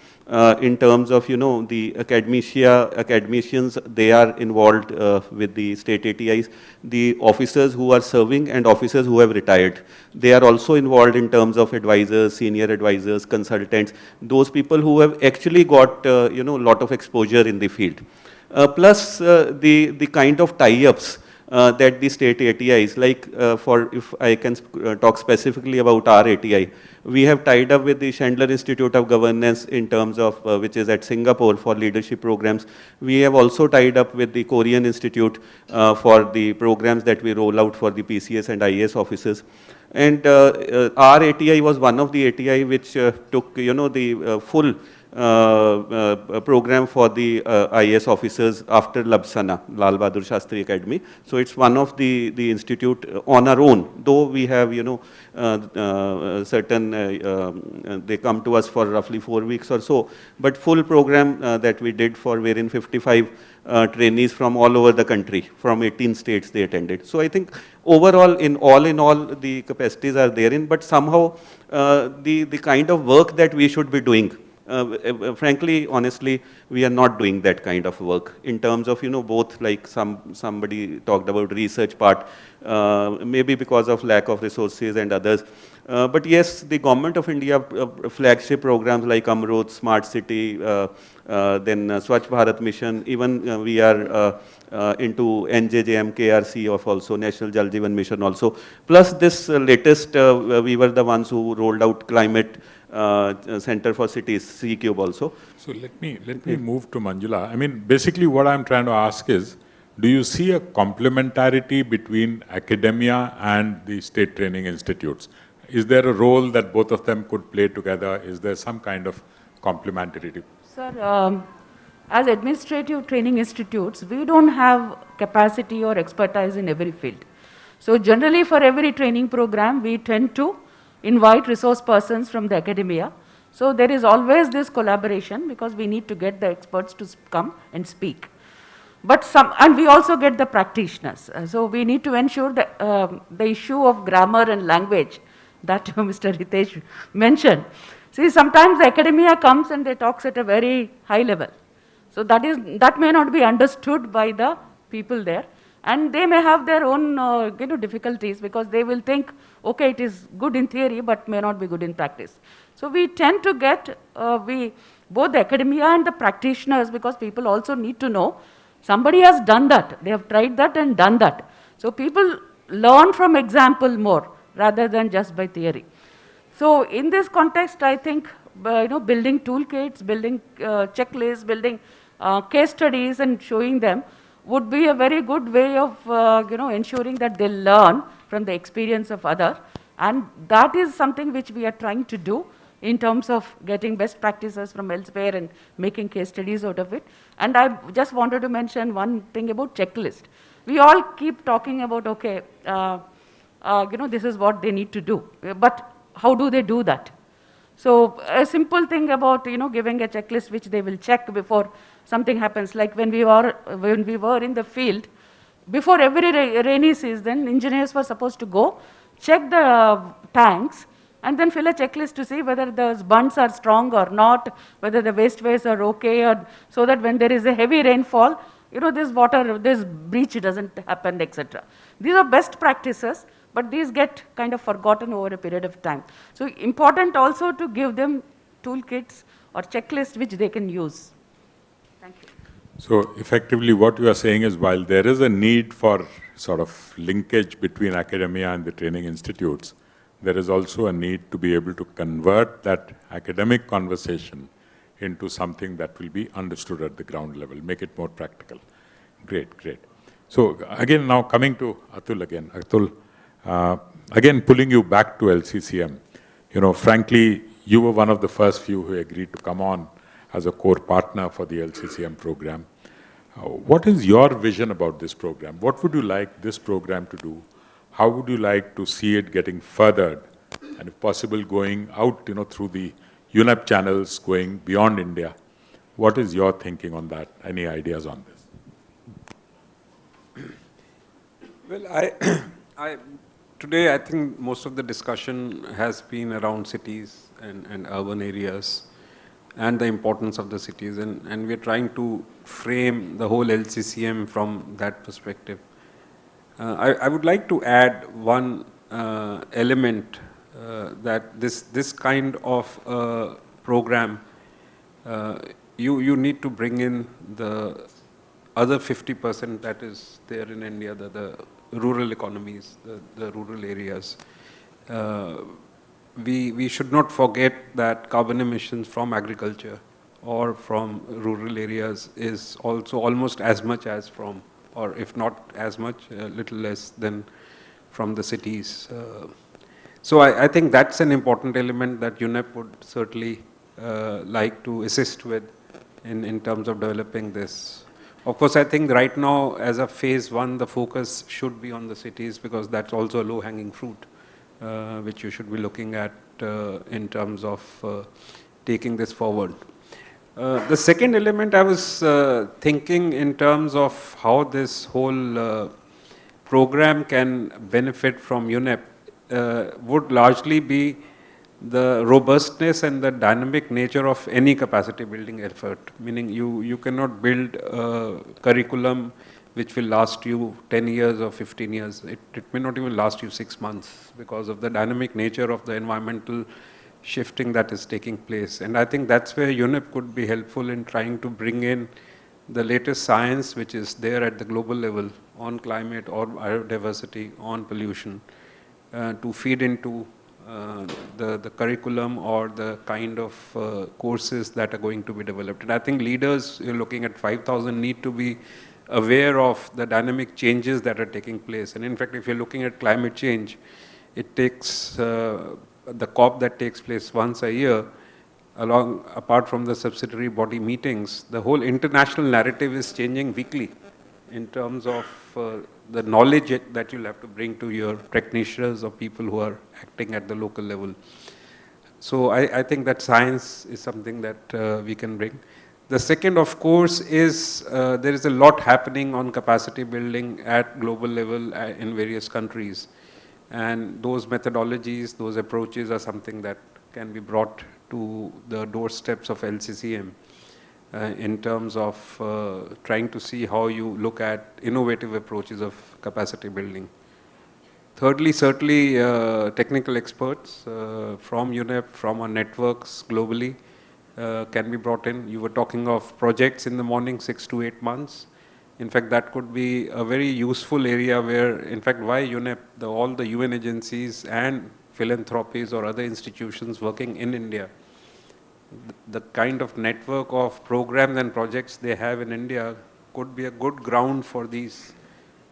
Speaker 11: in terms of, the academicians, they are involved with the state ATIs. The officers who are serving and officers who have retired, they are also involved in terms of advisors, senior advisors, consultants, those people who have actually got, a lot of exposure in the field. Plus the kind of tie-ups that the state ATIs, like if I can talk specifically about our ATI, we have tied up with the Chandler Institute of Governance in terms of, which is at Singapore for leadership programs. We have also tied up with the Korean Institute for the programs that we roll out for the PCS and IAS officers. And our ATI was one of the ATI which took, the full a program for the IAS officers after Labsana, Lal Bahadur Shastri Academy. So it's one of the institute on our own, though we have, you know, certain, they come to us for roughly 4 weeks or so, but full program that we did for wherein 55 trainees from all over the country, from 18 states they attended. So I think overall, in all, the capacities are therein, but somehow the kind of work that we should be doing, frankly, honestly, we are not doing that kind of work in terms of, you know, both like somebody talked about research part, maybe because of lack of resources and others. But yes, the Government of India flagship programs like Amrut, Smart City, then Swachh Bharat Mission, even we are into NJJM, KRC of also National Jal Jeevan Mission also. Plus this latest, we were the ones who rolled out Climate Center for Cities, C-Cube also.
Speaker 3: So let me move to Manjula. I mean, basically what I'm trying to ask is, do you see a complementarity between academia and the state training institutes? Is there a role that both of them could play together? Is there some kind of complementarity?
Speaker 7: Sir, as administrative training institutes, we don't have capacity or expertise in every field. So generally for every training program, we tend to invite resource persons from the academia. So there is always this collaboration because we need to get the experts to come and speak. But and we also get the practitioners. So we need to ensure that the issue of grammar and language that Mr. Hitesh mentioned. See, sometimes the academia comes and they talks at a very high level. So that may not be understood by the people there. And they may have their own difficulties because they will think, okay, it is good in theory, but may not be good in practice. So we tend to get both the academia and the practitioners, because people also need to know somebody has done that. They have tried that and done that. So people learn from example more rather than just by theory. So in this context, I think building toolkits, building checklists, building case studies and showing them would be a very good way of ensuring that they learn from the experience of others. And that is something which we are trying to do in terms of getting best practices from elsewhere and making case studies out of it. And I just wanted to mention one thing about checklist. We all keep talking about, okay, this is what they need to do. But how do they do that? So a simple thing about, giving a checklist which they will check before something happens, like when we were in the field, before every rainy season, engineers were supposed to go, check the tanks, and then fill a checklist to see whether the bunds are strong or not, whether the wasteways are okay, or so that when there is a heavy rainfall, this breach doesn't happen, etc. These are best practices, but these get kind of forgotten over a period of time. So important also to give them toolkits or checklists which they can use. Thank you.
Speaker 3: So effectively what you are saying is, while there is a need for sort of linkage between academia and the training institutes, there is also a need to be able to convert that academic conversation into something that will be understood at the ground level, make it more practical. Great, great. So again, now coming to Atul again. Atul, again pulling you back to LCCM, frankly, you were one of the first few who agreed to come on as a core partner for the LCCM program. What is your vision about this program? What would you like this program to do? How would you like to see it getting furthered, and if possible going out, through the UNEP channels, going beyond India? What is your thinking on that? Any ideas on this?
Speaker 12: Well, today I think most of the discussion has been around cities and urban areas and the importance of the cities, and we're trying to frame the whole LCCM from that perspective. I would like to add one element that this kind of program, you need to bring in the other 50% that is there in India, the rural economies, the rural areas. We should not forget that carbon emissions from agriculture or from rural areas is also almost as much as from, or if not as much, a little less than from the cities. So I think that's an important element that UNEP would certainly like to assist with in terms of developing this? Of course, I think right now, as a phase one, the focus should be on the cities because that's also a low-hanging fruit, which you should be looking at in terms of taking this forward. The second element I was thinking in terms of how this whole program can benefit from UNEP would largely be the robustness and the dynamic nature of any capacity building effort. Meaning you cannot build a curriculum which will last you 10 years or 15 years. It may not even last you 6 months because of the dynamic nature of the environmental shifting that is taking place. And I think that's where UNEP could be helpful in trying to bring in the latest science which is there at the global level on climate or biodiversity, on pollution, to feed into the curriculum or the kind of courses that are going to be developed. And I think leaders, you're looking at 5,000, need to be aware of the dynamic changes that are taking place. And in fact, if you're looking at climate change, it takes the COP that takes place once a year, apart from the subsidiary body meetings, the whole international narrative is changing weekly in terms of the knowledge that you'll have to bring to your practitioners or people who are acting at the local level. So I think that science is something that we can bring. The second, of course, is there is a lot happening on capacity building at global level in various countries. And those methodologies, those approaches are something that can be brought to the doorsteps of LCCM in terms of trying to see how you look at innovative approaches of capacity building. Thirdly, certainly technical experts from UNEP, from our networks globally can be brought in. You were talking of projects in the morning, 6 to 8 months. In fact, that could be a very useful area where, in fact, why UNEP, all the UN agencies and philanthropies or other institutions working in India, the kind of network of programs and projects they have in India could be a good ground for these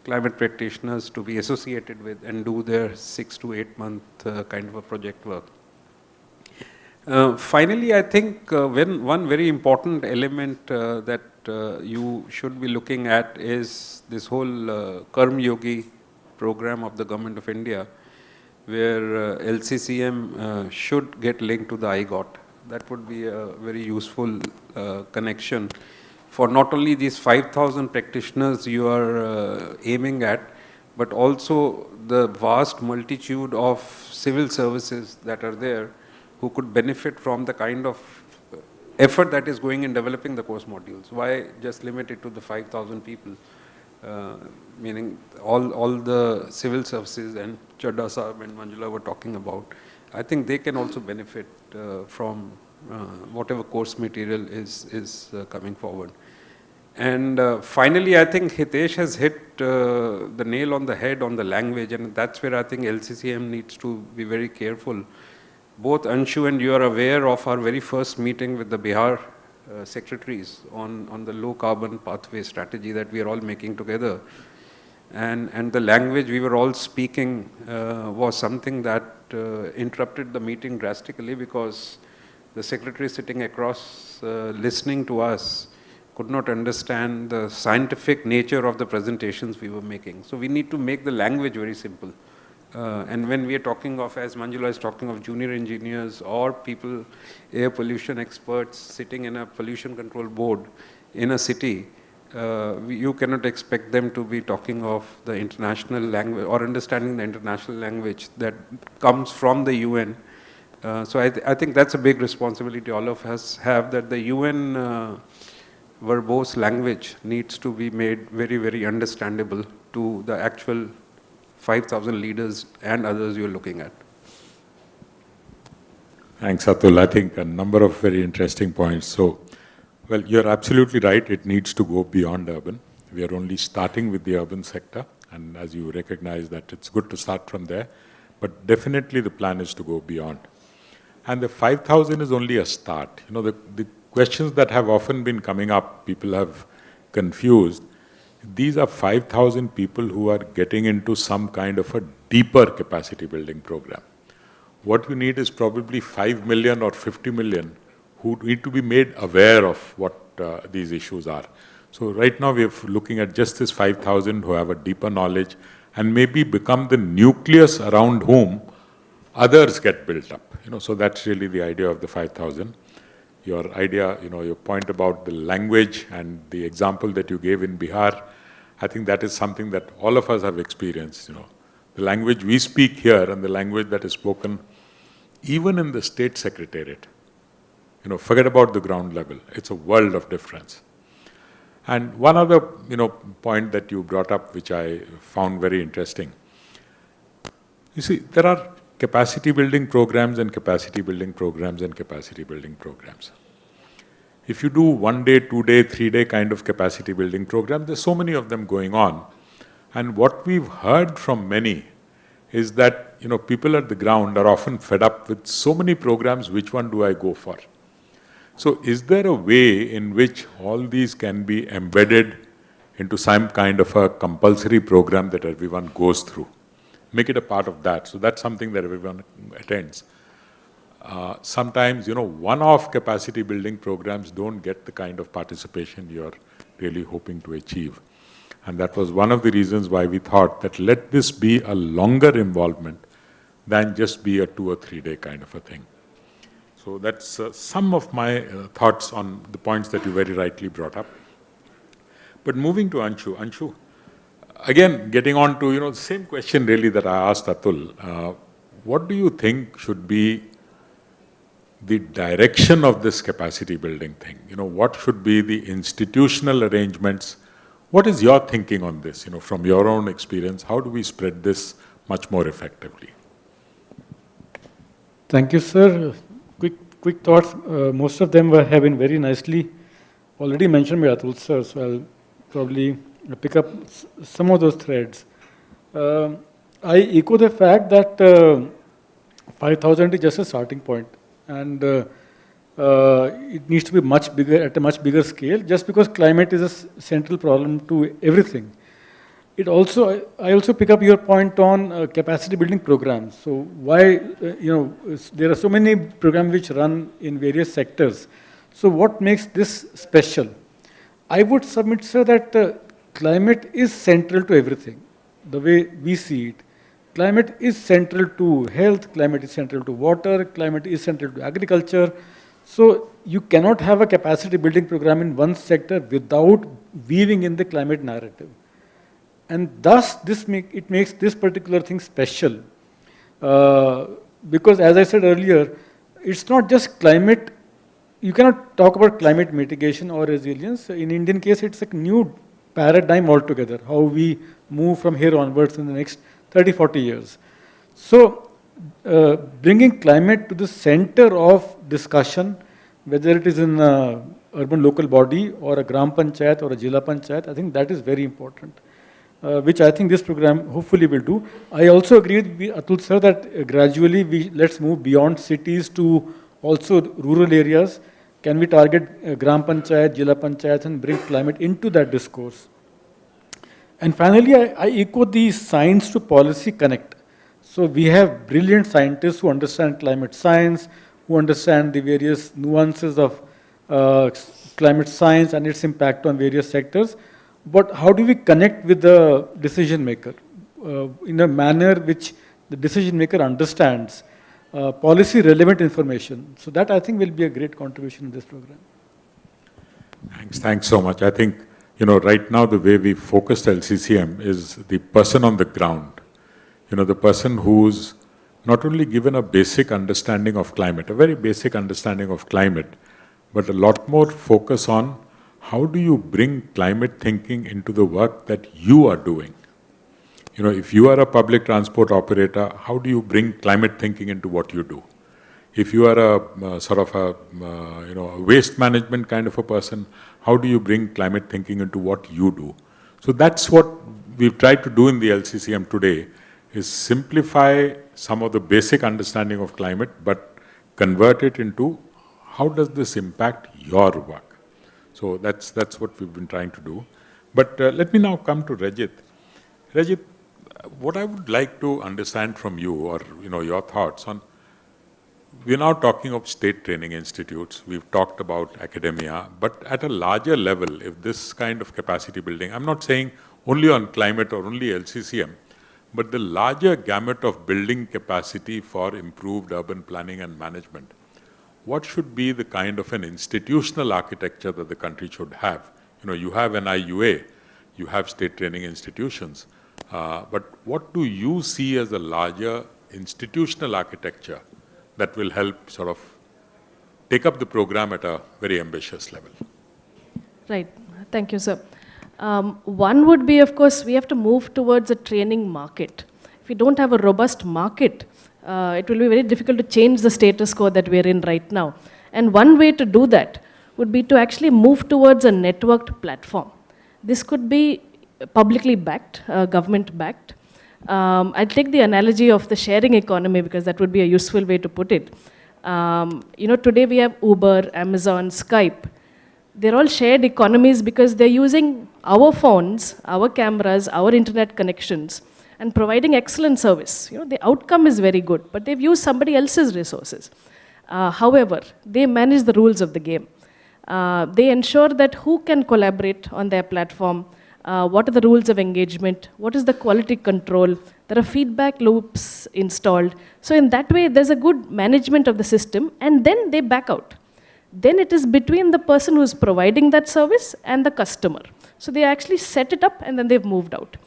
Speaker 12: climate practitioners to be associated with and do their 6 to 8 month kind of a project work. Finally, I think one very important element that you should be looking at is this whole Karm Yogi program of the Government of India, where LCCM should get linked to the IGOT. That would be a very useful connection for not only these 5,000 practitioners you are aiming at, but also the vast multitude of civil services that are there who could benefit from the kind of effort that is going in developing the course modules. Why just limit it to the 5,000 people? Meaning all the civil services and Chadda Sahab and Manjula were talking about. I think they can also benefit from whatever course material is coming forward. And finally, I think Hitesh has hit the nail on the head on the language, and that's where I think LCCM needs to be very careful. Both Anshu and you are aware of our very first meeting with the Bihar secretaries on the low carbon pathway strategy that we are all making together. And the language we were all speaking was something that interrupted the meeting drastically because the secretary sitting across listening to us could not understand the scientific nature of the presentations we were making. So we need to make the language very simple. And when we are talking of, as Manjula is talking of junior engineers or people, air pollution experts sitting in a pollution control board in a city, you cannot expect them to be talking of the international language or understanding the international language that comes from the UN. So I think that's a big responsibility all of us have, that the UN verbose language needs to be made very, very understandable to the actual 5,000 leaders and others you're looking at.
Speaker 3: Thanks, Atul. I think a number of very interesting points. So, well, you're absolutely right. It needs to go beyond urban. We are only starting with the urban sector. And as you recognize that, it's good to start from there. But definitely the plan is to go beyond. And the 5,000 is only a start. You know, the questions that have often been coming up, people have confused. These are 5,000 people who are getting into some kind of a deeper capacity building program. What we need is probably 5 million or 50 million who need to be made aware of what these issues are. So right now we're looking at just this 5,000 who have a deeper knowledge and maybe become the nucleus around whom others get built up. So that's really the idea of the 5,000. Your idea, your point about the language and the example that you gave in Bihar, I think that is something that all of us have experienced. The language we speak here and the language that is spoken even in the state secretariat. Forget about the ground level. It's a world of difference. And one other, point that you brought up, which I found very interesting. You see, there are capacity building programs and capacity building programs and capacity building programs. If you do 1 day, 2 day, 3 day kind of capacity building program, there's so many of them going on. And what we've heard from many is that, people at the ground are often fed up with so many programs, which one do I go for? So is there a way in which all these can be embedded into some kind of a compulsory program that everyone goes through? Make it a part of that. So that's something that everyone attends. Sometimes, one-off capacity building programs don't get the kind of participation you're really hoping to achieve. And that was one of the reasons why we thought that let this be a longer involvement than just be a 2 or 3 day kind of a thing. So that's some of my thoughts on the points that you very rightly brought up. But moving to Anshu. Anshu, again, getting on to, the same question really that I asked Atul. What do you think should be the direction of this capacity building thing? What should be the institutional arrangements? What is your thinking on this, from your own experience? How do we spread this much more effectively?
Speaker 13: Thank you, sir. Quick thoughts. Most of them have been very nicely already mentioned by Atul, sir, so I'll probably pick up some of those threads. I echo the fact that 5,000 is just a starting point, and it needs to be much bigger, at a much bigger scale, just because climate is a central problem to everything. I also pick up your point on capacity building programs. So why, there are so many programs which run in various sectors. So what makes this special? I would submit, sir, that climate is central to everything, the way we see it. Climate is central to health, climate is central to water, climate is central to agriculture. So you cannot have a capacity building program in one sector without weaving in the climate narrative. And thus, it makes this particular thing special. Because as I said earlier, it's not just climate. You cannot talk about climate mitigation or resilience. In Indian case, it's a new paradigm altogether, how we move from here onwards in the next 30, 40 years. So, bringing climate to the center of discussion, whether it is in an urban local body or a Gram Panchayat or a Jila Panchayat, I think that is very important. Which I think this program hopefully will do. I also agree with Atul sir that gradually let's move beyond cities to also rural areas. Can we target Gram Panchayat, Jila Panchayat and bring climate into that discourse? And finally, I echo the science to policy connect. So we have brilliant scientists who understand climate science, who understand the various nuances of climate science and its impact on various sectors. But how do we connect with the decision maker in a manner which the decision maker understands policy relevant information? So that I think will be a great contribution in this program.
Speaker 3: Thanks so much. I think, right now the way we focused LCCM is the person on the ground. The person who's not only given a basic understanding of climate, a very basic understanding of climate, but a lot more focus on how do you bring climate thinking into the work that you are doing? If you are a public transport operator, how do you bring climate thinking into what you do? If you are a waste management kind of a person, how do you bring climate thinking into what you do? So that's what we've tried to do in the LCCM today, is simplify some of the basic understanding of climate, but convert it into how does this impact your work? So that's what we've been trying to do. But let me now come to Rajit. Rajit, what I would like to understand from you, or your thoughts on we're now talking of state training institutes. We've talked about academia, but at a larger level, if this kind of capacity building, I'm not saying only on climate or only LCCM, but the larger gamut of building capacity for improved urban planning and management, what should be the kind of an institutional architecture that the country should have? You know, you have an IUA, you have state training institutions, but what do you see as a larger institutional architecture that will help sort of take up the program at a very ambitious level?
Speaker 14: Right. Thank you, sir. One would be, of course, we have to move towards a training market. If we don't have a robust market, it will be very difficult to change the status quo that we're in right now. And one way to do that would be to actually move towards a networked platform. This could be publicly backed, government backed. I'll take the analogy of the sharing economy because that would be a useful way to put it. You know, today we have Uber, Amazon, Skype. They're all shared economies because they're using our phones, our cameras, our internet connections, and providing excellent service. You know, the outcome is very good, but they've used somebody else's resources. However, they manage the rules of the game. They ensure that who can collaborate on their platform, what are the rules of engagement, what is the quality control, there are feedback loops installed. So in that way, there's a good management of the system, and then they back out. Then it is between the person who's providing that service and the customer. So they actually set it up and then they've moved out.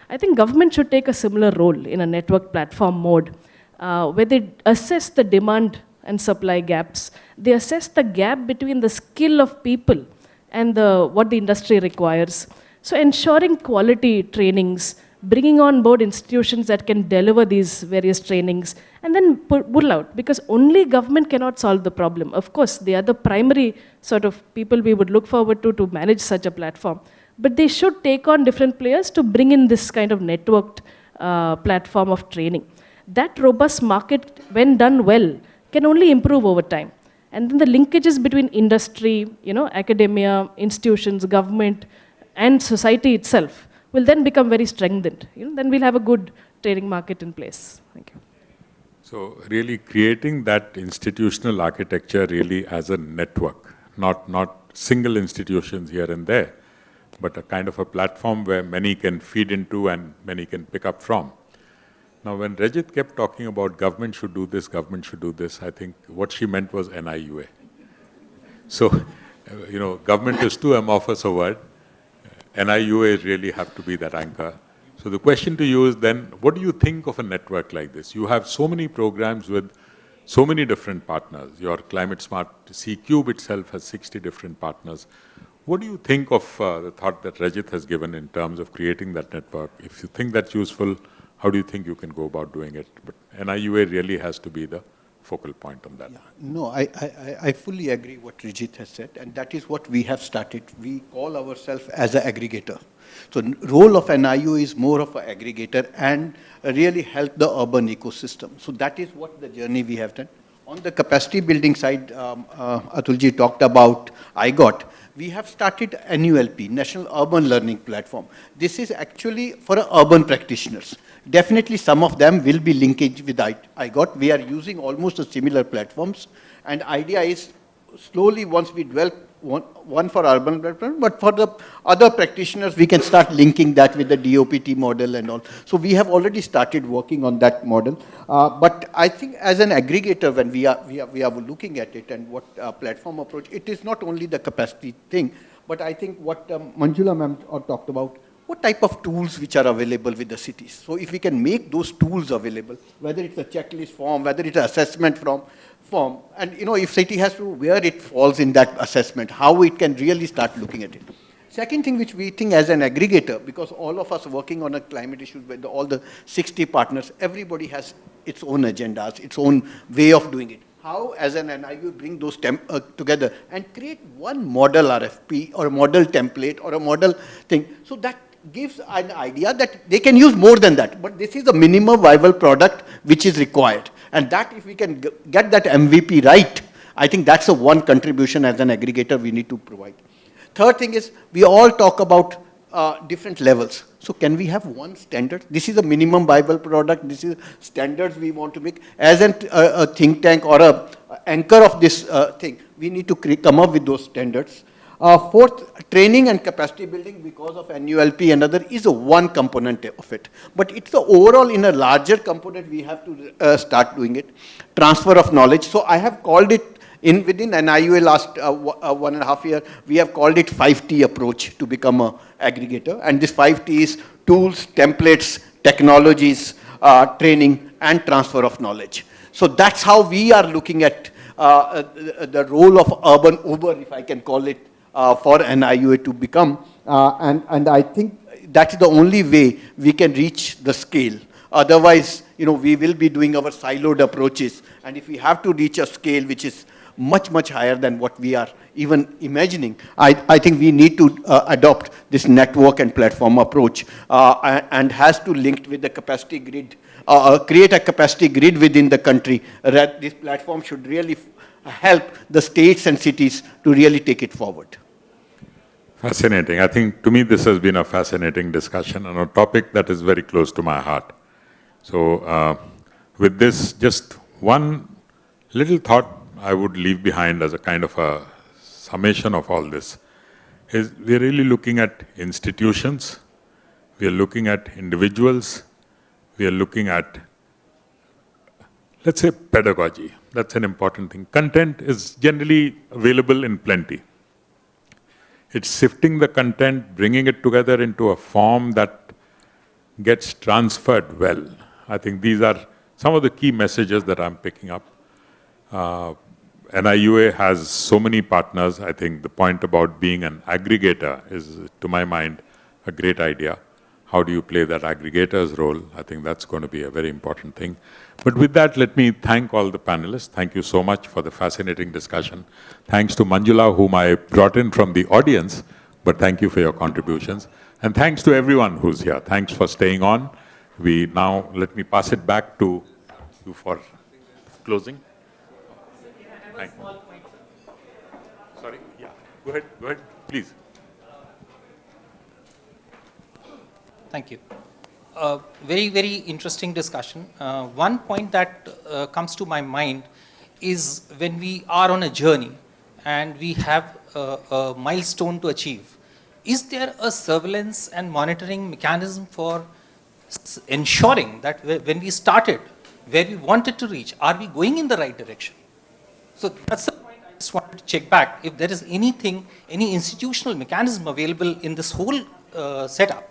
Speaker 14: I think government should take a similar role in a network platform mode, where they assess the demand and supply gaps. They assess the gap between the skill of people and what the industry requires. So ensuring quality trainings, bringing on board institutions that can deliver these various trainings, and then pull out, because only government cannot solve the problem. Of course, they are the primary sort of people we would look forward to manage such a platform. But they should take on different players to bring in this kind of networked platform of training. That robust market, when done well, can only improve over time. And then the linkages between industry, you know, academia, institutions, government, and society itself will then become very strengthened. You know, then we'll have a good training market in place. Thank you.
Speaker 3: So really creating that institutional architecture really as a network, not single institutions here and there, but a kind of a platform where many can feed into and many can pick up from. Now, when Rajit kept talking about government should do this, I think what she meant was NIUA. So, you know, government is too amorphous a word. NIUA really have to be that anchor. So the question to you is then, what do you think of a network like this? You have so many programs with so many different partners. Your Climate Smart C-Cube itself has 60 different partners. What do you think of the thought that Rajit has given in terms of creating that network? If you think that's useful, how do you think you can go about doing it? But NIUA really has to be the focal point on that.
Speaker 9: Yeah, no, I fully agree what Rajit has said, and that is what we have started. We call ourselves as an aggregator. So role of NIU is more of an aggregator and really help the urban ecosystem. So that is what the journey we have done. On the capacity building side, Atulji talked about IGOT. We have started NULP, National Urban Learning Platform. This is actually for urban practitioners. Definitely some of them will be linkage with IGOT. We are using almost similar platforms. And idea is slowly once we develop one for urban platform, but for the other practitioners, we can start linking that with the DOPT model and all. So we have already started working on that model. But I think as an aggregator, when we are looking at it and what platform approach, it is not only the capacity thing, but I think what Manjula ma'am talked about, what type of tools which are available with the cities. So if we can make those tools available, whether it's a checklist form, whether it's an assessment form, and you know, if city has to, where it falls in that assessment, how it can really start looking at it. Second thing which we think as an aggregator, because all of us working on a climate issue with all the 60 partners, everybody has its own agendas, its own way of doing it. How as an NIU bring those together and create one model RFP or a model template or a model thing. So that gives an idea that they can use more than that, but this is the minimum viable product which is required. And that if we can get that MVP right, I think that's a one contribution as an aggregator we need to provide. Third thing is we all talk about different levels. So can we have one standard? This is a minimum viable product. This is standards we want to make. As a think tank or a anchor of this thing, we need to come up with those standards. Fourth, training and capacity building because of NULP and other is a one component of it. But it's the overall in a larger component we have to start doing it. Transfer of knowledge. So I have called it within NIUA last 1.5 years, we have called it 5T approach to become an aggregator. And this 5T is tools, templates, technologies, training, and transfer of knowledge. So that's how we are looking at the role of urban Uber, if I can call it, for NIUA to become. And I think that's the only way we can reach the scale. Otherwise, we will be doing our siloed approaches. And if we have to reach a scale which is much, much higher than what we are even imagining, I think we need to adopt this network and platform approach and has to link with the capacity grid, create a capacity grid within the country. This platform should really help the states and cities to really take it forward.
Speaker 3: Fascinating. I think to me this has been a fascinating discussion on a topic that is very close to my heart. So with this, just one little thought I would leave behind as a kind of a summation of all this is we're really looking at institutions, we are looking at individuals, we are looking at, let's say, pedagogy. That's an important thing. Content is generally available in plenty. It's sifting the content, bringing it together into a form that gets transferred well. I think these are some of the key messages that I'm picking up. NIUA has so many partners. I think the point about being an aggregator is, to my mind, a great idea. How do you play that aggregator's role? I think that's going to be a very important thing. But with that, let me thank all the panelists. Thank you so much for the fascinating discussion. Thanks to Manjula, whom I brought in from the audience, but thank you for your contributions. And thanks to everyone who's here. Thanks for staying on. Now, let me pass it back to you for closing. Thank you. Sorry, yeah, go ahead, please.
Speaker 15: Thank you. Very, very interesting discussion. One point that comes to my mind is when we are on a journey and we have a milestone to achieve, is there a surveillance and monitoring mechanism for ensuring that when we started, where we wanted to reach, are we going in the right direction? So that's the point I just wanted to check back, if there is anything, any institutional mechanism available in this whole setup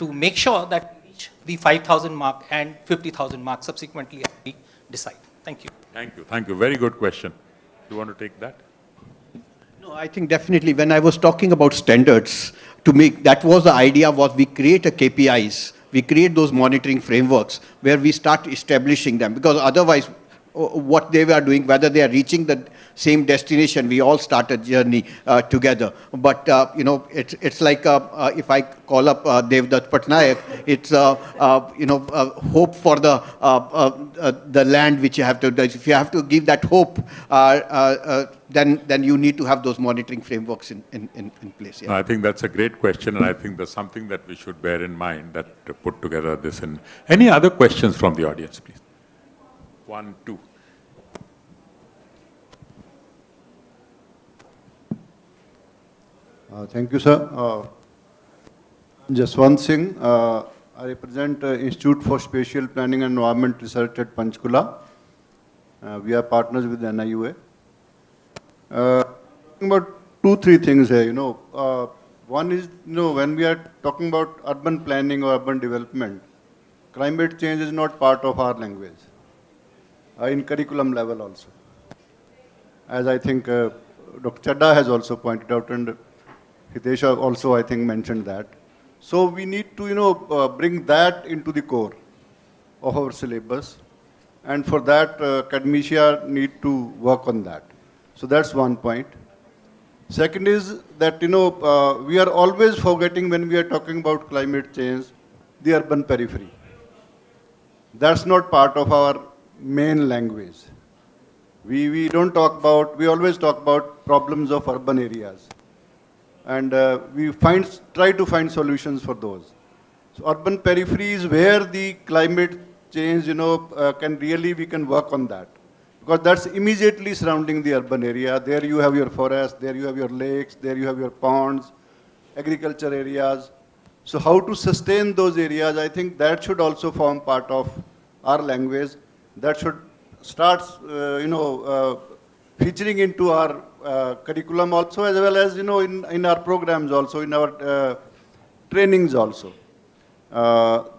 Speaker 15: to make sure that we reach the 5,000 mark and 50,000 mark subsequently as we decide. Thank you.
Speaker 3: Thank you. Thank you. Very good question. You want to take that?
Speaker 9: No, I think definitely when I was talking about standards, that was the idea, was we create a KPIs, we create those monitoring frameworks where we start establishing them, because otherwise what they were doing, whether they are reaching the same destination, we all start a journey together. But, it's like if I call up Devdutt Patnaik, it's, hope for the land which you have to, if you have to give that hope, then you need to have those monitoring frameworks in place. Yeah.
Speaker 3: I think that's a great question, and I think there's something that we should bear in mind that to put together this. And any other questions from the audience, please? 1, 2.
Speaker 16: Thank you, sir. Jaswant Singh, I represent Institute for Spatial Planning and Environment Research at Panchkula. We are partners with NIUA. About 2-3 things here, one is, when we are talking about urban planning or urban development, climate change is not part of our language. In curriculum level also. As I think Dr. Chadda has also pointed out, and Hitesh also, I think, mentioned that. So we need to, bring that into the core of our syllabus. And for that, academia need to work on that. So that's one point. Second is that, we are always forgetting when we are talking about climate change, the urban periphery. That's not part of our main language. We don't talk about, we always talk about problems of urban areas. And we try to find solutions for those. So urban peripheries where the climate change, we can work on that. Because that's immediately surrounding the urban area. There you have your forest, there you have your lakes, there you have your ponds, agriculture areas. So how to sustain those areas, I think that should also form part of our language. That should start, featuring into our curriculum also, as well as, in our programs also, in our trainings also.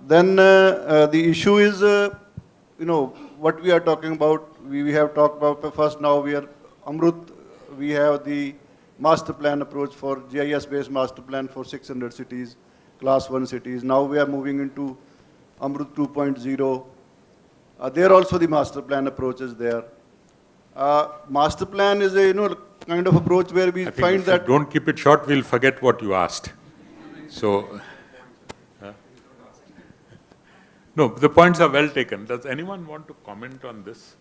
Speaker 16: Then the issue is, what we are talking about. We have talked about first. Now we are Amrut. We have the master plan approach for GIS-based master plan for 600 cities, class 1 cities. Now we are moving into Amrut 2.0. There also the master plan approach is there. Master plan is a kind of approach where we find that.
Speaker 3: Don't keep it short. We'll forget what you asked. So. No, the points are well taken. Does anyone want to comment on this?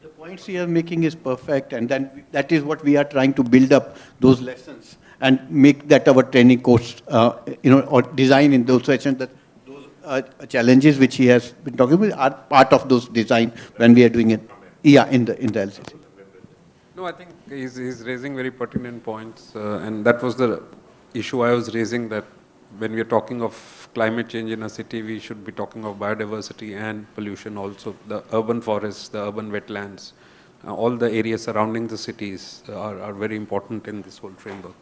Speaker 9: The points you are making is perfect, and then that is what we are trying to build up those lessons and make that our training course, or design in those sessions that those challenges which he has been talking about are part of those design when we are doing it. Yeah, in the LCC.
Speaker 12: No, I think he's raising very pertinent points, and that was the issue I was raising, that when we are talking of climate change in a city, we should be talking of biodiversity and pollution also. The urban forests, the urban wetlands, all the areas surrounding the cities are very important in this whole framework.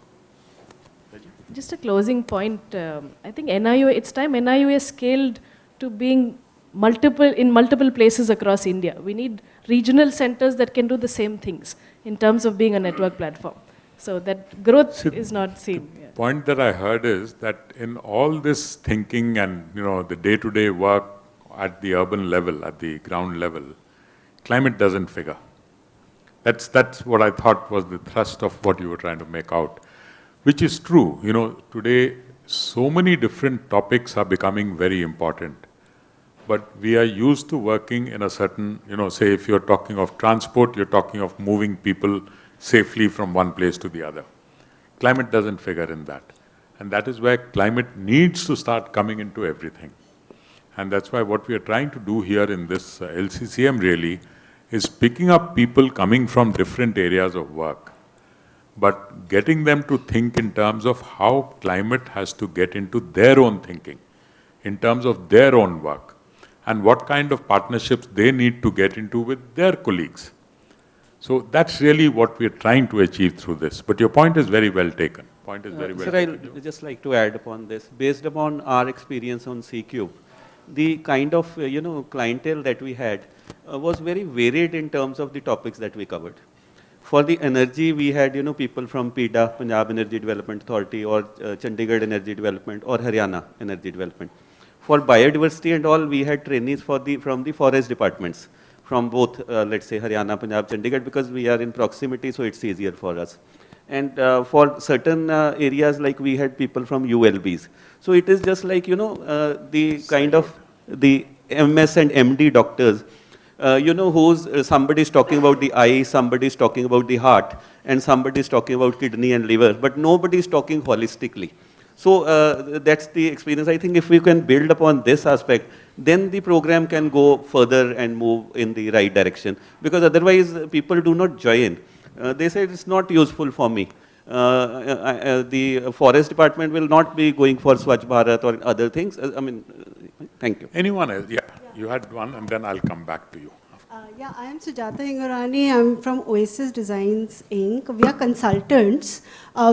Speaker 14: Just a closing point. I think NIU, it's time NIU is scaled to being in multiple places across India. We need regional centers that can do the same things in terms of being a network platform. So that growth is not seen.
Speaker 3: The point that I heard is that in all this thinking and the day-to-day work at the urban level, at the ground level, climate doesn't figure. That's what I thought was the thrust of what you were trying to make out, which is true. Today so many different topics are becoming very important, but we are used to working in a certain, say if you're talking of transport, you're talking of moving people safely from one place to the other. Climate doesn't figure in that. And that is where climate needs to start coming into everything. And that's why what we are trying to do here in this LCCM really is picking up people coming from different areas of work, but getting them to think in terms of how climate has to get into their own thinking, in terms of their own work, and what kind of partnerships they need to get into with their colleagues. So that's really what we're trying to achieve through this. But your point is very well taken.
Speaker 11: Sir, I'll just like to add upon this. Based upon our experience on CQ, the kind of clientele that we had was very varied in terms of the topics that we covered. For the energy, we had people from PIDA, Punjab Energy Development Authority, or Chandigarh Energy Development, or Haryana Energy Development. For biodiversity and all, we had trainees from the forest departments, from both, let's say, Haryana, Punjab, Chandigarh, because we are in proximity, so it's easier for us. And for certain areas, like we had people from ULBs. So it is just like, the kind of the MS and MD doctors, who's somebody's talking about the eye, somebody's talking about the heart, and somebody's talking about kidney and liver, but nobody's talking holistically. So that's the experience. I think if we can build upon this aspect, then the program can go further and move in the right direction. Because otherwise, people do not join. They say it's not useful for me. The forest department will not be going for Swachh Bharat or other things. Thank you.
Speaker 3: Anyone else? Yeah, you had one, and then I'll come back to you.
Speaker 17: Yeah, I am Sujata Hingorani. I'm from Oasis Designs Inc. We are consultants.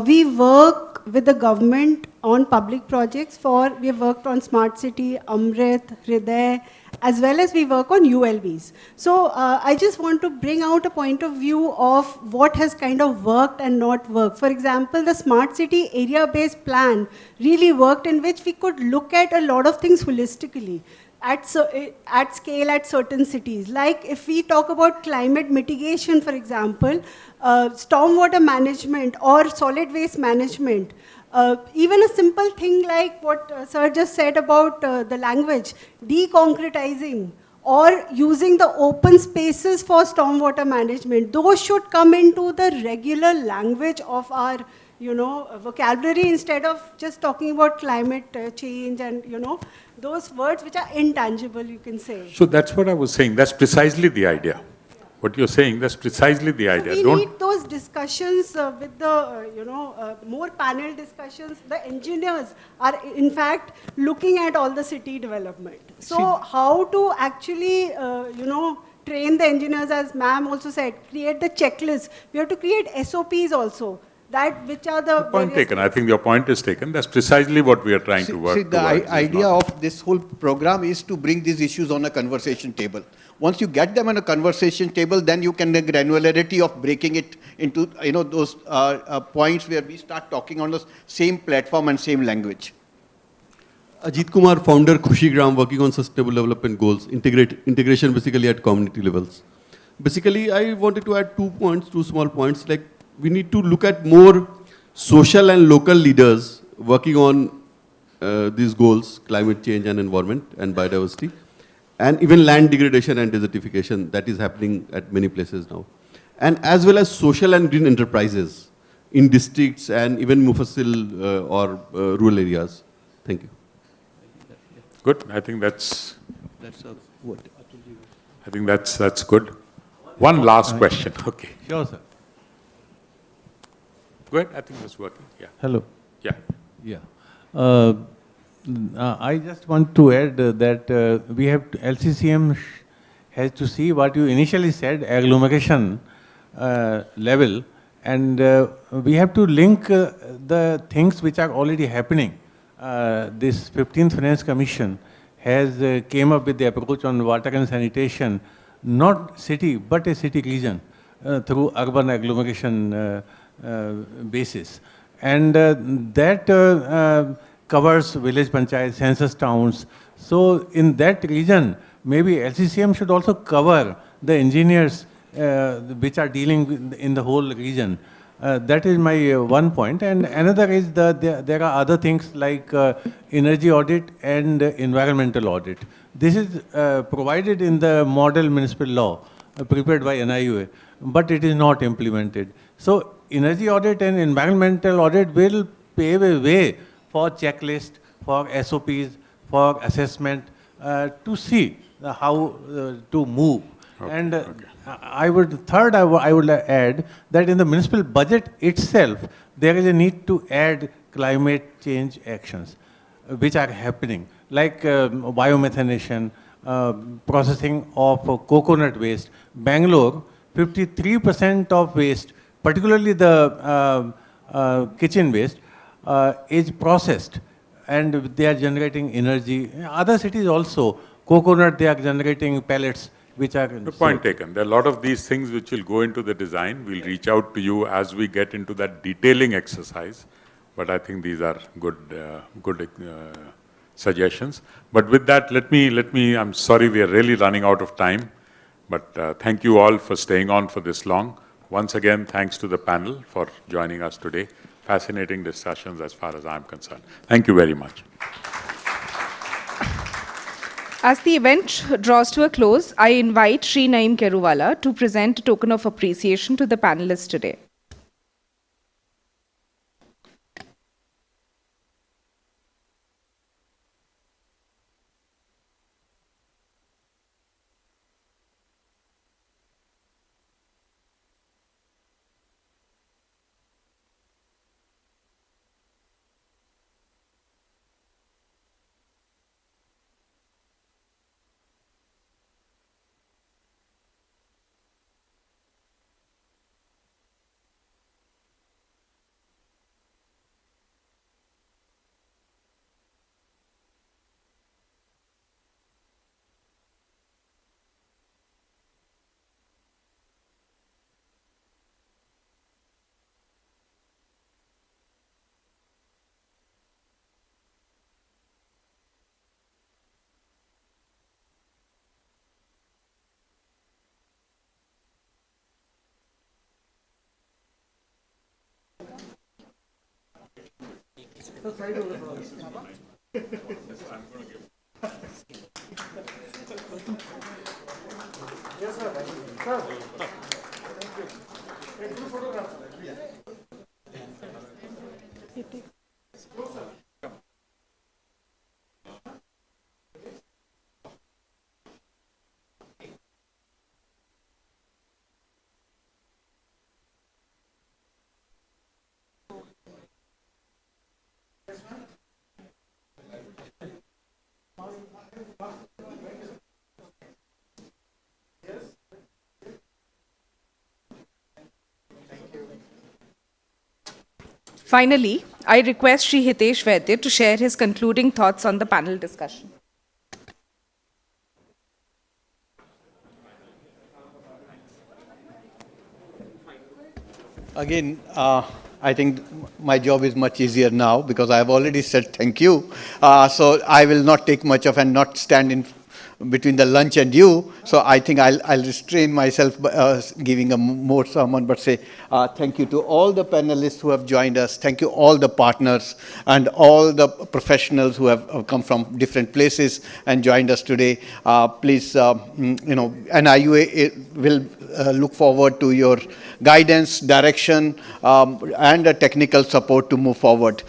Speaker 17: We work with the government on public projects. We have worked on Smart City, Amrit, Hriday, as well as we work on ULBs. So I just want to bring out a point of view of what has kind of worked and not worked. For example, the Smart City area-based plan really worked, in which we could look at a lot of things holistically. At scale at certain cities. Like if we talk about climate mitigation, for example, stormwater management or solid waste management, even a simple thing like what Sir just said about the language, deconcretizing or using the open spaces for stormwater management, those should come into the regular language of our vocabulary instead of just talking about climate change and, those words which are intangible, you can say.
Speaker 3: So that's what I was saying. That's precisely the idea. What you're saying, that's precisely the idea.
Speaker 17: We need those discussions with the, more panel discussions. The engineers are, in fact, looking at all the city development. So how to actually, train the engineers, as ma'am also said, create the checklist. We have to create SOPs also. That which are the
Speaker 3: point taken. I think your point is taken. That's precisely what we are trying to work towards.
Speaker 9: The idea of this whole program is to bring these issues on a conversation table. Once you get them on a conversation table, then you can the granularity of breaking it into those points where we start talking on the same platform and same language.
Speaker 18: Ajit Kumar, founder Khushi Gram, working on sustainable development goals, integration basically at community levels. Basically, I wanted to add 2 points, 2 small points. Like, we need to look at more social and local leaders working on these goals, climate change and environment and biodiversity, and even land degradation and desertification that is happening at many places now. And as well as social and green enterprises in districts and even Mufassil or rural areas. Thank you.
Speaker 3: Good. I think that's good. One last question. Okay.
Speaker 19: Sure, sir.
Speaker 3: Go ahead. I think it's working. Yeah.
Speaker 19: Hello.
Speaker 3: Yeah.
Speaker 19: Yeah. I just want to add that we have LCCM has to see what you initially said, agglomeration level, and we have to link the things which are already happening. This 15th Finance Commission has came up with the approach on water and sanitation, not city, but a city region through urban agglomeration basis. And that covers village panchayat, census towns. So in that region, maybe LCCM should also cover the engineers which are dealing in the whole region. That is my one point. And another is that there are other things like energy audit and environmental audit. This is provided in the model municipal law prepared by NIUA, but it is not implemented. So energy audit and environmental audit will pave a way for checklist, for SOPs, for assessment, to see how to move. Okay, and I would add that in the municipal budget itself, there is a need to add climate change actions, which are happening, like biomethanation, processing of coconut waste. Bangalore, 53% of waste, particularly the kitchen waste, is processed, and they are generating energy. Other cities also, coconut, they are generating pellets, which are...
Speaker 3: The point taken. There are a lot of these things which will go into the design. We'll reach out to you as we get into that detailing exercise. But I think these are good suggestions. But with that, let me, I'm sorry we are really running out of time. But thank you all for staying on for this long. Once again, thanks to the panel for joining us today. Fascinating discussions as far as I'm concerned. Thank you very much.
Speaker 1: As the event draws to a close, I invite Shri Naeem Keruwala to present a token of appreciation to the panelists today.
Speaker 2: Yes, sir. Sir. Thank you.
Speaker 1: Finally, I request Shri Hitesh Vaidya to share his concluding thoughts on the panel discussion.
Speaker 9: Again, I think my job is much easier now because I have already said thank you. So I will not take much of and not stand in between the lunch and you. So I think I'll restrain myself giving a more sermon, but say thank you to all the panelists who have joined us. Thank you all the partners and all the professionals who have come from different places and joined us today. Please, NIUA will look forward to your guidance, direction, and technical support to move forward.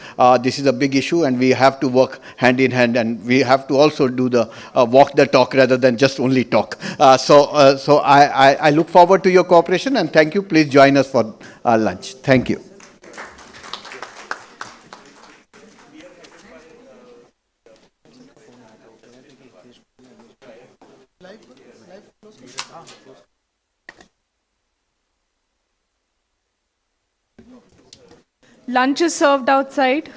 Speaker 9: This is a big issue, and we have to work hand in hand, and we have to also do the walk the talk rather than just only talk. So I look forward to your cooperation, and thank you. Please join us for lunch. Thank you.
Speaker 1: Lunch is served outside.